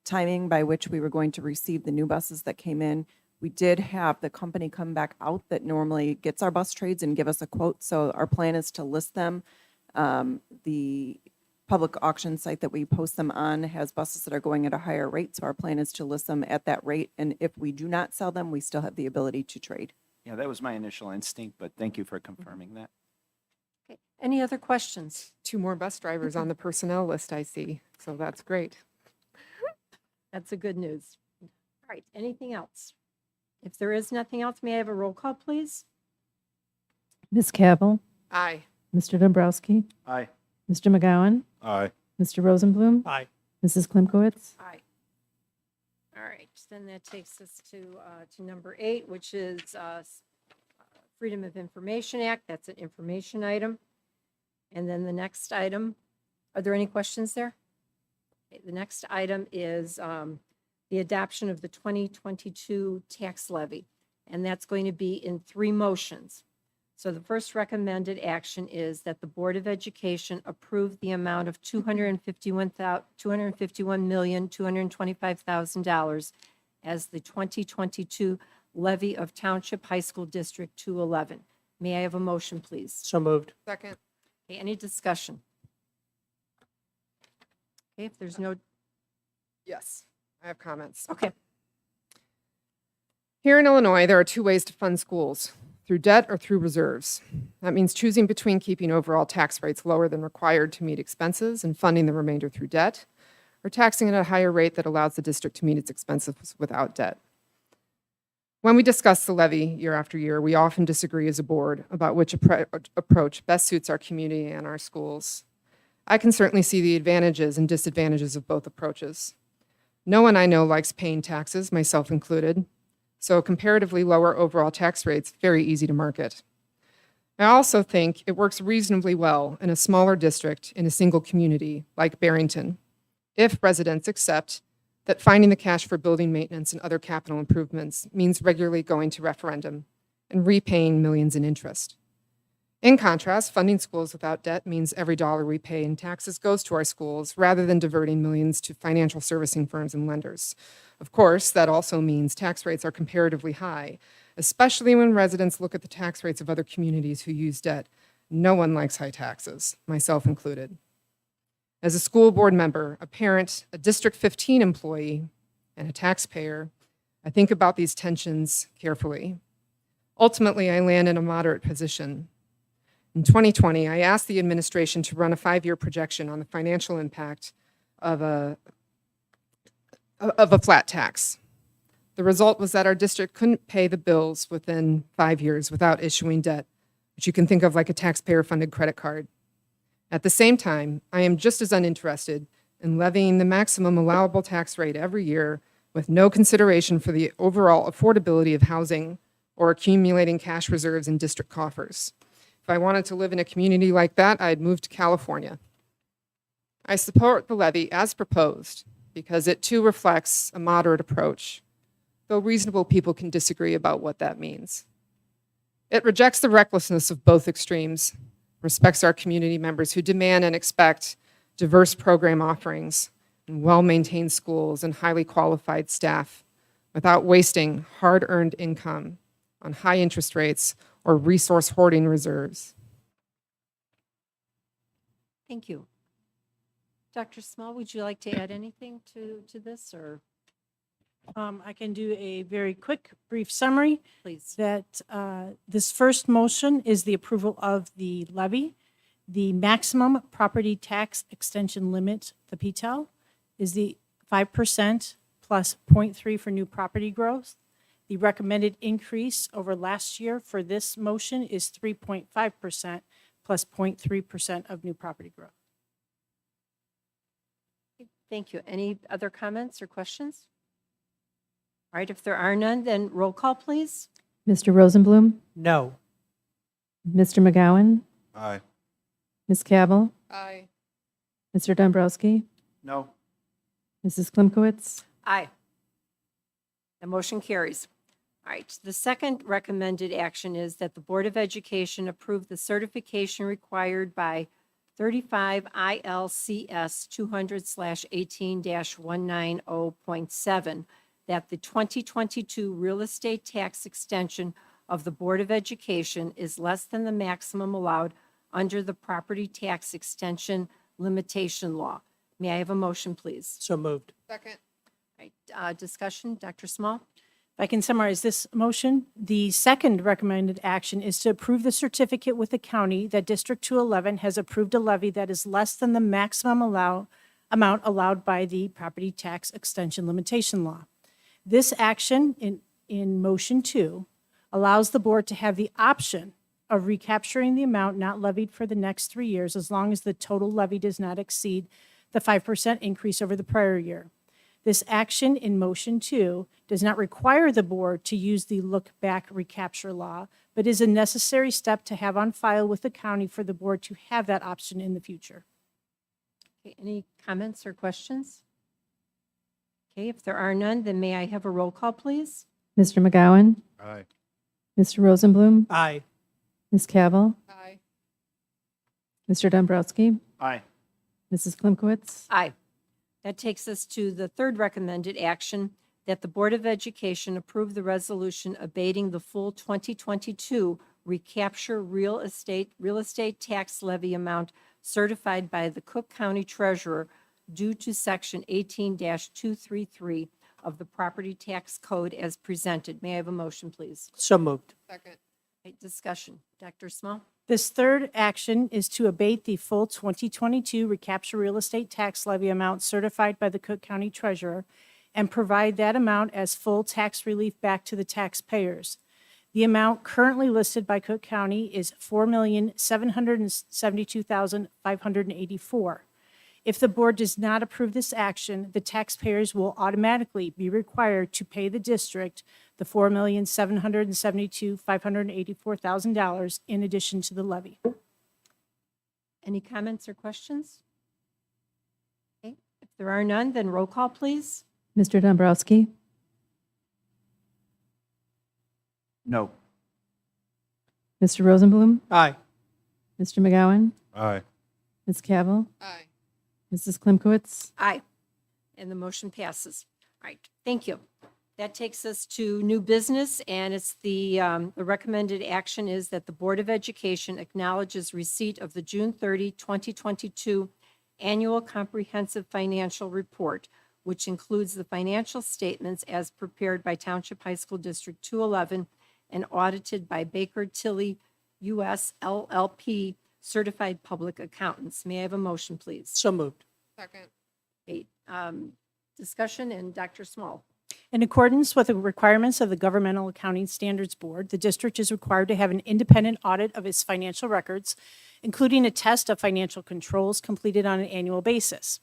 H: timing by which we were going to receive the new buses that came in. We did have the company come back out that normally gets our bus trades and give us a quote. So our plan is to list them. The public auction site that we post them on has buses that are going at a higher rate. So our plan is to list them at that rate. And if we do not sell them, we still have the ability to trade.
F: Yeah, that was my initial instinct, but thank you for confirming that.
A: Okay. Any other questions?
G: 2 more bus drivers on the personnel list I see, so that's great.
A: That's a good news. All right, anything else? If there is nothing else, may I have a roll call, please?
R: Ms. Cavill,
G: Aye.
R: Mr. Dombrowski,
F: Aye.
R: Mr. McGowan,
N: Aye.
R: Mr. Rosenblum,
V: Aye.
R: Mrs. Klimkowitz.
A: Aye. All right, then that takes us to number 8, which is Freedom of Information Act. That's an information item. And then the next item, are there any questions there? Okay, the next item is the adoption of the 2022 tax levy, and that's going to be in 3 motions. So the first recommended action is that the Board of Education approve the amount of $251,225,000 as the 2022 levy of Township High School District 211. May I have a motion, please?
V: So moved.
G: Second,
A: Okay, any discussion? Okay, if there's no,
G: yes, I have comments.
A: okay.
G: Here in Illinois, there are 2 ways to fund schools, through debt or through reserves. That means choosing between keeping overall tax rates lower than required to meet expenses and funding the remainder through debt, or taxing at a higher rate that allows the district to meet its expenses without debt. When we discuss the levy year after year, we often disagree as a board about which approach best suits our community and our schools. I can certainly see the advantages and disadvantages of both approaches. No one I know likes paying taxes, myself included, so comparatively lower overall tax rates, very easy to market. I also think it works reasonably well in a smaller district in a single community like Barrington, if residents accept that finding the cash for building maintenance and other capital improvements means regularly going to referendum and repaying millions in interest. In contrast, funding schools without debt means every dollar we pay in taxes goes to our schools rather than diverting millions to financial servicing firms and lenders. Of course, that also means tax rates are comparatively high, especially when residents look at the tax rates of other communities who use debt. No one likes high taxes, myself included. As a school board member, a parent, a District 15 employee, and a taxpayer, I think about these tensions carefully. Ultimately, I land in a moderate position. In 2020, I asked the administration to run a 5-year projection on the financial impact of a flat tax. The result was that our district couldn't pay the bills within 5 years without issuing debt, which you can think of like a taxpayer-funded credit card. At the same time, I am just as uninterested in levying the maximum allowable tax rate every year with no consideration for the overall affordability of housing or accumulating cash reserves in district coffers. If I wanted to live in a community like that, I'd move to California. I support the levy as proposed because it too reflects a moderate approach, though reasonable people can disagree about what that means. It rejects the recklessness of both extremes, respects our community members who demand and expect diverse program offerings and well-maintained schools and highly qualified staff without wasting hard-earned income on high interest rates or resource hoarding reserves.
A: Thank you. Dr. Small, would you like to add anything to this, or
E: I can do a very quick, brief summary.
A: please?
E: That this first motion is the approval of the levy. The maximum property tax extension limit, the PTEL, is the 5% plus 0.3 for new property growth. The recommended increase over last year for this motion is 3.5% plus 0.3% of new property growth.
A: Thank you. Any other comments or questions? All right, if there are none, then roll call, please.
R: Mr. Rosenblum,
V: No.
R: Mr. McGowan,
O: Aye.
R: Ms. Cavill,
G: Aye.
R: Mr. Dombrowski,
F: No.
R: Mrs. Klimkowitz.
A: Aye. The motion carries. All right, the second recommended action is that the Board of Education approve the certification required by 35 ILCS 200/18-190.7 that the 2022 real estate tax extension of the Board of Education is less than the maximum allowed under the property tax extension limitation law. May I have a motion, please?
V: So moved.
G: Second.
A: All right, discussion, Dr. Small?
E: If I can summarize this motion, the second recommended action is to approve the certificate with the county that District 211 has approved a levy that is less than the maximum amount allowed by the property tax extension limitation law. This action in motion 2 allows the board to have the option of recapturing the amount not levied for the next 3 years as long as the total levy does not exceed the 5% increase over the prior year. This action in motion 2 does not require the board to use the look-back recapture law, but is a necessary step to have on file with the county for the board to have that option in the future.
A: Okay, any comments or questions? Okay, if there are none, then may I have a roll call, please?
R: Mr. McGowan,
O: Aye.
R: Mr. Rosenblum,
V: Aye.
R: Ms. Cavill,
G: Aye.
R: Mr. Dombrowski,
F: Aye.
R: Mrs. Klimkowitz.
A: Aye. That takes us to the third recommended action, that the Board of Education approve the resolution abating the full 2022 recapture real estate tax levy amount certified by the Cook County Treasurer due to Section 18-233 of the Property Tax Code as presented. May I have a motion, please?
V: So moved.
G: Second.
A: Okay, discussion. Dr. Small?
E: This third action is to abate the full 2022 recapture real estate tax levy amount certified by the Cook County Treasurer and provide that amount as full tax relief back to the taxpayers. The amount currently listed by Cook County is $4,772,584. If the board does not approve this action, the taxpayers will automatically be required to pay the district the $4,772,584 in addition to the levy.
A: Any comments or questions? Okay, if there are none, then roll call, please.
R: Mr. Dombrowski,
F: No.
R: Mr. Rosenblum,
V: Aye.
R: Mr. McGowan,
O: Aye.
R: Ms. Cavill,
G: Aye.
R: Mrs. Klimkowitz.
A: Aye. And the motion passes. All right, thank you. That takes us to new business, and it's the recommended action is that the Board of Education acknowledges receipt of the June 30, 2022 Annual Comprehensive Financial Report, which includes the financial statements as prepared by Township High School District 211 and audited by Baker Tilly US LLP Certified Public Accountants. May I have a motion, please?
L: So moved.
C: Second.
A: Okay, discussion, and Dr. Small.
E: In accordance with the requirements of the Governmental Accounting Standards Board, the district is required to have an independent audit of its financial records, including a test of financial controls completed on an annual basis.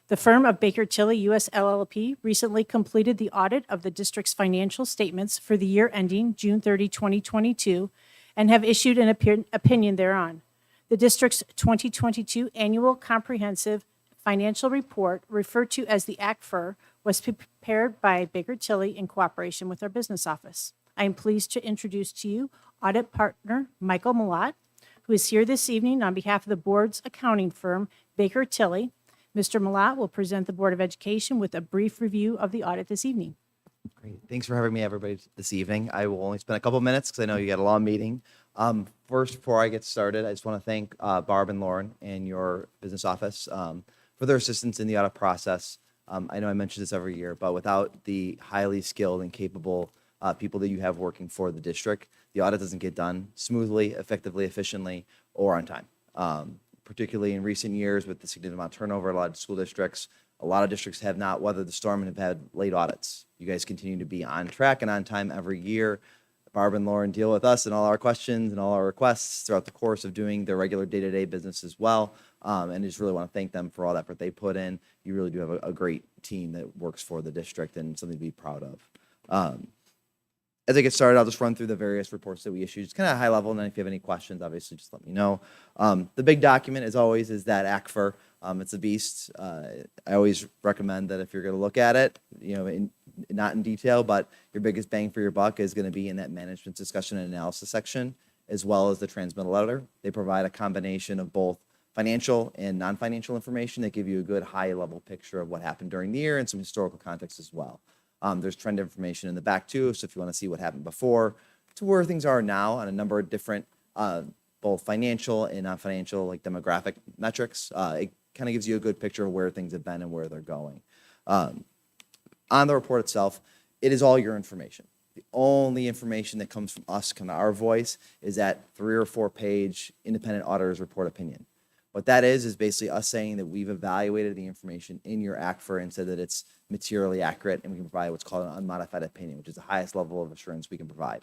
E: The firm of Baker Tilly US LLP recently completed the audit of the district's financial statements for the year ending June 30, 2022, and have issued an opinion thereon. The district's 2022 Annual Comprehensive Financial Report, referred to as the ACFR, was prepared by Baker Tilly in cooperation with our business office. I am pleased to introduce to you audit partner Michael Malott, who is here this evening on behalf of the board's accounting firm, Baker Tilly. Mr. Malott will present the Board of Education with a brief review of the audit this evening.
D: Great. Thanks for having me, everybody, this evening. I will only spend a couple minutes because I know you got a long meeting. First, before I get started, I just want to thank Barb and Lauren and your business office for their assistance in the audit process. I know I mention this every year, but without the highly skilled and capable people that you have working for the district, the audit doesn't get done smoothly, effectively, efficiently, or on time. Particularly in recent years with the significant amount of turnover at a lot of school districts, a lot of districts have not weathered the storm and have had late audits. You guys continue to be on track and on time every year. Barb and Lauren deal with us and all our questions and all our requests throughout the course of doing their regular day-to-day business as well. And I just really want to thank them for all the effort they put in. You really do have a great team that works for the district and something to be proud of. As I get started, I'll just run through the various reports that we issued. It's kind of high level, and then if you have any questions, obviously just let me know. The big document, as always, is that ACFR. It's a beast. I always recommend that if you're going to look at it, not in detail, but your biggest bang for your buck is going to be in that management discussion and analysis section, as well as the transmittal letter. They provide a combination of both financial and non-financial information that give you a good high-level picture of what happened during the year and some historical context as well. There's trend information in the back too, so if you want to see what happened before to where things are now on a number of different both financial and non-financial, like demographic metrics, it kind of gives you a good picture of where things have been and where they're going. On the report itself, it is all your information. The only information that comes from us, kind of our voice, is that 3 or 4 page independent auditor's report opinion. What that is basically us saying that we've evaluated the information in your ACFR and said that it's materially accurate, and we can provide what's called an unmodified opinion, which is the highest level of assurance we can provide.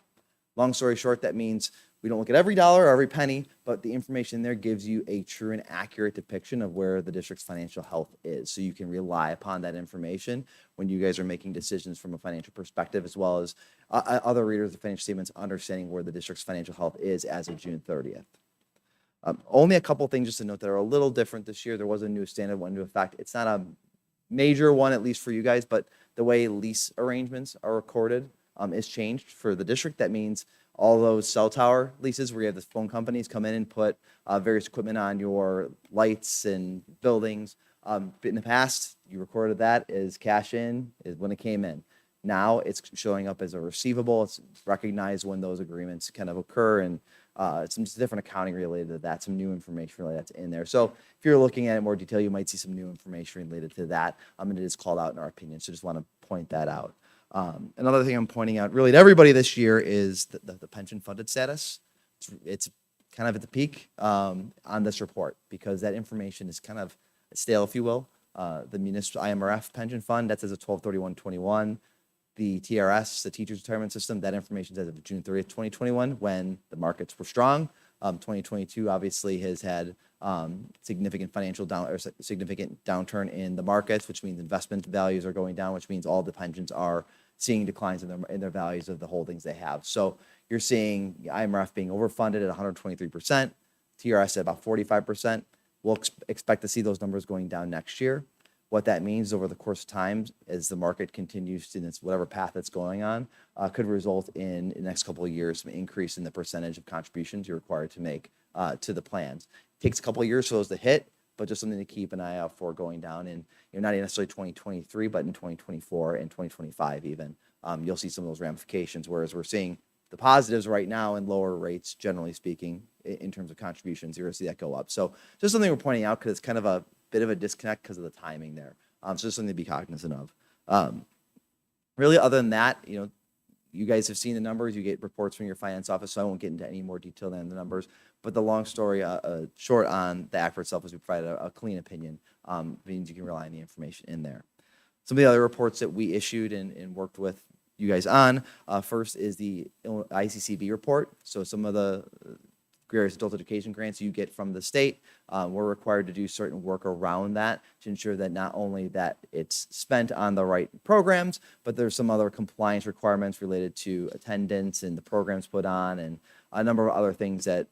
D: Long story short, that means we don't look at every dollar or every penny, but the information there gives you a true and accurate depiction of where the district's financial health is. So you can rely upon that information when you guys are making decisions from a financial perspective, as well as other readers of financial statements understanding where the district's financial health is as of June 30th. Only a couple things just to note that are a little different this year. There was a new standard went into effect. It's not a major one, at least for you guys, but the way lease arrangements are recorded is changed for the district. That means all those cell tower leases where you have the phone companies come in and put various equipment on your lights and buildings. In the past, you recorded that as cash in is when it came in. Now it's showing up as a receivable. It's recognized when those agreements kind of occur, and some just different accounting related to that, some new information related that's in there. So if you're looking at it in more detail, you might see some new information related to that. And it is called out in our opinion, so just want to point that out. Another thing I'm pointing out really to everybody this year is the pension funded status. It's kind of at the peak on this report because that information is kind of stale, if you will. The municipal IMRF pension fund, that's as of 12/31/21. The TRS, the Teachers Retirement System, that information is as of June 30th, 2021, when the markets were strong. 2022 obviously has had significant significant downturn in the markets, which means investment values are going down, which means all the pensions are seeing declines in their values of the holdings they have. So you're seeing the IMRF being overfunded at 123%, TRS at about 45%. We'll expect to see those numbers going down next year. What that means over the course of time, as the market continues in its whatever path it's going on, could result in the next couple of years some increase in the percentage of contributions you're required to make to the plans. It takes a couple of years for those to hit, but just something to keep an eye out for going down in not necessarily 2023, but in 2024 and 2025 even. You'll see some of those ramifications, whereas we're seeing the positives right now in lower rates, generally speaking, in terms of contributions. You're going to see that go up. So just something we're pointing out because it's kind of a bit of a disconnect because of the timing there. So just something to be cognizant of. Really, other than that, you guys have seen the numbers. You get reports from your finance office, so I won't get into any more detail than the numbers. But the long story short on the act for itself is we provided a clean opinion, means you can rely on the information in there. Some of the other reports that we issued and worked with you guys on, first is the ICCB report. So some of the various adult education grants you get from the state, we're required to do certain work around that to ensure that not only that it's spent on the right programs, but there's some other compliance requirements related to attendance and the programs put on and a number of other things that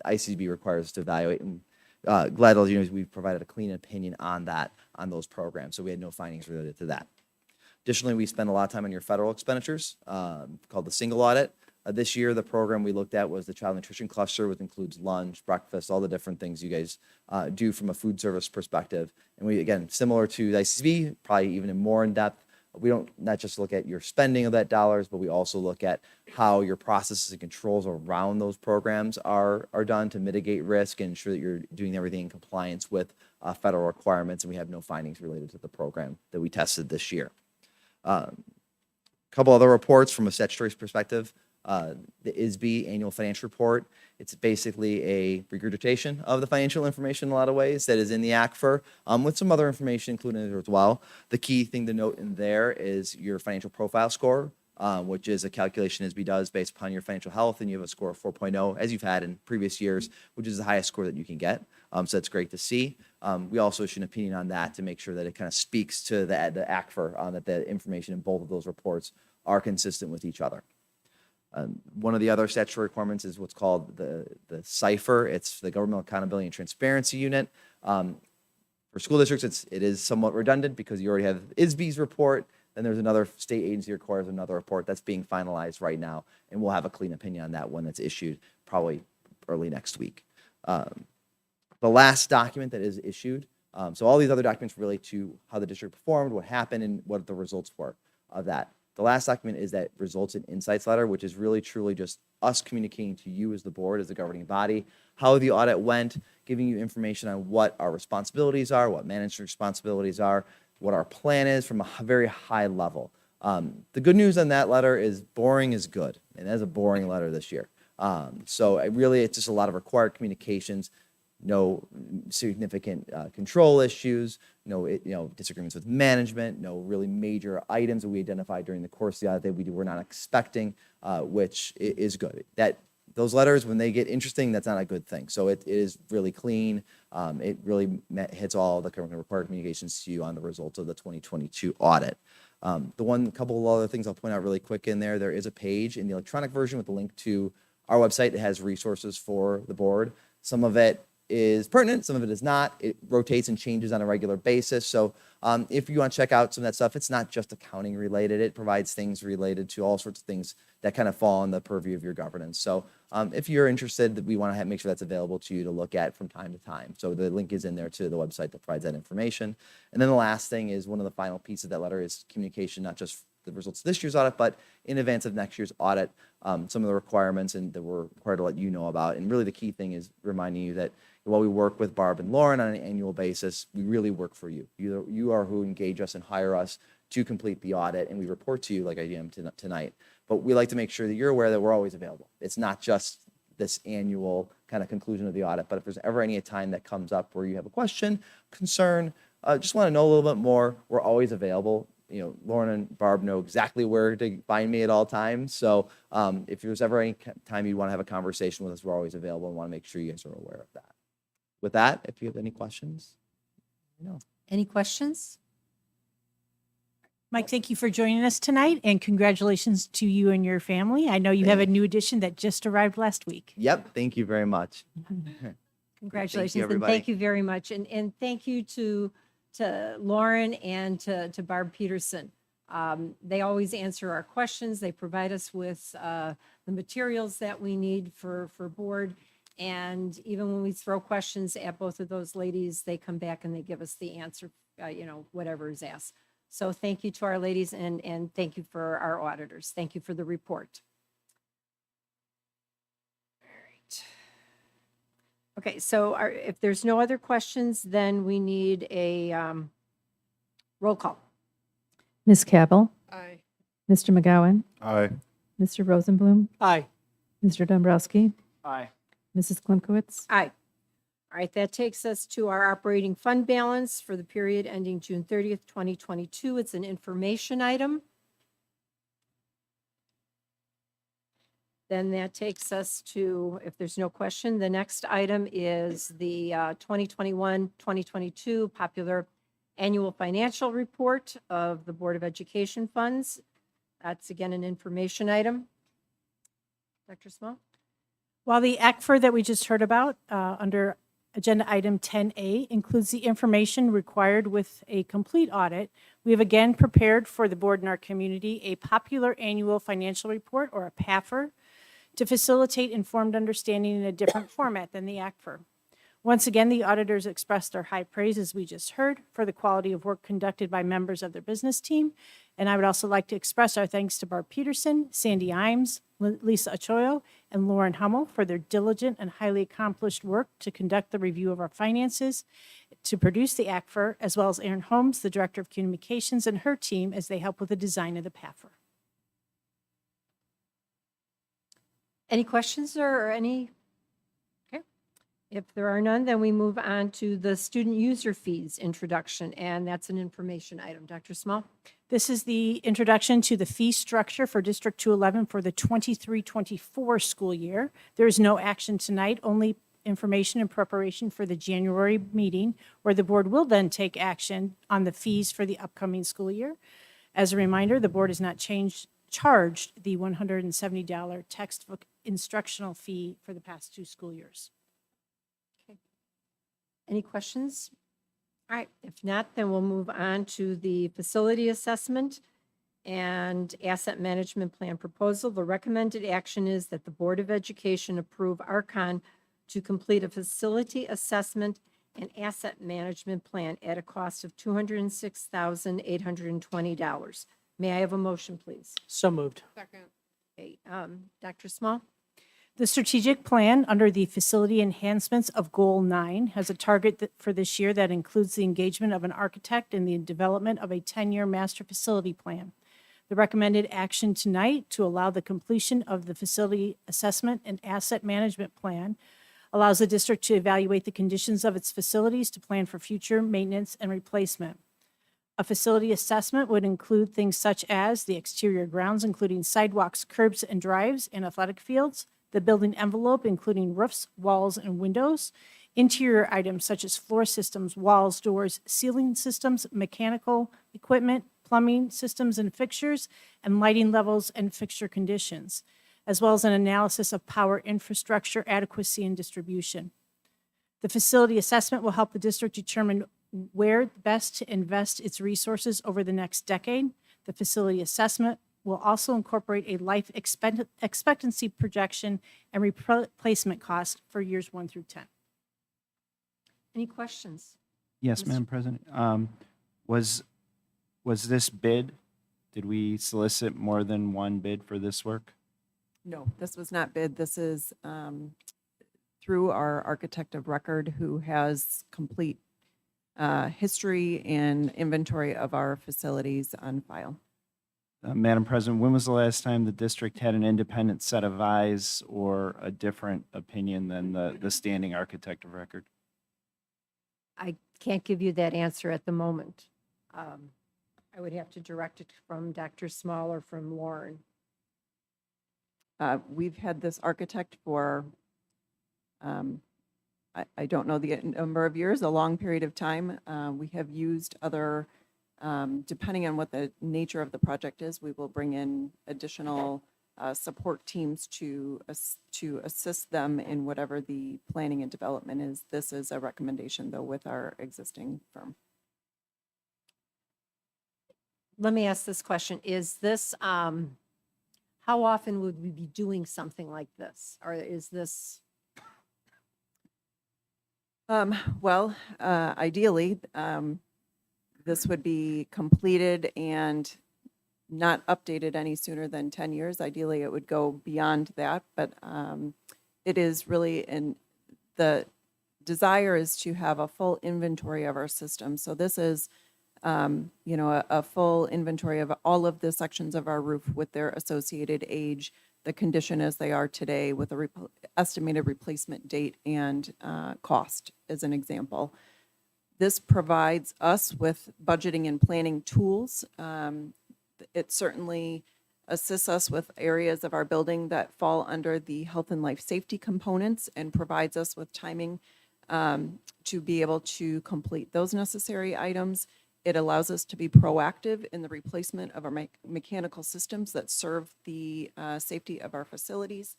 D: ICCB requires us to evaluate. And glad to let you know we've provided a clean opinion on that, on those programs. So we had no findings related to that. Additionally, we spend a lot of time on your federal expenditures, called the single audit. This year, the program we looked at was the child nutrition cluster, which includes lunch, breakfast, all the different things you guys do from a food service perspective. And we, again, similar to the ICCB, probably even more in depth. We don't not just look at your spending of that dollars, but we also look at how your processes and controls around those programs are done to mitigate risk and ensure that you're doing everything in compliance with federal requirements. And we have no findings related to the program that we tested this year. A couple other reports from a statutory perspective. The ISB annual financial report. It's basically a regurgitation of the financial information in a lot of ways that is in the ACFR, with some other information included in it as well. The key thing to note in there is your financial profile score, which is a calculation ISB does based upon your financial health, and you have a score of 4.0, as you've had in previous years, which is the highest score that you can get. So that's great to see. We also issue an opinion on that to make sure that it kind of speaks to the ACFR, that the information in both of those reports are consistent with each other. One of the other statutory requirements is what's called the CIFER. It's the Government Accountability and Transparency Unit. For school districts, it is somewhat redundant because you already have ISB's report. Then there's another state agency requires another report that's being finalized right now, and we'll have a clean opinion on that when it's issued probably early next week. The last document that is issued, so all these other documents relate to how the district performed, what happened, and what the results were of that. The last document is that results and insights letter, which is really truly just us communicating to you as the board, as the governing body, how the audit went, giving you information on what our responsibilities are, what management responsibilities are, what our plan is from a very high level. The good news on that letter is boring is good, and that's a boring letter this year. So it's just a lot of required communications, no significant control issues, no disagreements with management, no really major items that we identified during the course of the audit that we were not expecting, which is good. Those letters, when they get interesting, that's not a good thing. So it is really clean. It really hits all the required communications to you on the results of the 2022 audit. Couple of other things I'll point out really quick in there. There is a page in the electronic version with a link to our website that has resources for the board. Some of it is pertinent, some of it is not. It rotates and changes on a regular basis. So if you want to check out some of that stuff, it's not just accounting related. It provides things related to all sorts of things that kind of fall in the purview of your governance. So if you're interested, we want to make sure that's available to you to look at from time to time. So the link is in there to the website that provides that information. And then the last thing is one of the final pieces of that letter is communication, not just the results of this year's audit, but in advance of next year's audit, some of the requirements and that we're required to let you know about. And really the key thing is reminding you that while we work with Barb and Lauren on an annual basis, we really work for you. You are who engage us and hire us to complete the audit, and we report to you like I am tonight. But we like to make sure that you're aware that we're always available. It's not just this annual kind of conclusion of the audit, but if there's ever any time that comes up where you have a question, concern, just want to know a little bit more, we're always available. Lauren and Barb know exactly where to find me at all times. So if there's ever any time you want to have a conversation with us, we're always available and want to make sure you guys are aware of that. With that, if you have any questions,
A: Any questions?
E: Mike, thank you for joining us tonight, and congratulations to you and your family. I know you have a new addition that just arrived last week.
D: Yep. Thank you very much.
A: Congratulations, and
D: everybody.
A: thank you very much. And thank you to Lauren and to Barb Peterson. They always answer our questions. They provide us with the materials that we need for board. And even when we throw questions at both of those ladies, they come back and they give us the answer, whatever is asked. So thank you to our ladies, and thank you for our auditors. Thank you for the report. Okay, so if there's no other questions, then we need a roll call.
R: Ms. Cabell,
G: Aye.
R: Mr. McGowan,
N: Aye.
R: Mr. Rosenblum,
V: Aye.
R: Mr. Dombrowski,
F: Aye.
R: Mrs. Klimkowitz.
A: Aye. All right, that takes us to our operating fund balance for the period ending June 30th, 2022. It's an information item. Then that takes us to, if there's no question, the next item is the 2021-2022 popular annual financial report of the Board of Education funds. That's again an information item. Dr. Small?
E: While the ACFR that we just heard about under Agenda Item 10A includes the information required with a complete audit, we have again prepared for the board and our community a popular annual financial report, or a PAFR, to facilitate informed understanding in a different format than the ACFR. Once again, the auditors expressed their high praise, as we just heard, for the quality of work conducted by members of their business team. And I would also like to express our thanks to Barb Peterson, Sandy Imes, Lisa Achoyo, and Lauren Hummel for their diligent and highly accomplished work to conduct the review of our finances, to produce the ACFR, as well as Erin Holmes, the Director of Communications, and her team as they help with the design of the PAFR.
A: Any questions or any? Okay. If there are none, then we move on to the student user fees introduction, and that's an information item. Dr. Small?
E: This is the introduction to the fee structure for District 211 for the 23-24 school year. There is no action tonight, only information and preparation for the January meeting, where the board will then take action on the fees for the upcoming school year. As a reminder, the board has not charged the $170 textbook instructional fee for the past 2 school years.
A: Okay. Any questions? All right, if not, then we'll move on to the facility assessment and asset management plan proposal. The recommended action is that the Board of Education approve Archon to complete a facility assessment and asset management plan at a cost of $206,820. May I have a motion, please?
V: So moved.
G: Second.
A: Okay, Dr. Small?
E: The strategic plan under the facility enhancements of Goal 9 has a target for this year that includes the engagement of an architect in the development of a 10-year master facility plan. The recommended action tonight to allow the completion of the facility assessment and asset management plan allows the district to evaluate the conditions of its facilities to plan for future maintenance and replacement. A facility assessment would include things such as the exterior grounds, including sidewalks, curbs, and drives, and athletic fields, the building envelope, including roofs, walls, and windows, interior items such as floor systems, walls, doors, ceiling systems, mechanical equipment, plumbing systems and fixtures, and lighting levels and fixture conditions, as well as an analysis of power infrastructure adequacy and distribution. The facility assessment will help the district determine where best to invest its resources over the next decade. The facility assessment will also incorporate a life expectancy projection and replacement cost for years 1 through 10.
A: Any questions?
F: Yes, Madam President. Was this bid, did we solicit more than one bid for this work?
H: No, this was not bid. This is through our architect of record, who has complete history and inventory of our facilities on file.
F: Madam President, when was the last time the district had an independent set of eyes or a different opinion than the standing architect of record?
A: I can't give you that answer at the moment. I would have to direct it from Dr. Small or from Lauren.
H: We've had this architect for, I don't know the number of years, a long period of time. We have used other, depending on what the nature of the project is, we will bring in additional support teams to assist them in whatever the planning and development is. This is a recommendation, though, with our existing firm.
A: Let me ask this question. Is this, how often would we be doing something like this? Or is this?
H: Ideally, this would be completed and not updated any sooner than 10 years. Ideally, it would go beyond that, but it is really in the desire is to have a full inventory of our system. So this is, a full inventory of all of the sections of our roof with their associated age, the condition as they are today, with a estimated replacement date and cost, as an example. This provides us with budgeting and planning tools. It certainly assists us with areas of our building that fall under the health and life safety components and provides us with timing to be able to complete those necessary items. It allows us to be proactive in the replacement of our mechanical systems that serve the safety of our facilities.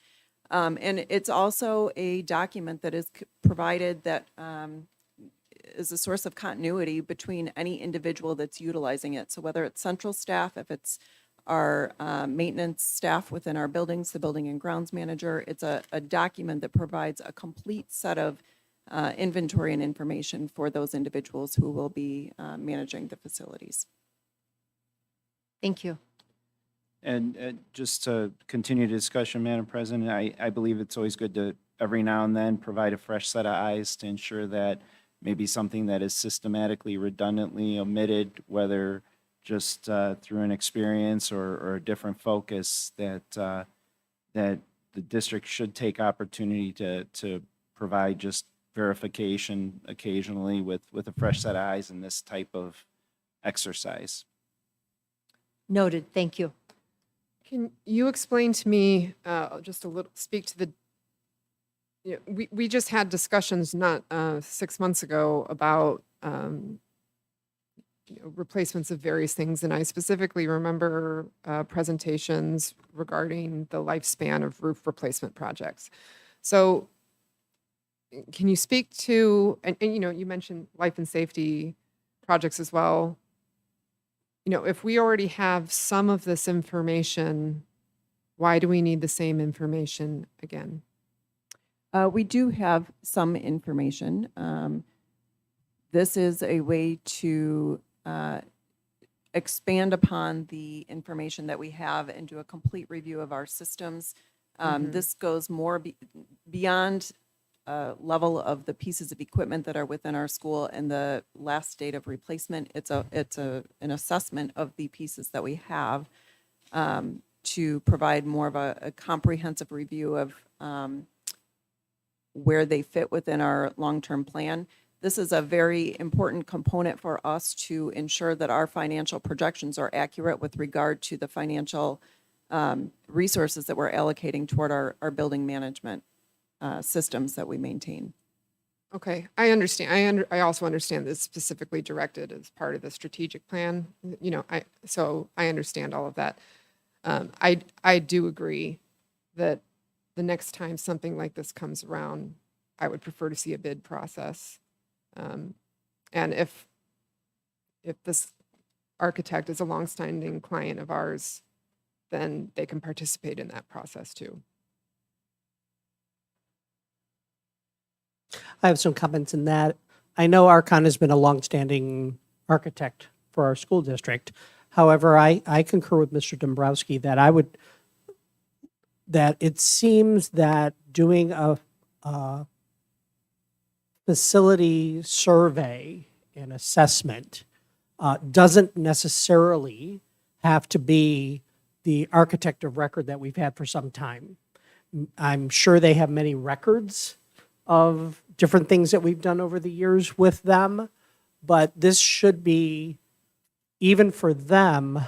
H: And it's also a document that is provided that is a source of continuity between any individual that's utilizing it. So whether it's central staff, if it's our maintenance staff within our buildings, the building and grounds manager, it's a document that provides a complete set of inventory and information for those individuals who will be managing the facilities.
A: Thank you.
F: And just to continue the discussion, Madam President, I believe it's always good to, every now and then, provide a fresh set of eyes to ensure that maybe something that is systematically, redundantly omitted, whether just through an experience or a different focus, that the district should take opportunity to provide just verification occasionally with a fresh set of eyes in this type of exercise.
A: Noted. Thank you.
G: Can you explain to me, just a little, speak to the, we just had discussions not 6 months ago about replacements of various things, and I specifically remember presentations regarding the lifespan of roof replacement projects. So can you speak to, and you mentioned life and safety projects as well. If we already have some of this information, why do we need the same information again?
H: We do have some information. This is a way to expand upon the information that we have and do a complete review of our systems. This goes more beyond level of the pieces of equipment that are within our school and the last date of replacement. It's an assessment of the pieces that we have to provide more of a comprehensive review of where they fit within our long-term plan. This is a very important component for us to ensure that our financial projections are accurate with regard to the financial resources that we're allocating toward our building management systems that we maintain.
G: Okay, I understand. I also understand that it's specifically directed as part of the strategic plan. So I understand all of that. I do agree that the next time something like this comes around, I would prefer to see a bid process. And if this architect is a longstanding client of ours, then they can participate in that process too.
I: I have some comments in that. I know Archon has been a longstanding architect for our school district. However, I concur with Mr. Dombrowski that it seems that doing a facility survey and assessment doesn't necessarily have to be the architect of record that we've had for some time. I'm sure they have many records of different things that we've done over the years with them, but this should be, even for them,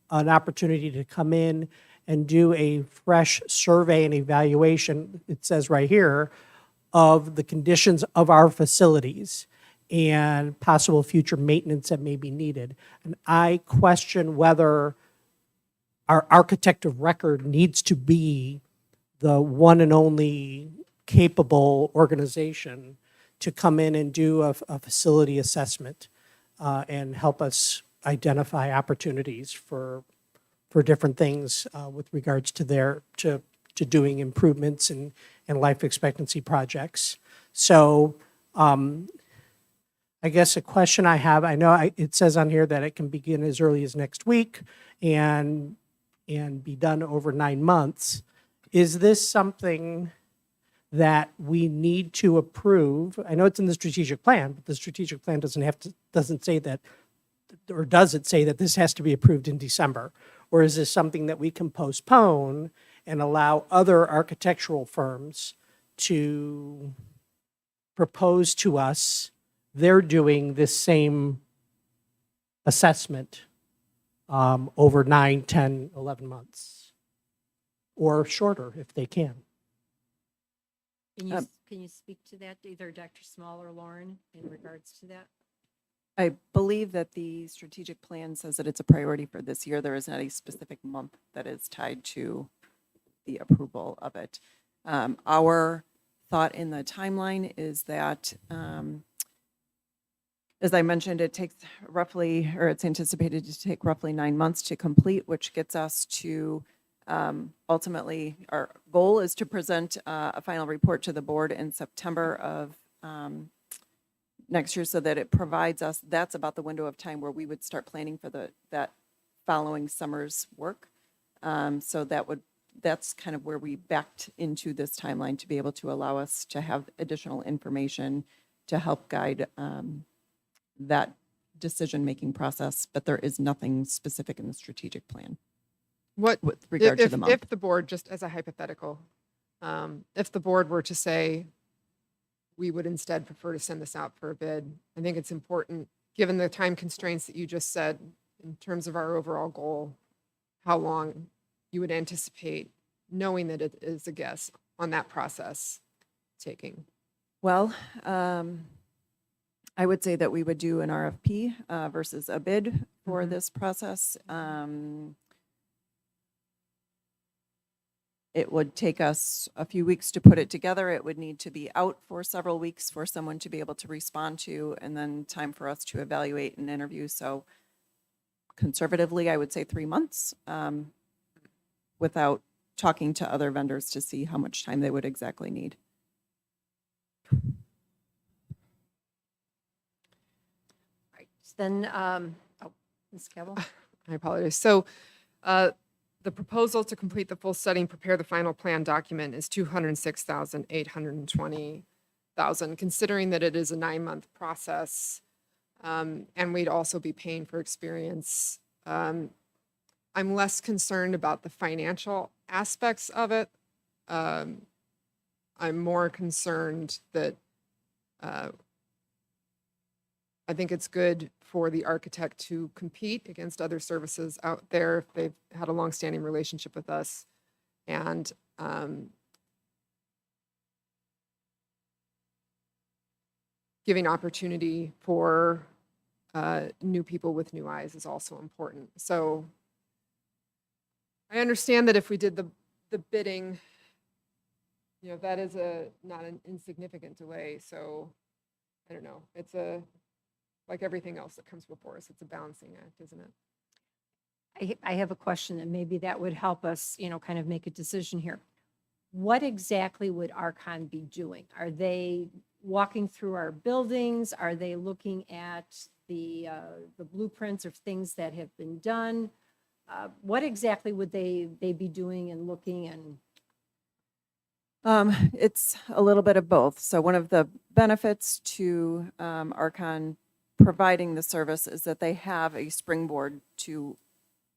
I: an opportunity to come in and do a fresh survey and evaluation, it says right here, of the conditions of our facilities and possible future maintenance that may be needed. And I question whether our architect of record needs to be the one and only capable organization to come in and do a facility assessment and help us identify opportunities for different things with regards to to doing improvements and life expectancy projects. So I guess a question I have, I know it says on here that it can begin as early as next week and be done over 9 months. Is this something that we need to approve? I know it's in the strategic plan, but the strategic plan doesn't say that, or does it say that this has to be approved in December? Or is this something that we can postpone and allow other architectural firms to propose to us they're doing this same assessment over 9, 10, 11 months? Or shorter if they can.
A: Can you speak to that, either Dr. Small or Lauren, in regards to that?
H: I believe that the strategic plan says that it's a priority for this year. There is not a specific month that is tied to the approval of it. Our thought in the timeline is that, as I mentioned, it takes roughly, or it's anticipated to take roughly 9 months to complete, which gets us to ultimately, our goal is to present a final report to the board in September of next year, so that it provides us, that's about the window of time where we would start planning for that following summer's work. So that's kind of where we backed into this timeline to be able to allow us to have additional information to help guide that decision-making process, but there is nothing specific in the strategic plan.
G: What,
H: with regard to
G: if,
H: the month.
G: if the board, just as a hypothetical, if the board were to say, we would instead prefer to send this out for a bid, I think it's important, given the time constraints that you just said, in terms of our overall goal, how long you would anticipate, knowing that it is a guess, on that process taking?
H: Well, I would say that we would do an RFP versus a bid for this process. It would take us a few weeks to put it together. It would need to be out for several weeks for someone to be able to respond to, and then time for us to evaluate and interview. So conservatively, I would say 3 months, without talking to other vendors to see how much time they would exactly need.
A: Right. Then, Ms. Cabell?
G: I apologize. So the proposal to complete the full study and prepare the final plan document is $206,820,000, considering that it is a 9-month process, and we'd also be paying for experience. I'm less concerned about the financial aspects of it. I'm more concerned that I think it's good for the architect to compete against other services out there if they've had a longstanding relationship with us. And giving opportunity for new people with new eyes is also important. So I understand that if we did the bidding, you know, that is not an insignificant delay. So I don't know. It's like everything else that comes before us, it's a balancing act, isn't it?
A: I have a question, and maybe that would help us, kind of make a decision here. What exactly would Archon be doing? Are they walking through our buildings? Are they looking at the blueprints of things that have been done? What exactly would they be doing and looking and?
H: It's a little bit of both. So one of the benefits to Archon providing the service is that they have a springboard to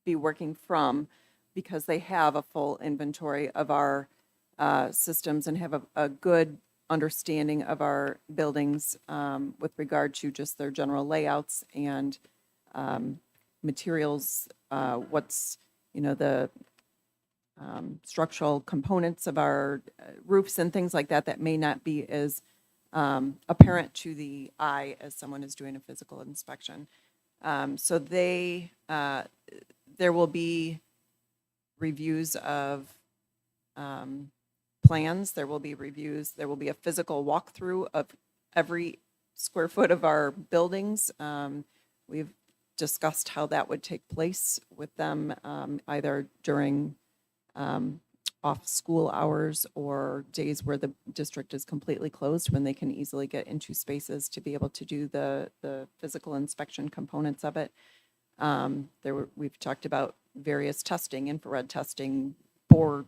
H: be working from, because they have a full inventory of our systems and have a good understanding of our buildings with regard to just their general layouts and materials, what's, the structural components of our roofs and things like that that may not be as apparent to the eye as someone is doing a physical inspection. So there will be reviews of plans, there will be reviews, there will be a physical walkthrough of every square foot of our buildings. We've discussed how that would take place with them, either during off school hours or days where the district is completely closed, when they can easily get into spaces to be able to do the physical inspection components of it. We've talked about various testing, infrared testing, board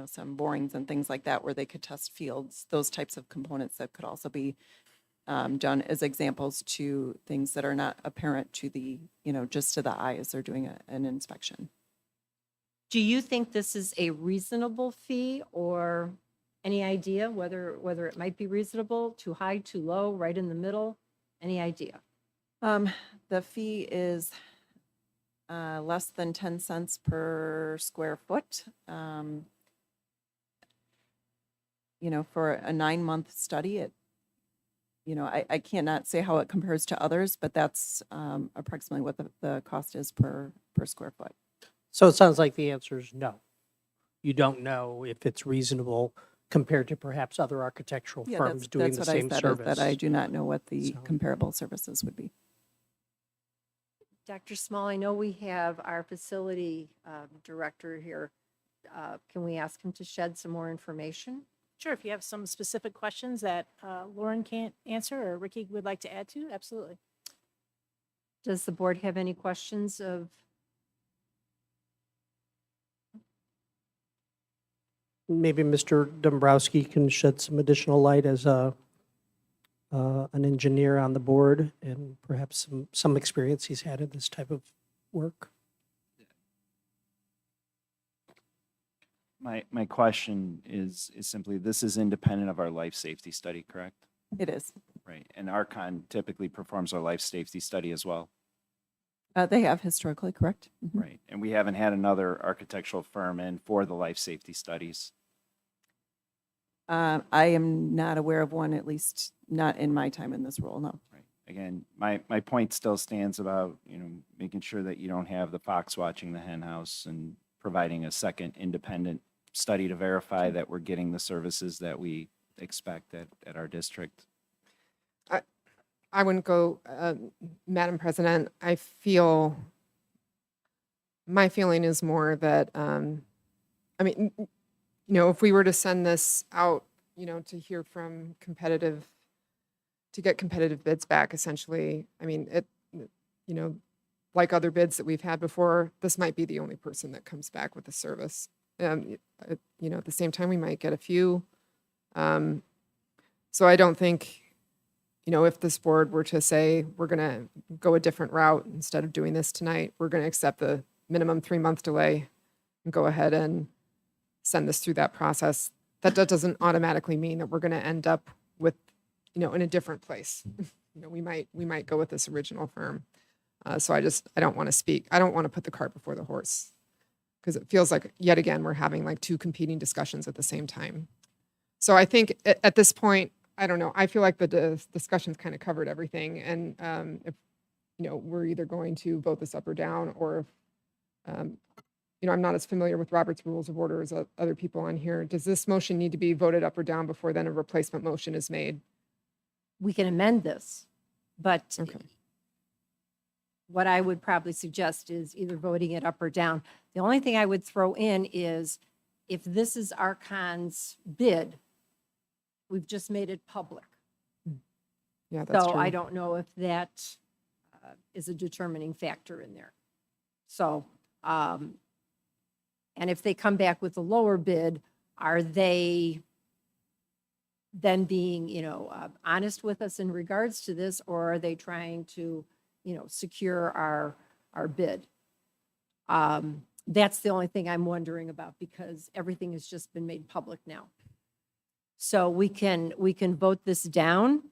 H: some borings and things like that where they could test fields, those types of components that could also be done as examples to things that are not apparent to the, just to the eye as they're doing an inspection.
A: Do you think this is a reasonable fee, or any idea whether it might be reasonable, too high, too low, right in the middle? Any idea?
H: The fee is less than 10 cents per square foot. For a 9-month study, I cannot say how it compares to others, but that's approximately what the cost is per square foot.
I: So it sounds like the answer is no. You don't know if it's reasonable compared to perhaps other architectural
H: Yeah,
I: firms doing the
H: that's
I: same
H: what I said, is
I: service.
H: that I do not know what the
I: So-
H: comparable services would be.
A: Dr. Small, I know we have our facility director here. Can we ask him to shed some more information?
E: Sure, if you have some specific questions that Lauren can't answer or Ricky would like to add to, absolutely.
A: Does the board have any questions of?
I: Maybe Mr. Dombrowski can shed some additional light as an engineer on the board and perhaps some experience he's had in this type of work.
F: My question is simply, this is independent of our life safety study, correct?
H: It is.
F: Right, and Archon typically performs our life safety study as well.
H: They have historically, correct? Mhm.
F: Right, and we haven't had another architectural firm in for the life safety studies.
H: I am not aware of one, at least not in my time in this role, no.
F: Right, again, my point still stands about, making sure that you don't have the fox watching the hen house and providing a second independent study to verify that we're getting the services that we expect at our district.
G: I wouldn't go, Madam President, my feeling is more that, if we were to send this out, to hear from to get competitive bids back, essentially, like other bids that we've had before, this might be the only person that comes back with the service. At the same time, we might get a few. So I don't think, if this board were to say, we're going to go a different route instead of doing this tonight, we're going to accept the minimum 3-month delay and go ahead and send this through that process, that doesn't automatically mean that we're going to end up with, in a different place. We might go with this original firm. So I don't want to speak. I don't want to put the cart before the horse, because it feels like, yet again, we're having like two competing discussions at the same time. So I think at this point, I don't know, I feel like the discussion's kind of covered everything. And if, we're either going to vote this up or down, or if, I'm not as familiar with Robert's Rules of Order as other people on here. Does this motion need to be voted up or down before then a replacement motion is made?
A: We can amend this, but
G: Okay.
A: what I would probably suggest is either voting it up or down. The only thing I would throw in is, if this is Archon's bid, we've just made it public.
G: Yeah, that's
A: So
G: true.
A: I don't know if that is a determining factor in there. So, and if they come back with a lower bid, are they then being, honest with us in regards to this, or are they trying to, secure our bid? That's the only thing I'm wondering about, because everything has just been made public now. So we can vote this down,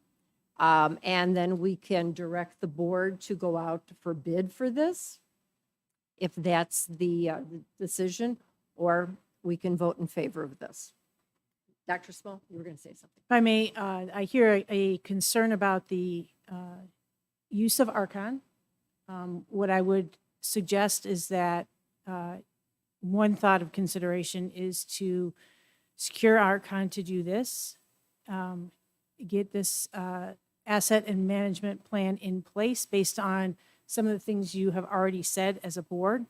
A: and then we can direct the board to go out for bid for this, if that's the decision, or we can vote in favor of this. Dr. Small, you were going to say something.
E: If I may, I hear a concern about the use of Archon. What I would suggest is that one thought of consideration is to secure Archon to do this, get this asset and management plan in place based on some of the things you have already said as a board,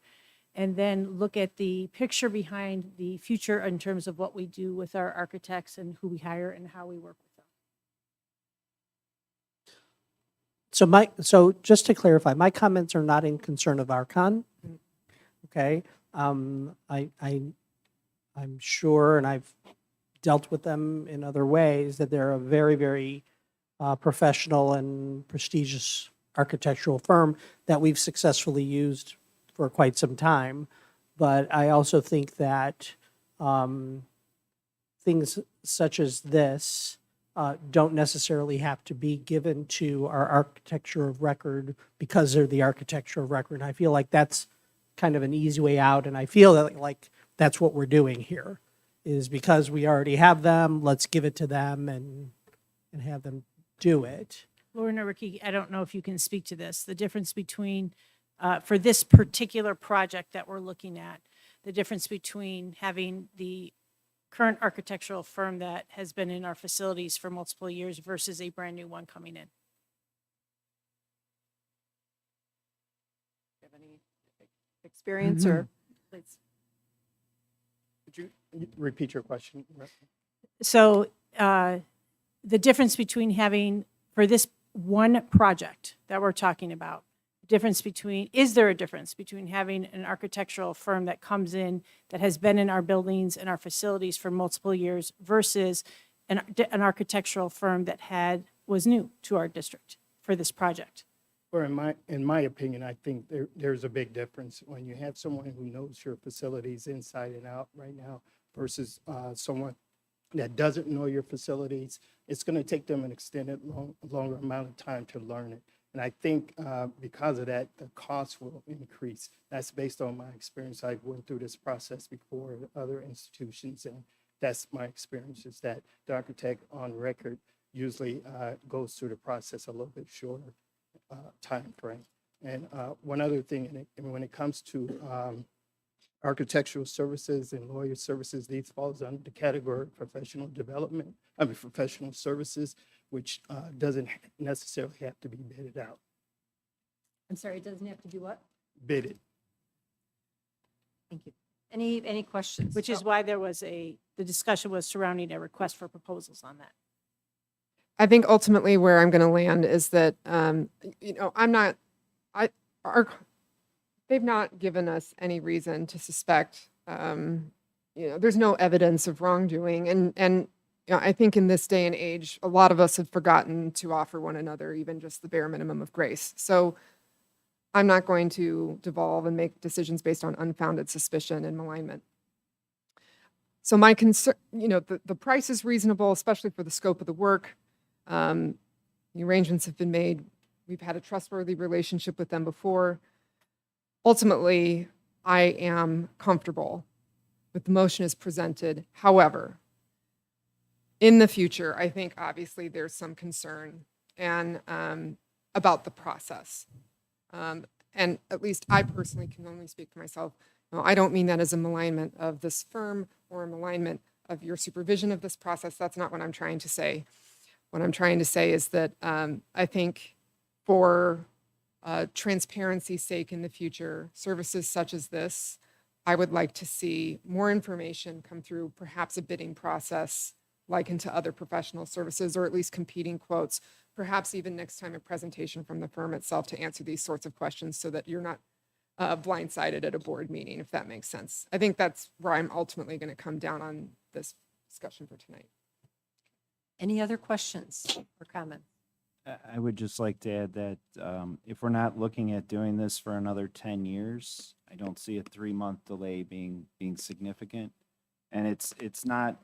E: and then look at the picture behind the future in terms of what we do with our architects and who we hire and how we work with them.
I: So just to clarify, my comments are not in concern of Archon. Okay. I'm sure, and I've dealt with them in other ways, that they're a very, very professional and prestigious architectural firm that we've successfully used for quite some time. But I also think that things such as this don't necessarily have to be given to our architecture of record because they're the architecture of record. And I feel like that's kind of an easy way out. And I feel that like that's what we're doing here, is because we already have them, let's give it to them and have them do it.
E: Lauren or Ricky, I don't know if you can speak to this, the difference between, for this particular project that we're looking at, the difference between having the current architectural firm that has been in our facilities for multiple years versus a brand new one coming in.
H: Have any experience or?
E: Please.
I: Could you repeat your question?
E: So the difference between having, for this one project that we're talking about, is there a difference between having an architectural firm that comes in that has been in our buildings and our facilities for multiple years versus an architectural firm that was new to our district for this project?
J: Or in my opinion, I think there's a big difference when you have someone who knows your facilities inside and out right now versus someone that doesn't know your facilities. It's going to take them an extended longer amount of time to learn it. And I think because of that, the cost will increase. That's based on my experience. I went through this process before at other institutions, and that's my experience, is that the architect on record usually goes through the process a little bit shorter time frame. And one other thing, when it comes to architectural services and lawyer services, these falls under the category of professional services, which doesn't necessarily have to be bidded out.
A: I'm sorry, it doesn't have to be what?
J: Bidded.
A: Thank you. Any questions?
E: Which is why the discussion was surrounding a request for proposals on that.
G: I think ultimately where I'm going to land is that, they've not given us any reason to suspect, there's no evidence of wrongdoing. And I think in this day and age, a lot of us have forgotten to offer one another even just the bare minimum of grace. So I'm not going to devolve and make decisions based on unfounded suspicion and malignment. So my concern, the price is reasonable, especially for the scope of the work. The arrangements have been made. We've had a trustworthy relationship with them before. Ultimately, I am comfortable with the motion as presented. However, in the future, I think obviously there's some concern and about the process. And at least I personally can only speak for myself. No, I don't mean that as a malignment of this firm or a malignment of your supervision of this process. That's not what I'm trying to say. What I'm trying to say is that I think for transparency's sake in the future, services such as this, I would like to see more information come through, perhaps a bidding process likened to other professional services, or at least competing quotes, perhaps even next time a presentation from the firm itself to answer these sorts of questions so that you're not blindsided at a board meeting, if that makes sense. I think that's where I'm ultimately going to come down on this discussion for tonight.
A: Any other questions or comments?
F: I would just like to add that if we're not looking at doing this for another 10 years, I don't see a 3-month delay being significant. And it's not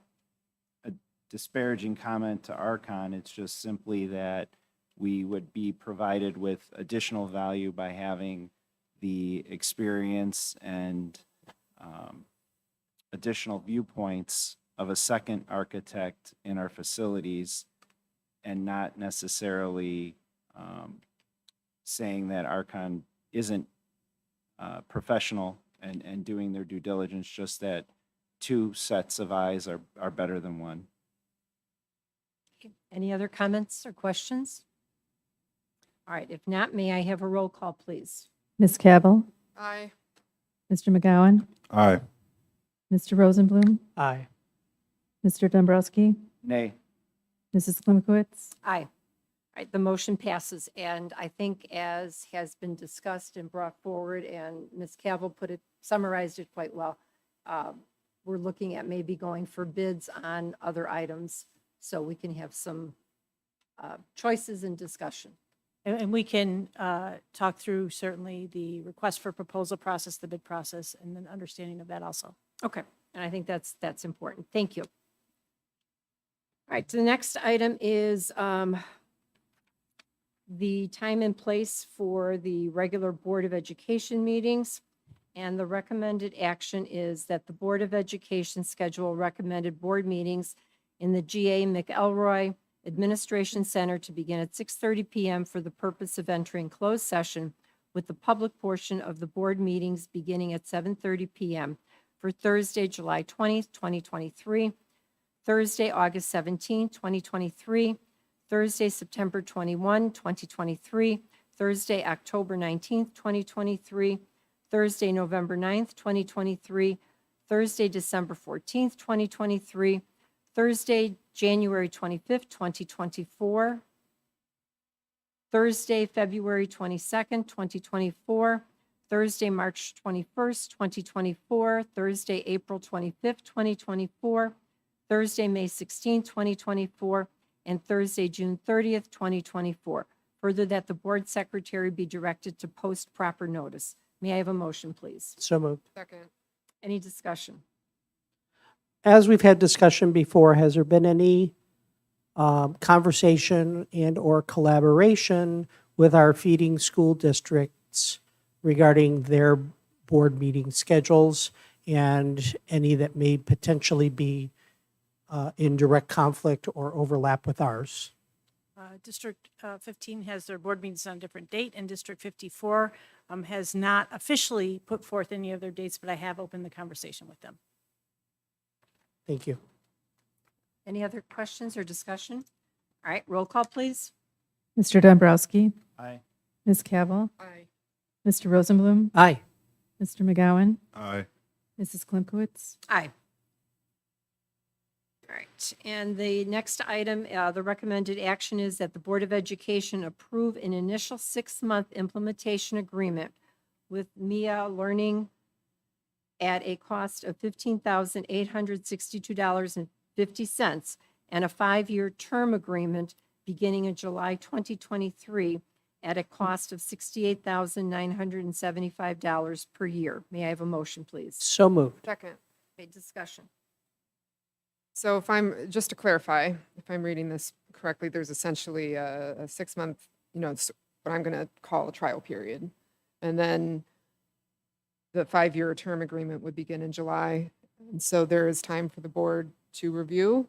F: a disparaging comment to Archon. It's just simply that we would be provided with additional value by having the experience and additional viewpoints of a second architect in our facilities, and not necessarily saying that Archon isn't professional and doing their due diligence, just that 2 sets of eyes are better than one.
A: Any other comments or questions? All right, if not, may I have a roll call, please?
R: Ms. Cabell?
G: Aye.
R: Mr. McGowan?
O: Aye.
R: Mr. Rosenblum?
I: Aye.
R: Mr. Dombrowski?
F: Nay.
R: Mrs. Klimkowitz?
A: Aye. All right, the motion passes, and I think as has been discussed and brought forward, and Ms. Cavill summarized it quite well, we're looking at maybe going for bids on other items so we can have some choices and discussion.
E: And we can talk through certainly the request for proposal process, the bid process, and then understanding of that also.
A: Okay, and I think that's important. Thank you. All right, so the next item is the time and place for the regular Board of Education meetings. And the recommended action is that the Board of Education schedule recommended board meetings in the GA McElroy Administration Center to begin at 6:30 PM for the purpose of entering closed session, with the public portion of the board meetings beginning at 7:30 PM for Thursday, July 20th, 2023, Thursday, August 17th, 2023, Thursday, September 21, 2023, Thursday, October 19th, 2023, Thursday, November 9th, 2023, Thursday, December 14th, 2023, Thursday, January 25th, 2024, Thursday, February 22nd, 2024, Thursday, March 21st, 2024, Thursday, April 25th, 2024, Thursday, May 16th, 2024, and Thursday, June 30th, 2024. Further, that the board secretary be directed to post proper notice. May I have a motion, please?
I: So moved.
G: Second.
A: Any discussion?
I: As we've had discussion before, has there been any conversation and/or collaboration with our feeding school districts regarding their board meeting schedules and any that may potentially be in direct conflict or overlap with ours?
E: District 15 has their board meetings on a different date, and District 54 has not officially put forth any of their dates, but I have opened the conversation with them.
I: Thank you.
A: Any other questions or discussion? All right, roll call, please.
R: Mr. Dombrowski,
F: Aye.
R: Ms. Cavill,
G: Aye.
R: Mr. Rosenblum,
I: Aye.
R: Mr. McGowan,
O: Aye.
R: Mrs. Klimkowitz.
A: Aye. All right, and the next item, the recommended action is that the Board of Education approve an initial 6-month implementation agreement with MIA Learning at a cost of $15,862.50 and a 5-year term agreement beginning in July 2023 at a cost of $68,975 per year. May I have a motion, please?
I: So moved.
G: Second.
A: Okay, discussion.
G: So if I'm, just to clarify, if I'm reading this correctly, there's essentially a 6-month, it's what I'm going to call a trial period. And then the 5-year term agreement would begin in July. And so there is time for the board to review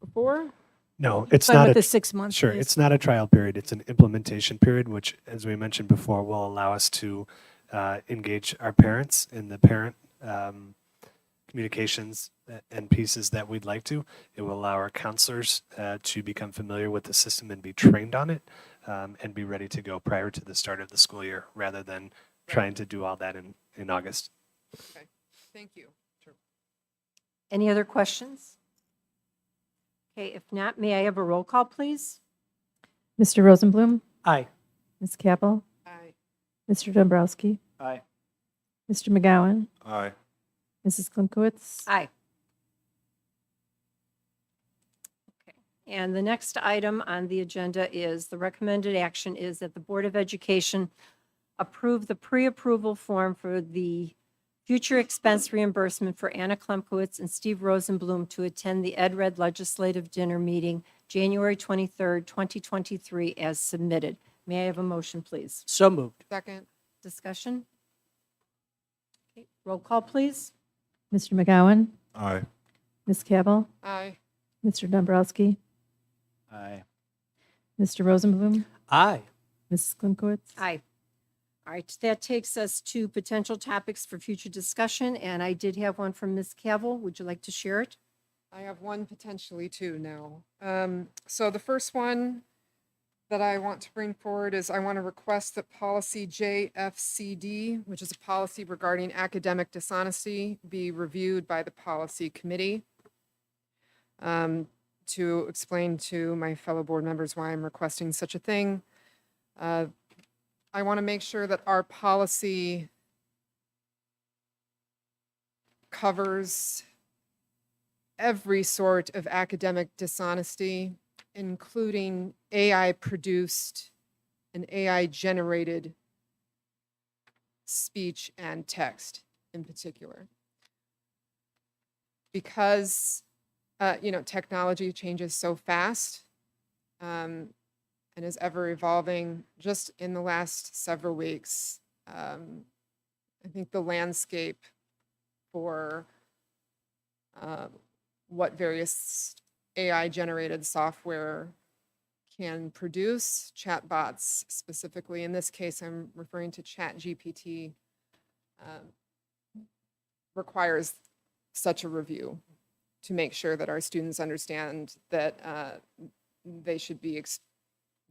G: before?
V: No, it's
E: Fine
V: not
E: with
V: a,
E: the 6 months,
V: sure,
E: please.
V: it's not a trial period. It's an implementation period, which, as we mentioned before, will allow us to engage our parents in the parent communications and pieces that we'd like to. It will allow our counselors to become familiar with the system and be trained on it and be ready to go prior to the start of the school year, rather than trying to do all that in August.
G: Okay, thank you.
A: Any other questions? Okay, if not, may I have a roll call, please?
R: Mr. Rosenblum,
I: Aye.
R: Ms. Cavill,
G: Aye.
R: Mr. Dombrowski,
F: Aye.
R: Mr. McGowan,
O: Aye.
R: Mrs. Klimkowitz.
A: Aye. Okay, and the next item on the agenda is, the recommended action is that the Board of Education approve the pre-approval form for the future expense reimbursement for Anna Klimkowitz and Steve Rosenblum to attend the Ed Red Legislative Dinner Meeting, January 23rd, 2023, as submitted. May I have a motion, please?
I: So moved.
G: Second.
A: Discussion? Okay, roll call, please.
R: Mr. McGowan,
O: Aye.
R: Ms. Cavill,
G: Aye.
R: Mr. Dombrowski,
F: Aye.
R: Mr. Rosenblum,
I: Aye.
R: Mrs. Klimkowitz.
A: Aye. All right, that takes us to potential topics for future discussion, and I did have one from Ms. Cavill. Would you like to share it?
G: I have one, potentially two now. So the first one that I want to bring forward is I want to request that policy JFCD, which is a policy regarding academic dishonesty, be reviewed by the policy committee. To explain to my fellow board members why I'm requesting such a thing. I want to make sure that our policy covers every sort of academic dishonesty, including AI-produced and AI-generated speech and text in particular. Because, technology changes so fast and is ever evolving, just in the last several weeks, I think the landscape for what various AI-generated software can produce, chatbots specifically. In this case, I'm referring to ChatGPT, requires such a review to make sure that our students understand that they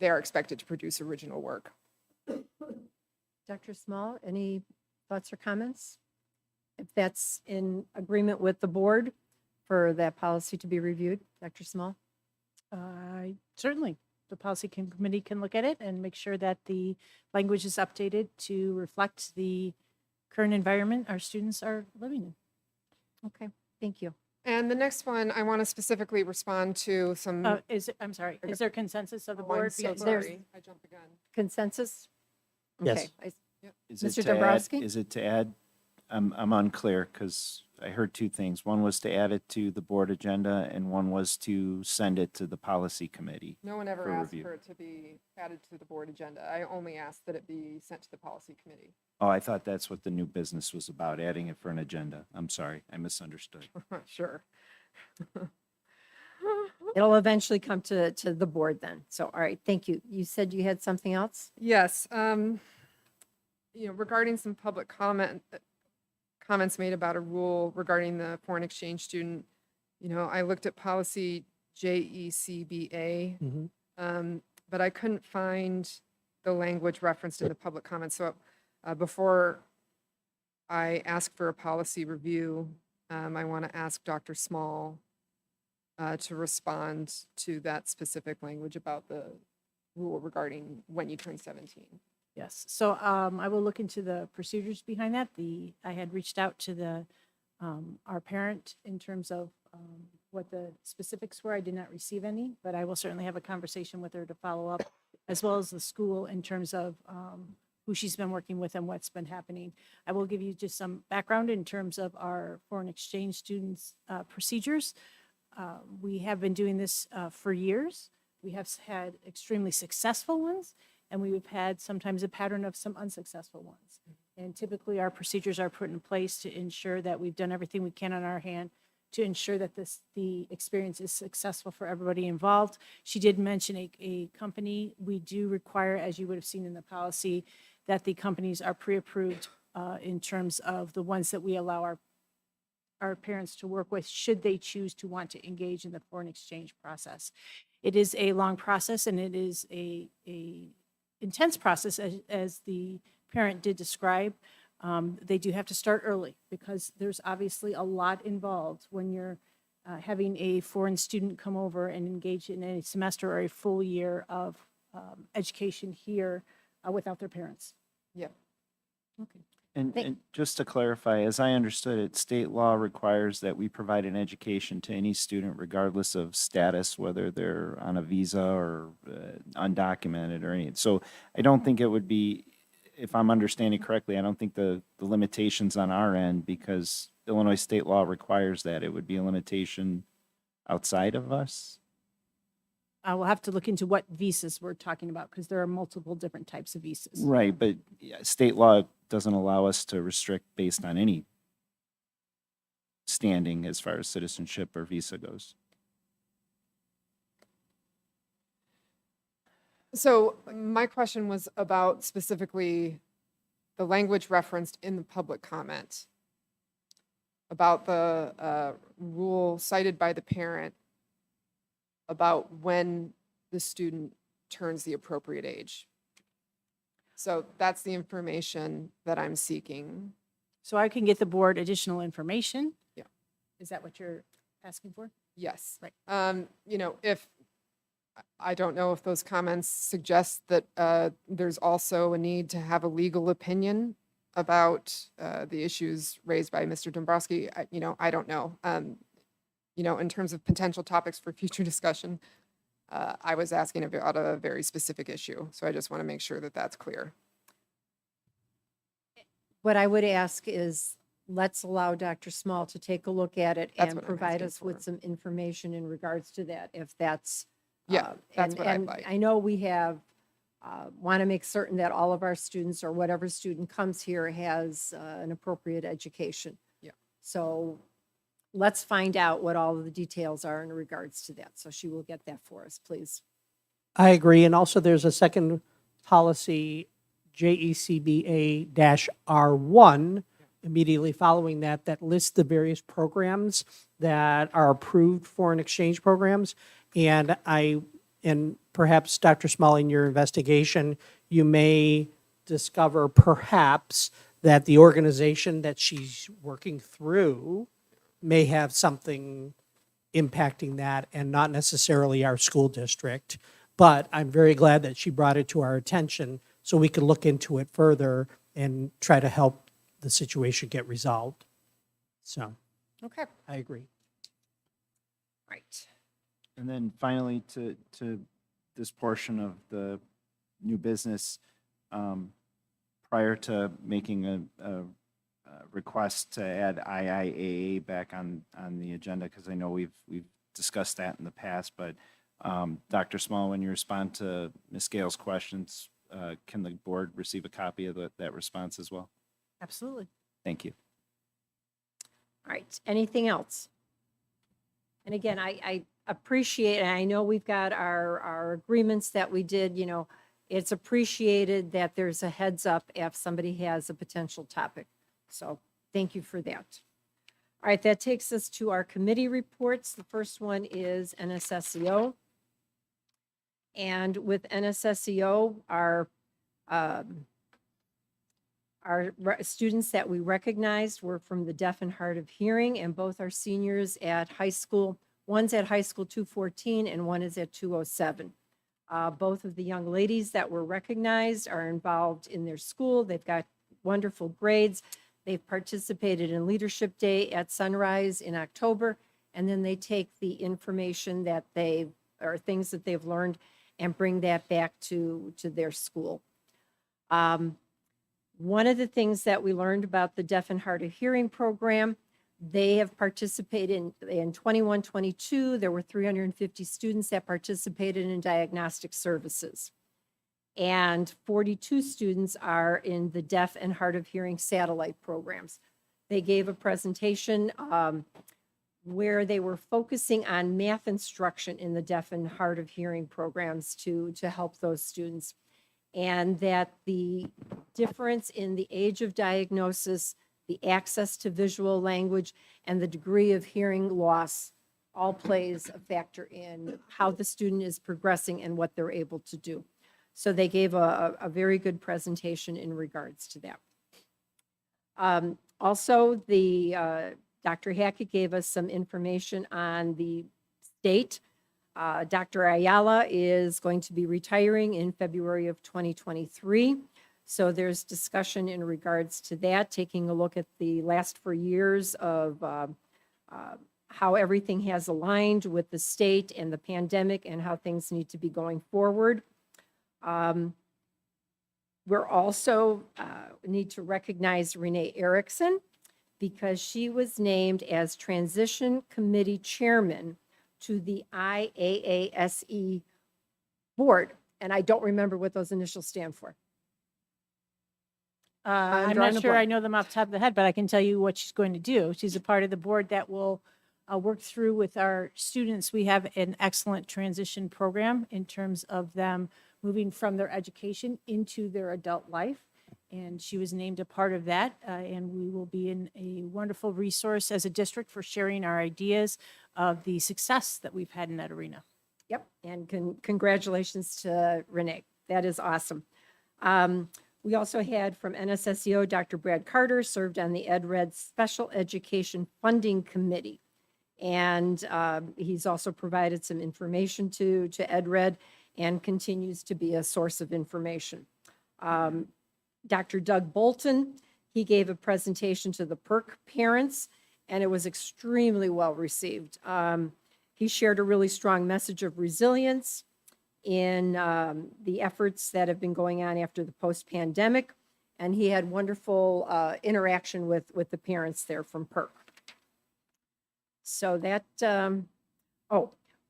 G: are expected to produce original work.
A: Dr. Small, any thoughts or comments? If that's in agreement with the board for that policy to be reviewed, Dr. Small?
E: Certainly, the policy committee can look at it and make sure that the language is updated to reflect the current environment our students are living in.
A: Okay, thank you.
G: And the next one, I want to specifically respond to some.
E: I'm sorry, is there consensus of the
G: I'm
E: board?
G: so
E: Because
G: sorry, I jumped the gun.
A: Consensus?
I: Yes.
A: Okay.
F: Is
A: Mr.
F: it to add,
A: Dombrowski?
F: is it to add, I'm unclear because I heard two things. One was to add it to the board agenda and one was to send it to the policy committee.
G: No one ever
F: for
G: asked
F: review.
G: for it to be added to the board agenda. I only asked that it be sent to the policy committee.
F: Oh, I thought that's what the new business was about, adding it for an agenda. I'm sorry, I misunderstood.
G: Sure.
A: It'll eventually come to the board then. So, all right, thank you. You said you had something else?
G: Yes, regarding some public comments made about a rule regarding the foreign exchange student, I looked at policy JECBA, but I couldn't find the language referenced in the public comments. So before I ask for a policy review, I want to ask Dr. Small to respond to that specific language about the rule regarding when you turn 17.
E: Yes, so I will look into the procedures behind that. I had reached out to our parent in terms of what the specifics were. I did not receive any, but I will certainly have a conversation with her to follow up, as well as the school in terms of who she's been working with and what's been happening. I will give you just some background in terms of our foreign exchange students' procedures. We have been doing this for years. We have had extremely successful ones, and we've had sometimes a pattern of some unsuccessful ones. And typically, our procedures are put in place to ensure that we've done everything we can on our hand to ensure that the experience is successful for everybody involved. She did mention a company. We do require, as you would have seen in the policy, that the companies are pre-approved in terms of the ones that we allow our parents to work with should they choose to want to engage in the foreign exchange process. It is a long process and it is a intense process as the parent did describe. They do have to start early because there's obviously a lot involved when you're having a foreign student come over and engage in a semester or a full year of education here without their parents.
G: Yeah.
A: Okay.
F: And just to clarify, as I understood it, state law requires that we provide an education to any student regardless of status, whether they're on a visa or undocumented or anything. So I don't think it would be, if I'm understanding correctly, I don't think the limitations on our end, because Illinois state law requires that, it would be a limitation outside of us.
E: I will have to look into what visas we're talking about because there are multiple different types of visas.
F: Right, but state law doesn't allow us to restrict based on any standing as far as citizenship or visa goes.
G: So my question was about specifically the language referenced in the public comment about the rule cited by the parent about when the student turns the appropriate age. So that's the information that I'm seeking.
E: So I can get the board additional information.
G: Yeah.
E: Is that what you're asking for?
G: Yes.
E: Right.
G: If I don't know if those comments suggest that there's also a need to have a legal opinion about the issues raised by Mr. Dombrowski, I don't know. In terms of potential topics for future discussion, I was asking about a very specific issue, so I just want to make sure that that's clear.
A: What I would ask is, let's allow Dr. Small to take a look at it
G: That's
A: and
G: what I'm
A: provide
G: asking
A: us with
G: for.
A: some information in regards to that, if that's.
G: Yeah, that's
A: and-
G: what I'd
A: and
G: like.
A: I know we have, want to make certain that all of our students, or whatever student comes here, has an appropriate education.
G: Yeah.
A: So let's find out what all of the details are in regards to that. So she will get that for us, please.
I: I agree. And also there's a second policy, JECBA-R1, immediately following that, that lists the various programs that are approved foreign exchange programs. And perhaps Dr. Small, in your investigation, you may discover perhaps that the organization that she's working through may have something impacting that and not necessarily our school district. But I'm very glad that she brought it to our attention so we can look into it further and try to help the situation get resolved. So
A: Okay.
I: I agree.
A: Right.
F: And then finally, to this portion of the new business, prior to making a request to add IIAA back on the agenda, because I know we've discussed that in the past, but Dr. Small, when you respond to Ms. Gale's questions, can the board receive a copy of that response as well?
A: Absolutely.
F: Thank you.
A: All right, anything else? And again, I appreciate, and I know we've got our agreements that we did, it's appreciated that there's a heads up if somebody has a potential topic. So thank you for that. All right, that takes us to our committee reports. The first one is NSSEO. And with NSSEO, our students that we recognized were from the deaf and hard of hearing, and both are seniors at high school. One's at high school 214 and one is at 207. Both of the young ladies that were recognized are involved in their school. They've got wonderful grades. They've participated in Leadership Day at Sunrise in October, and then they take the information that or things that they've learned and bring that back to their school. One of the things that we learned about the deaf and hard of hearing program, they have participated in 21-22. There were 350 students that participated in diagnostic services. And 42 students are in the deaf and hard of hearing satellite programs. They gave a presentation where they were focusing on math instruction in the deaf and hard of hearing programs to help those students. And that the difference in the age of diagnosis, the access to visual language, and the degree of hearing loss all plays a factor in how the student is progressing and what they're able to do. So they gave a very good presentation in regards to that. Also, Dr. Hackett gave us some information on the state. Dr. Ayala is going to be retiring in February of 2023. So there's discussion in regards to that, taking a look at the last 4 years of how everything has aligned with the state and the pandemic and how things need to be going forward. We're also need to recognize Renee Erickson because she was named as Transition Committee Chairman to the IAASE board. And I don't remember what those initials stand for.
E: I'm
A: drawing
E: not
A: a
E: sure I
A: blank.
E: know them off the top of the head, but I can tell you what she's going to do. She's a part of the board that will work through with our students. We have an excellent transition program in terms of them moving from their education into their adult life. And she was named a part of that. And we will be in a wonderful resource as a district for sharing our ideas of the success that we've had in that arena.
A: Yep, and congratulations to Renee. That is awesome. We also had from NSSEO, Dr. Brad Carter served on the EdRed Special Education Funding Committee. And he's also provided some information to EdRed and continues to be a source of information. Dr. Doug Bolton, He gave a presentation to the PERC parents, and it was extremely well received. He shared a really strong message of resilience in the efforts that have been going on after the post-pandemic, and he had wonderful interaction with the parents there from PERC. So that,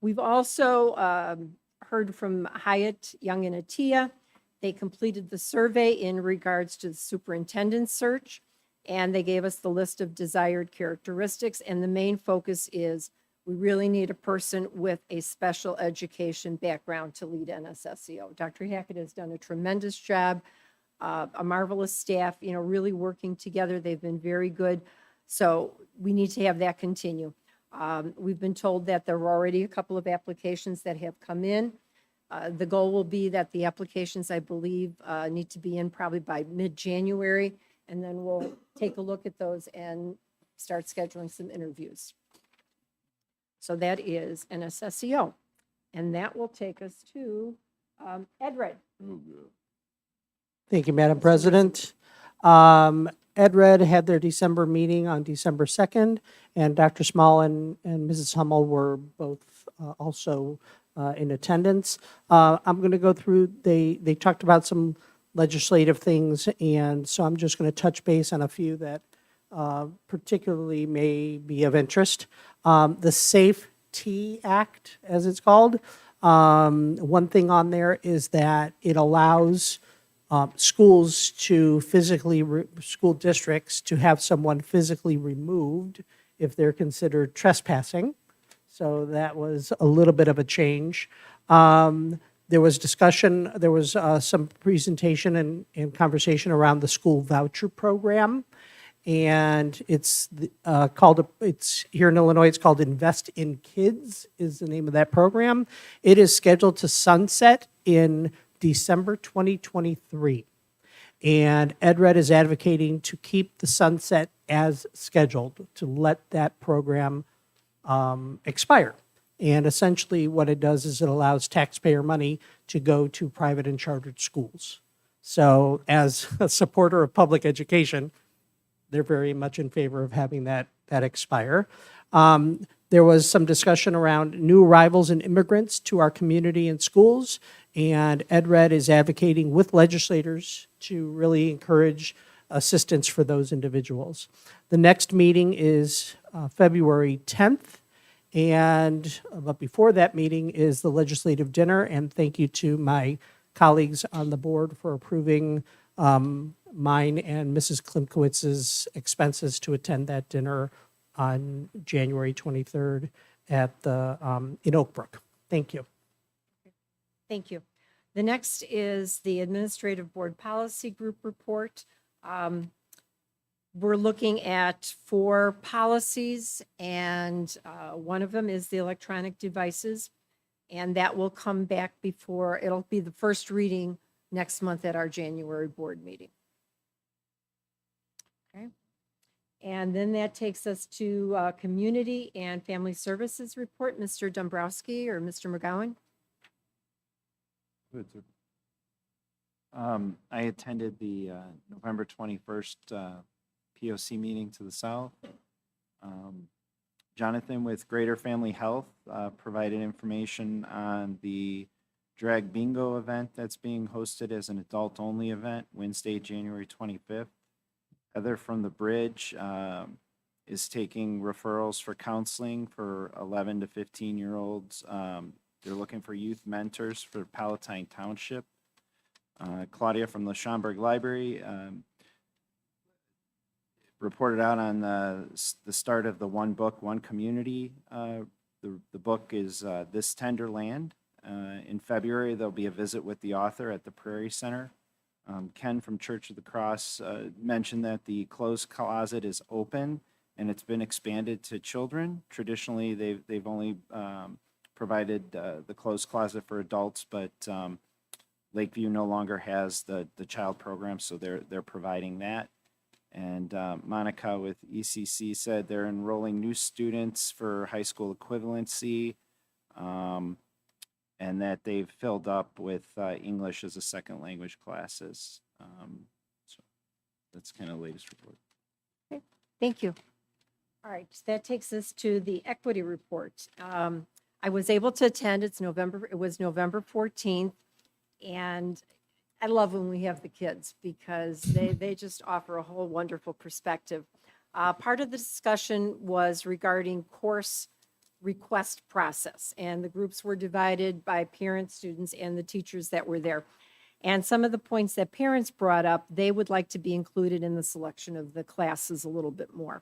A: we've also heard from Hyatt Young and Atia. They completed the survey in regards to the superintendent search, and they gave us the list of desired characteristics, and the main focus is we really need a person with a special education background to lead NSSEO. Dr. Hackett has done a tremendous job, a marvelous staff, really working together. They've been very good. So we need to have that continue. We've been told that there are already a couple of applications that have come in. The goal will be that the applications, I believe, need to be in probably by mid-January, and then we'll take a look at those and start scheduling some interviews. So that is NSSEO. And that will take us to Ed Red.
I: Thank you, Madam President. Ed Red had their December meeting on December 2nd, and Dr. Small and Mrs. Hummel were both also in attendance. I'm going to go through, they talked about some legislative things, and so I'm just going to touch base on a few that particularly may be of interest. The SAFE-T Act, as it's called, one thing on there is that it allows schools to school districts to have someone physically removed if they're considered trespassing. So that was a little bit of a change. There was discussion, there was some presentation and conversation around the school voucher program. And it's it's here in Illinois, it's called Invest in Kids is the name of that program. It is scheduled to sunset in December 2023. And Ed Red is advocating to keep the sunset as scheduled, to let that program expire. And essentially what it does is it allows taxpayer money to go to private and chartered schools. So as a supporter of public education, they're very much in favor of having that expire. There was some discussion around new arrivals and immigrants to our community and schools, and Ed Red is advocating with legislators to really encourage assistance for those individuals. The next meeting is February 10th, but before that meeting is the legislative dinner, and thank you to my colleagues on the board for approving mine and Mrs. Klimkowitz's expenses to attend that dinner on January 23rd at in Oak Brook. Thank you.
A: Thank you. The next is the Administrative Board Policy Group report. We're looking at 4 policies, and one of them is the electronic devices, and that will come back it'll be the first reading next month at our January board meeting. Okay. And then that takes us to Community and Family Services report. Mr. Dombrowski or Mr. McGowan?
F: Good, sir. I attended the November 21st POC meeting to the south. Jonathan with Greater Family Health provided information on the Drag Bingo event that's being hosted as an adult-only event, Wednesday, January 25th. Heather from the Bridge is taking referrals for counseling for 11 to 15-year-olds. They're looking for youth mentors for Palatine Township. Claudia from the Schomburg Library reported out on the start of the One Book, One Community. The book is This Tender Land. In February, there'll be a visit with the author at the Prairie Center. Ken from Church of the Cross mentioned that the closed closet is open and it's been expanded to children. Traditionally, they've only provided the closed closet for adults, but Lakeview no longer has the child program, so they're providing that. And Monica with ECC said they're enrolling new students for high school equivalency, and that they've filled up with English as a second language classes. That's kind of the latest report.
A: Thank you. All right, that takes us to the equity report. I was able to attend, it was November 14th, and I love when we have the kids because they just offer a whole wonderful perspective. Part of the discussion was regarding course request process, and the groups were divided by parents, students, and the teachers that were there. And some of the points that parents brought up, they would like to be included in the selection of the classes a little bit more.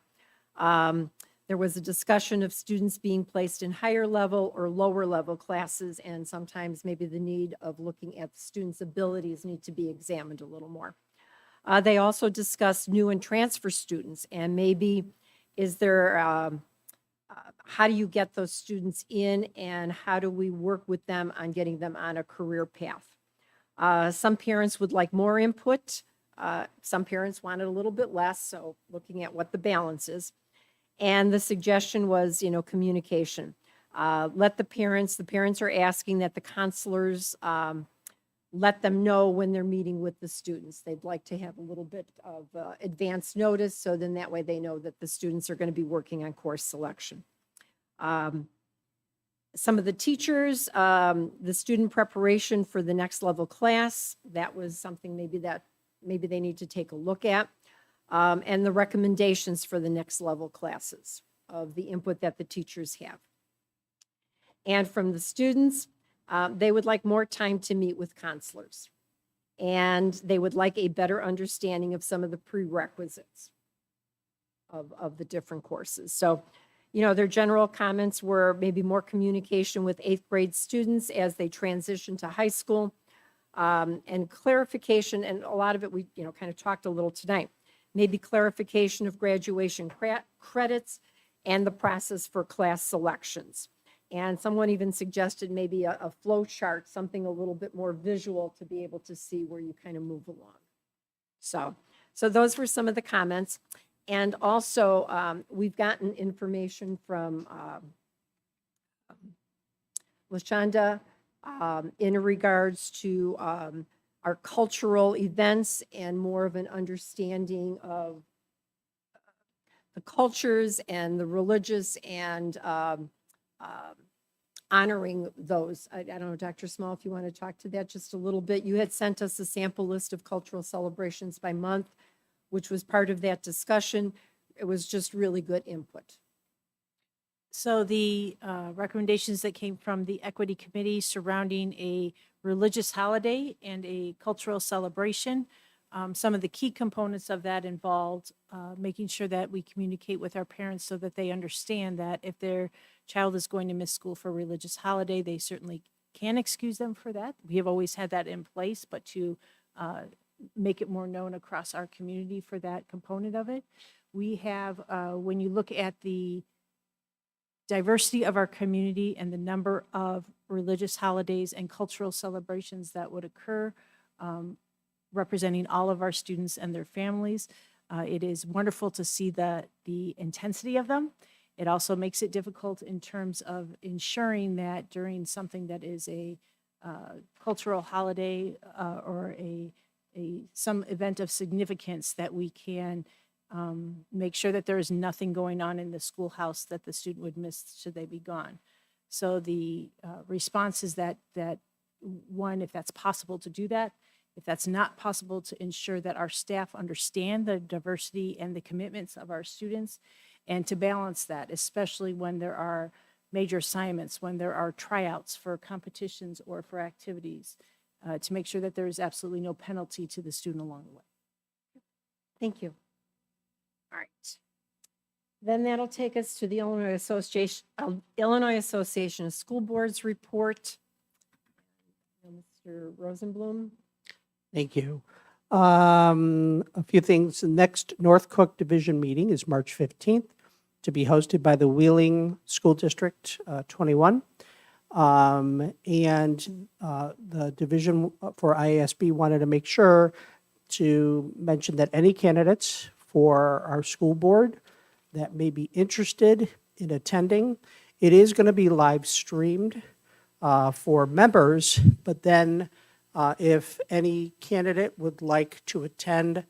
A: There was a discussion of students being placed in higher level or lower level classes, and sometimes maybe the need of looking at the students' abilities need to be examined a little more. They also discussed new and transfer students, and maybe is there, how do you get those students in, and how do we work with them on getting them on a career path? Some parents would like more input. Some parents wanted a little bit less, so looking at what the balance is. And the suggestion was, communication. Let the parents are asking that the counselors let them know when they're meeting with the students. They'd like to have a little bit of advance notice, so then that way they know that the students are going to be working on course selection. Some of the teachers, the student preparation for the next level class, that was something maybe they need to take a look at. And the recommendations for the next level classes of the input that the teachers have. And from the students, they would like more time to meet with counselors. And they would like a better understanding of some of the prerequisites of the different courses. So, their general comments were maybe more communication with 8th grade students as they transition to high school, and clarification, and a lot of it we, kind of talked a little tonight. Maybe clarification of graduation credits and the process for class selections. And someone even suggested maybe a flow chart, something a little bit more visual to be able to see where you kind of move along. So those were some of the comments. And also, we've gotten information from LaShonda in regards to our cultural events and more of an understanding of the cultures and the religious and honoring those. I don't know, Dr. Small, if you want to talk to that just a little bit. You had sent us a sample list of cultural celebrations by month, which was part of that discussion. It was just really good input.
E: So the recommendations that came from the Equity Committee surrounding a religious holiday and a cultural celebration, some of the key components of that involved making sure that we communicate with our parents so that they understand that if their child is going to miss school for a religious holiday, they certainly can excuse them for that. We have always had that in place, but to make it more known across our community for that component of it. We have, when you look at the diversity of our community and the number of religious holidays and cultural celebrations that would occur, representing all of our students and their families. It is wonderful to see the intensity of them. It also makes it difficult in terms of ensuring that during something that is a cultural holiday or some event of significance that we can make sure that there is nothing going on in the schoolhouse that the student would miss should they be gone. So the response is that one, if that's possible to do that, if that's not possible, to ensure that our staff understand the diversity and the commitments of our students, and to balance that, especially when there are major assignments, when there are tryouts for competitions or for activities, to make sure that there is absolutely no penalty to the student along the way.
A: Thank you. All right. Then that'll take us to the Illinois Association of School Boards report. Mr. Rosenblum.
I: Thank you. A few things. The next North Cook Division meeting is March 15th to be hosted by the Wheeling School District 21. And the division for IASB wanted to make sure to mention that any candidates for our school board that may be interested in attending, it is going to be live streamed for members, but then if any candidate would like to attend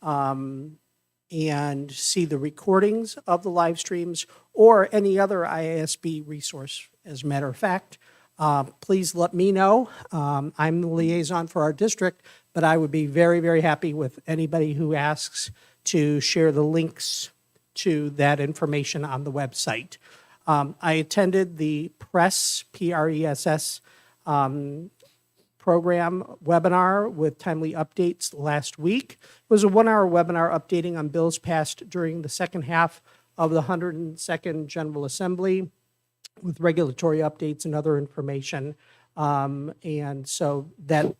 I: and see the recordings of the live streams or any other IASB resource. As a matter of fact, please let me know. I'm the liaison for our district, but I would be very, very happy with anybody who asks to share the links to that information on the website. I attended the PRESS program webinar with timely updates last week. It was a 1-hour webinar updating on bills passed during the second half of the 102nd General Assembly with regulatory updates and other information. And so that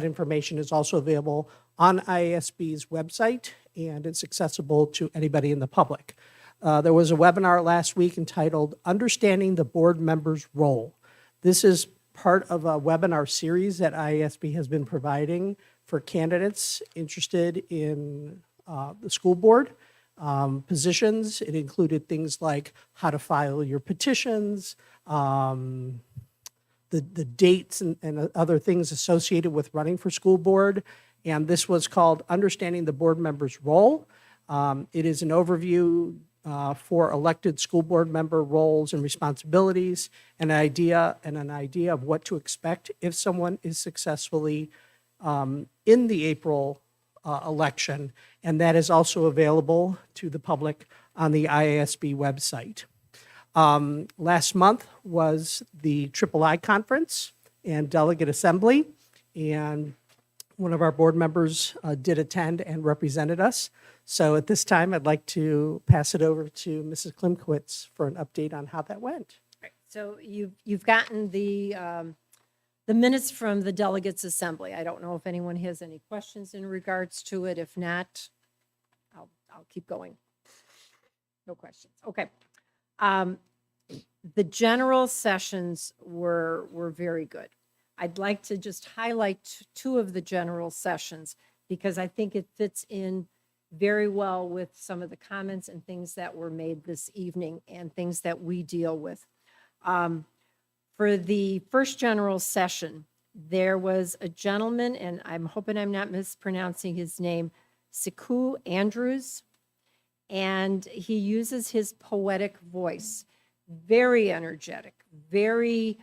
I: information is also available on IASB's website, and it's accessible to anybody in the public. There was a webinar last week entitled Understanding the Board Member's Role. This is part of a webinar series that IASB has been providing for candidates interested in the school board positions. It included things like how to file your petitions, the dates and other things associated with running for school board. And this was called Understanding the Board Member's Role. It is an overview for elected school board member roles and responsibilities, an idea of what to expect if someone is successfully in the April election, and that is also available to the public on the IASB website. Last month was the III Conference and Delegate Assembly, and one of our board members did attend and represented us. So at this time, I'd like to pass it over to Mrs. Klimkowitz for an update on how that went.
A: So you've gotten the minutes from the Delegates Assembly. I don't know if anyone has any questions in regards to it. If not, I'll keep going. No questions. Okay. The general sessions were very good. I'd like to just highlight 2 of the general sessions because I think it fits in very well with some of the comments and things that were made this evening and things that we deal with. For the first general session, there was a gentleman, and I'm hoping I'm not mispronouncing his name, Siku Andrews, and he uses his poetic voice. Very energetic, very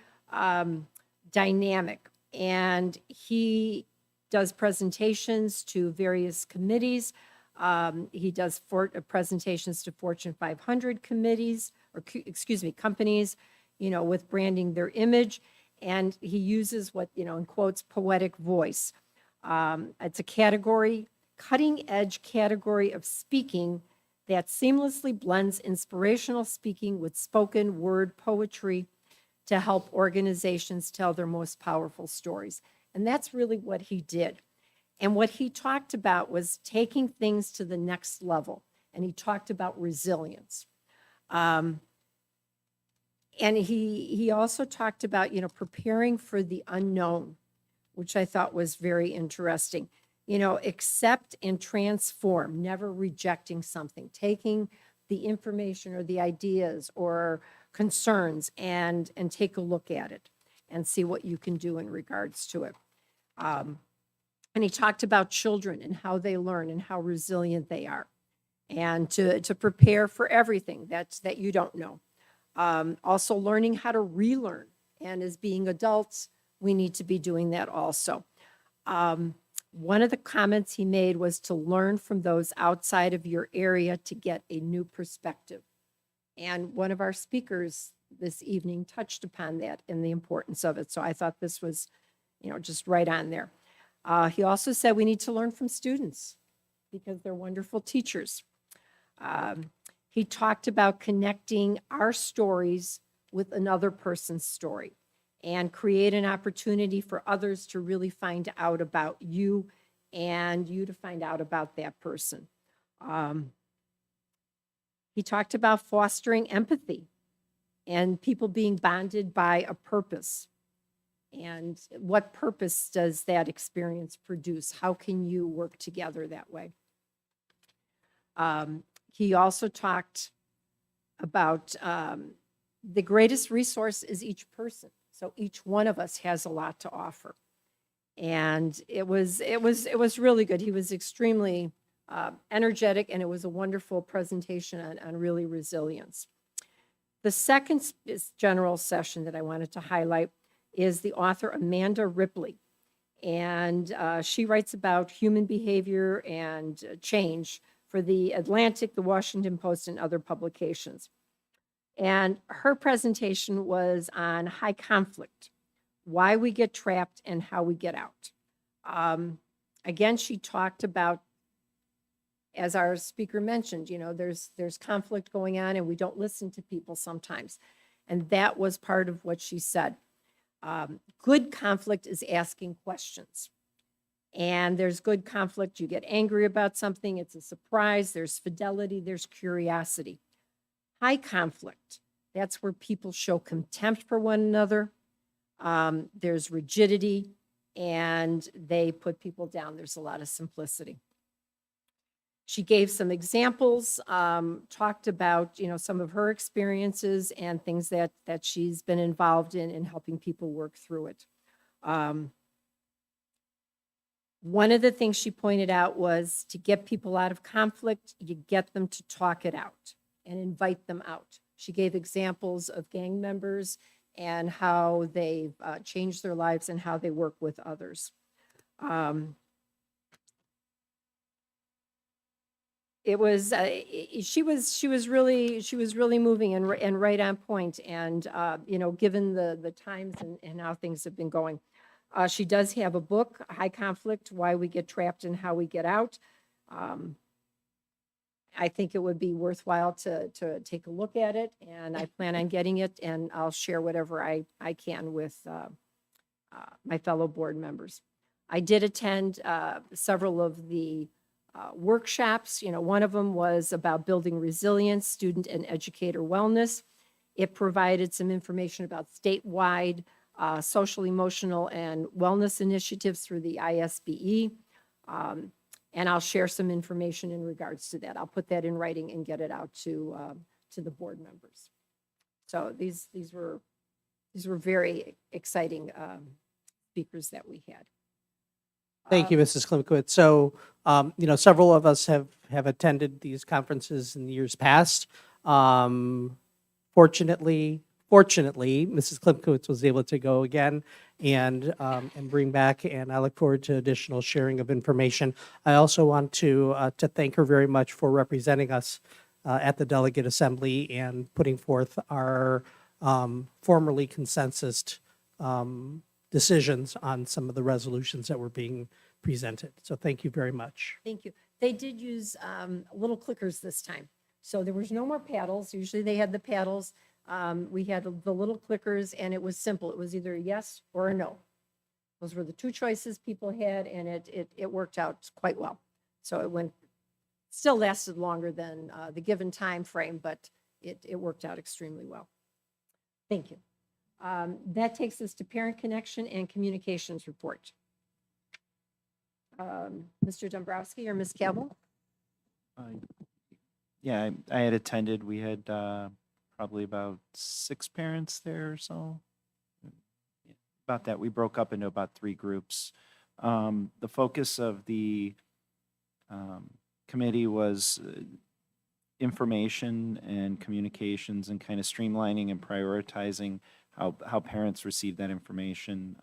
A: dynamic, and he does presentations to various committees. He does presentations to Fortune 500 committees, or companies, with branding their image. And he uses what, in quotes, poetic voice. It's a category, cutting edge category of speaking that seamlessly blends inspirational speaking with spoken word poetry to help organizations tell their most powerful stories. And that's really what he did. And what he talked about was taking things to the next level. And he talked about resilience. And he also talked about, preparing for the unknown, which I thought was very interesting. Accept and transform, never rejecting something, taking the information or the ideas or concerns and take a look at it and see what you can do in regards to it. And he talked about children and how they learn and how resilient they are, and to prepare for everything that you don't know. Also learning how to relearn, and as being adults, we need to be doing that also. One of the comments he made was to learn from those outside of your area to get a new perspective. And one of our speakers this evening touched upon that and the importance of it. So I thought this was, just right on there. He also said we need to learn from students because they're wonderful teachers. He talked about connecting our stories with another person's story and create an opportunity for others to really find out about you and you to find out about that person. He talked about fostering empathy and people being bonded by a purpose. And what purpose does that experience produce? How can you work together that way? He also talked about the greatest resource is each person. So each one of us has a lot to offer. And it was really good. He was extremely energetic, and it was a wonderful presentation on really resilience. The second general session that I wanted to highlight is the author Amanda Ripley. And she writes about human behavior and change for the Atlantic, the Washington Post, and other publications. And her presentation was on high conflict, why we get trapped and how we get out. Again, she talked about, as our speaker mentioned, there's conflict going on and we don't listen to people sometimes. And that was part of what she said. Good conflict is asking questions. And there's good conflict. You get angry about something. It's a surprise. There's fidelity. There's curiosity. High conflict, that's where people show contempt for one another. There's rigidity, and they put people down. There's a lot of simplicity. She gave some examples, talked about, some of her experiences and things that she's been involved in helping people work through it. One of the things she pointed out was to get people out of conflict, you get them to talk it out and invite them out. She gave examples of gang members and how they've changed their lives and how they work with others. It was she was really moving and right on point, and given the times and how things have been going. She does have a book, High Conflict: Why We Get Trapped and How We Get Out. I think it would be worthwhile to take a look at it, and I plan on getting it, and I'll share whatever I can with my fellow board members. I did attend several of the workshops. One of them was about building resilience, student and educator wellness. It provided some information about statewide social, emotional, and wellness initiatives through the ISBE. And I'll share some information in regards to that. I'll put that in writing and get it out to the board members. So these were very exciting speakers that we had.
I: Thank you, Mrs. Klimkowitz. So, several of us have attended these conferences in years past. Fortunately, Mrs. Klimkowitz was able to go again and bring back, and I look forward to additional sharing of information. I also want to thank her very much for representing us at the Delegate Assembly and putting forth our formerly consensus decisions on some of the resolutions that were being presented. So thank you very much.
A: Thank you. They did use little clickers this time. So there was no more paddles. Usually they had the paddles. We had the little clickers, and it was simple. It was either a yes or a no. Those were the two choices people had, and it worked out quite well. So it still lasted longer than the given time frame, but it worked out extremely well. Thank you. That takes us to parent connection and communications report. Mr. Dombrowski or Ms. Cabell?
F: Yeah, I had attended. We had probably about 6 parents there or so. About that, we broke up into about 3 groups. The focus of the committee was information and communications and kind of streamlining and prioritizing how parents receive that information,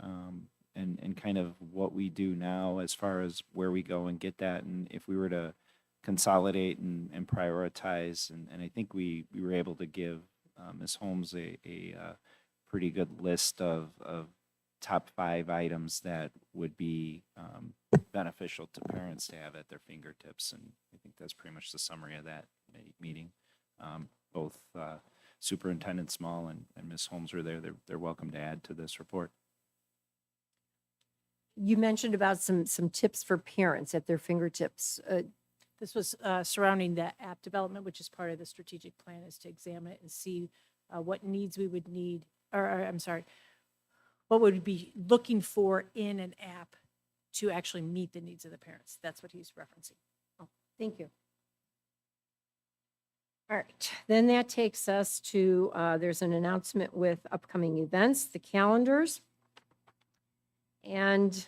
F: and kind of what we do now as far as where we go and get that, and if we were to consolidate and prioritize, and I think we were able to give Ms. Holmes a pretty good list of top 5 items that would be beneficial to parents to have at their fingertips, and I think that's pretty much the summary of that meeting. Both Superintendent Small and Ms. Holmes were there. They're welcome to add to this report.
A: You mentioned about some tips for parents at their fingertips.
E: This was surrounding the app development, which is part of the strategic plan, is to examine it and see what needs we would need, or I'm sorry, what would we be looking for in an app to actually meet the needs of the parents. That's what he's referencing.
A: Oh, thank you. All right, then that takes us to, there's an announcement with upcoming events, the calendars. And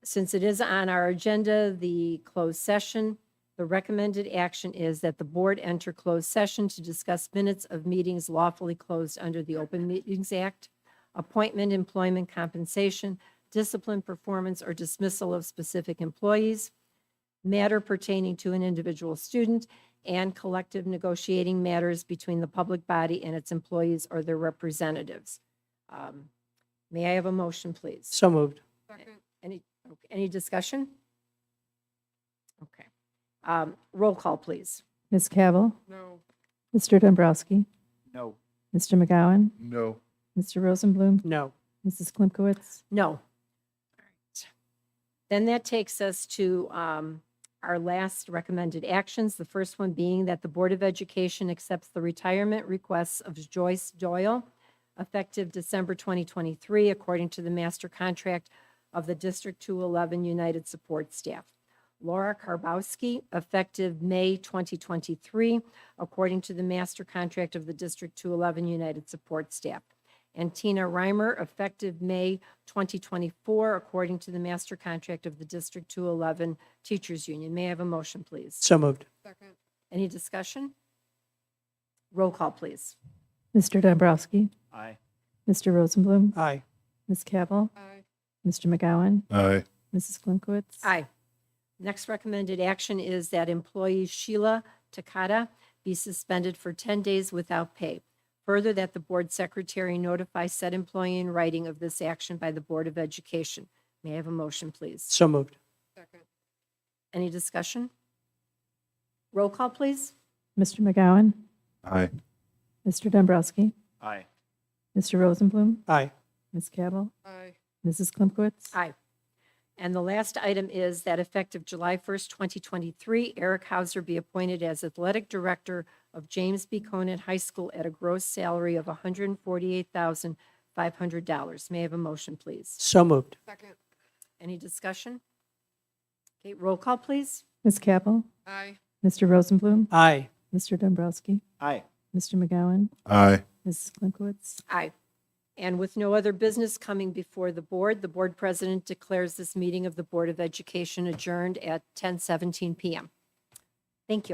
A: Since it is on our agenda, the closed session, the recommended action is that the board enter closed session to discuss minutes of meetings lawfully closed under the Open Meetings Act, appointment, employment, compensation, discipline, performance, or dismissal of specific employees, matter pertaining to an individual student, and collective negotiating matters between the public body and its employees or their representatives. May I have a motion, please?
I: So moved.
A: Any discussion? Okay. Roll call, please.
R: Ms. Cavill?
G: No.
R: Mr. Dombrowski?
F: No.
R: Mr. McGowan?
N: No.
R: Mr. Rosenblum?
I: No.
R: Mrs. Klimkowitz?
A: No. All right. Then that takes us to our last recommended actions. The first one being that the Board of Education accepts the retirement requests of Joyce Doyle, effective December 2023, according to the master contract of the District 211 United Support Staff. Laura Karbowski, effective May 2023, according to the master contract of the District 211 United Support Staff. And Tina Reimer, effective May 2024, according to the master contract of the District 211 Teachers Union. May I have a motion, please?
I: So moved.
G: Second.
A: Any discussion? Roll call, please.
R: Mr. Dombrowski?
F: Aye.
R: Mr. Rosenblum?
I: Aye.
R: Ms. Cavill?
G: Aye.
R: Mr. McGowan?
N: Aye.
R: Mrs. Klimkowitz?
A: Aye. Next recommended action is that employee Sheila Takata be suspended for 10 days without pay. Further, that the board secretary notify said employee in writing of this action by the Board of Education. May I have a motion, please?
I: So moved.
G: Second.
A: Any discussion? Roll call, please.
R: Mr. McGowan?
N: Aye.
R: Mr. Dombrowski?
F: Aye.
R: Mr. Rosenblum?
I: Aye.
R: Ms. Cavill?
G: Aye.
R: Mrs. Klimkowitz?
A: Aye. And the last item is that effective July 1st, 2023, Eric Hauser be appointed as Athletic Director of James B. Conant High School at a gross salary of $148,500. May I have a motion, please?
I: So moved.
G: Second.
A: Any discussion? Okay, roll call, please.
R: Ms. Cavill?
G: Aye.
R: Mr. Rosenblum?
I: Aye.
R: Mr. Dombrowski?
F: Aye.
R: Mr. McGowan?
N: Aye.
R: Mrs. Klimkowitz?
A: Aye. And with no other business coming before the board president declares this meeting of the Board of Education adjourned at 10:17 PM. Thank you.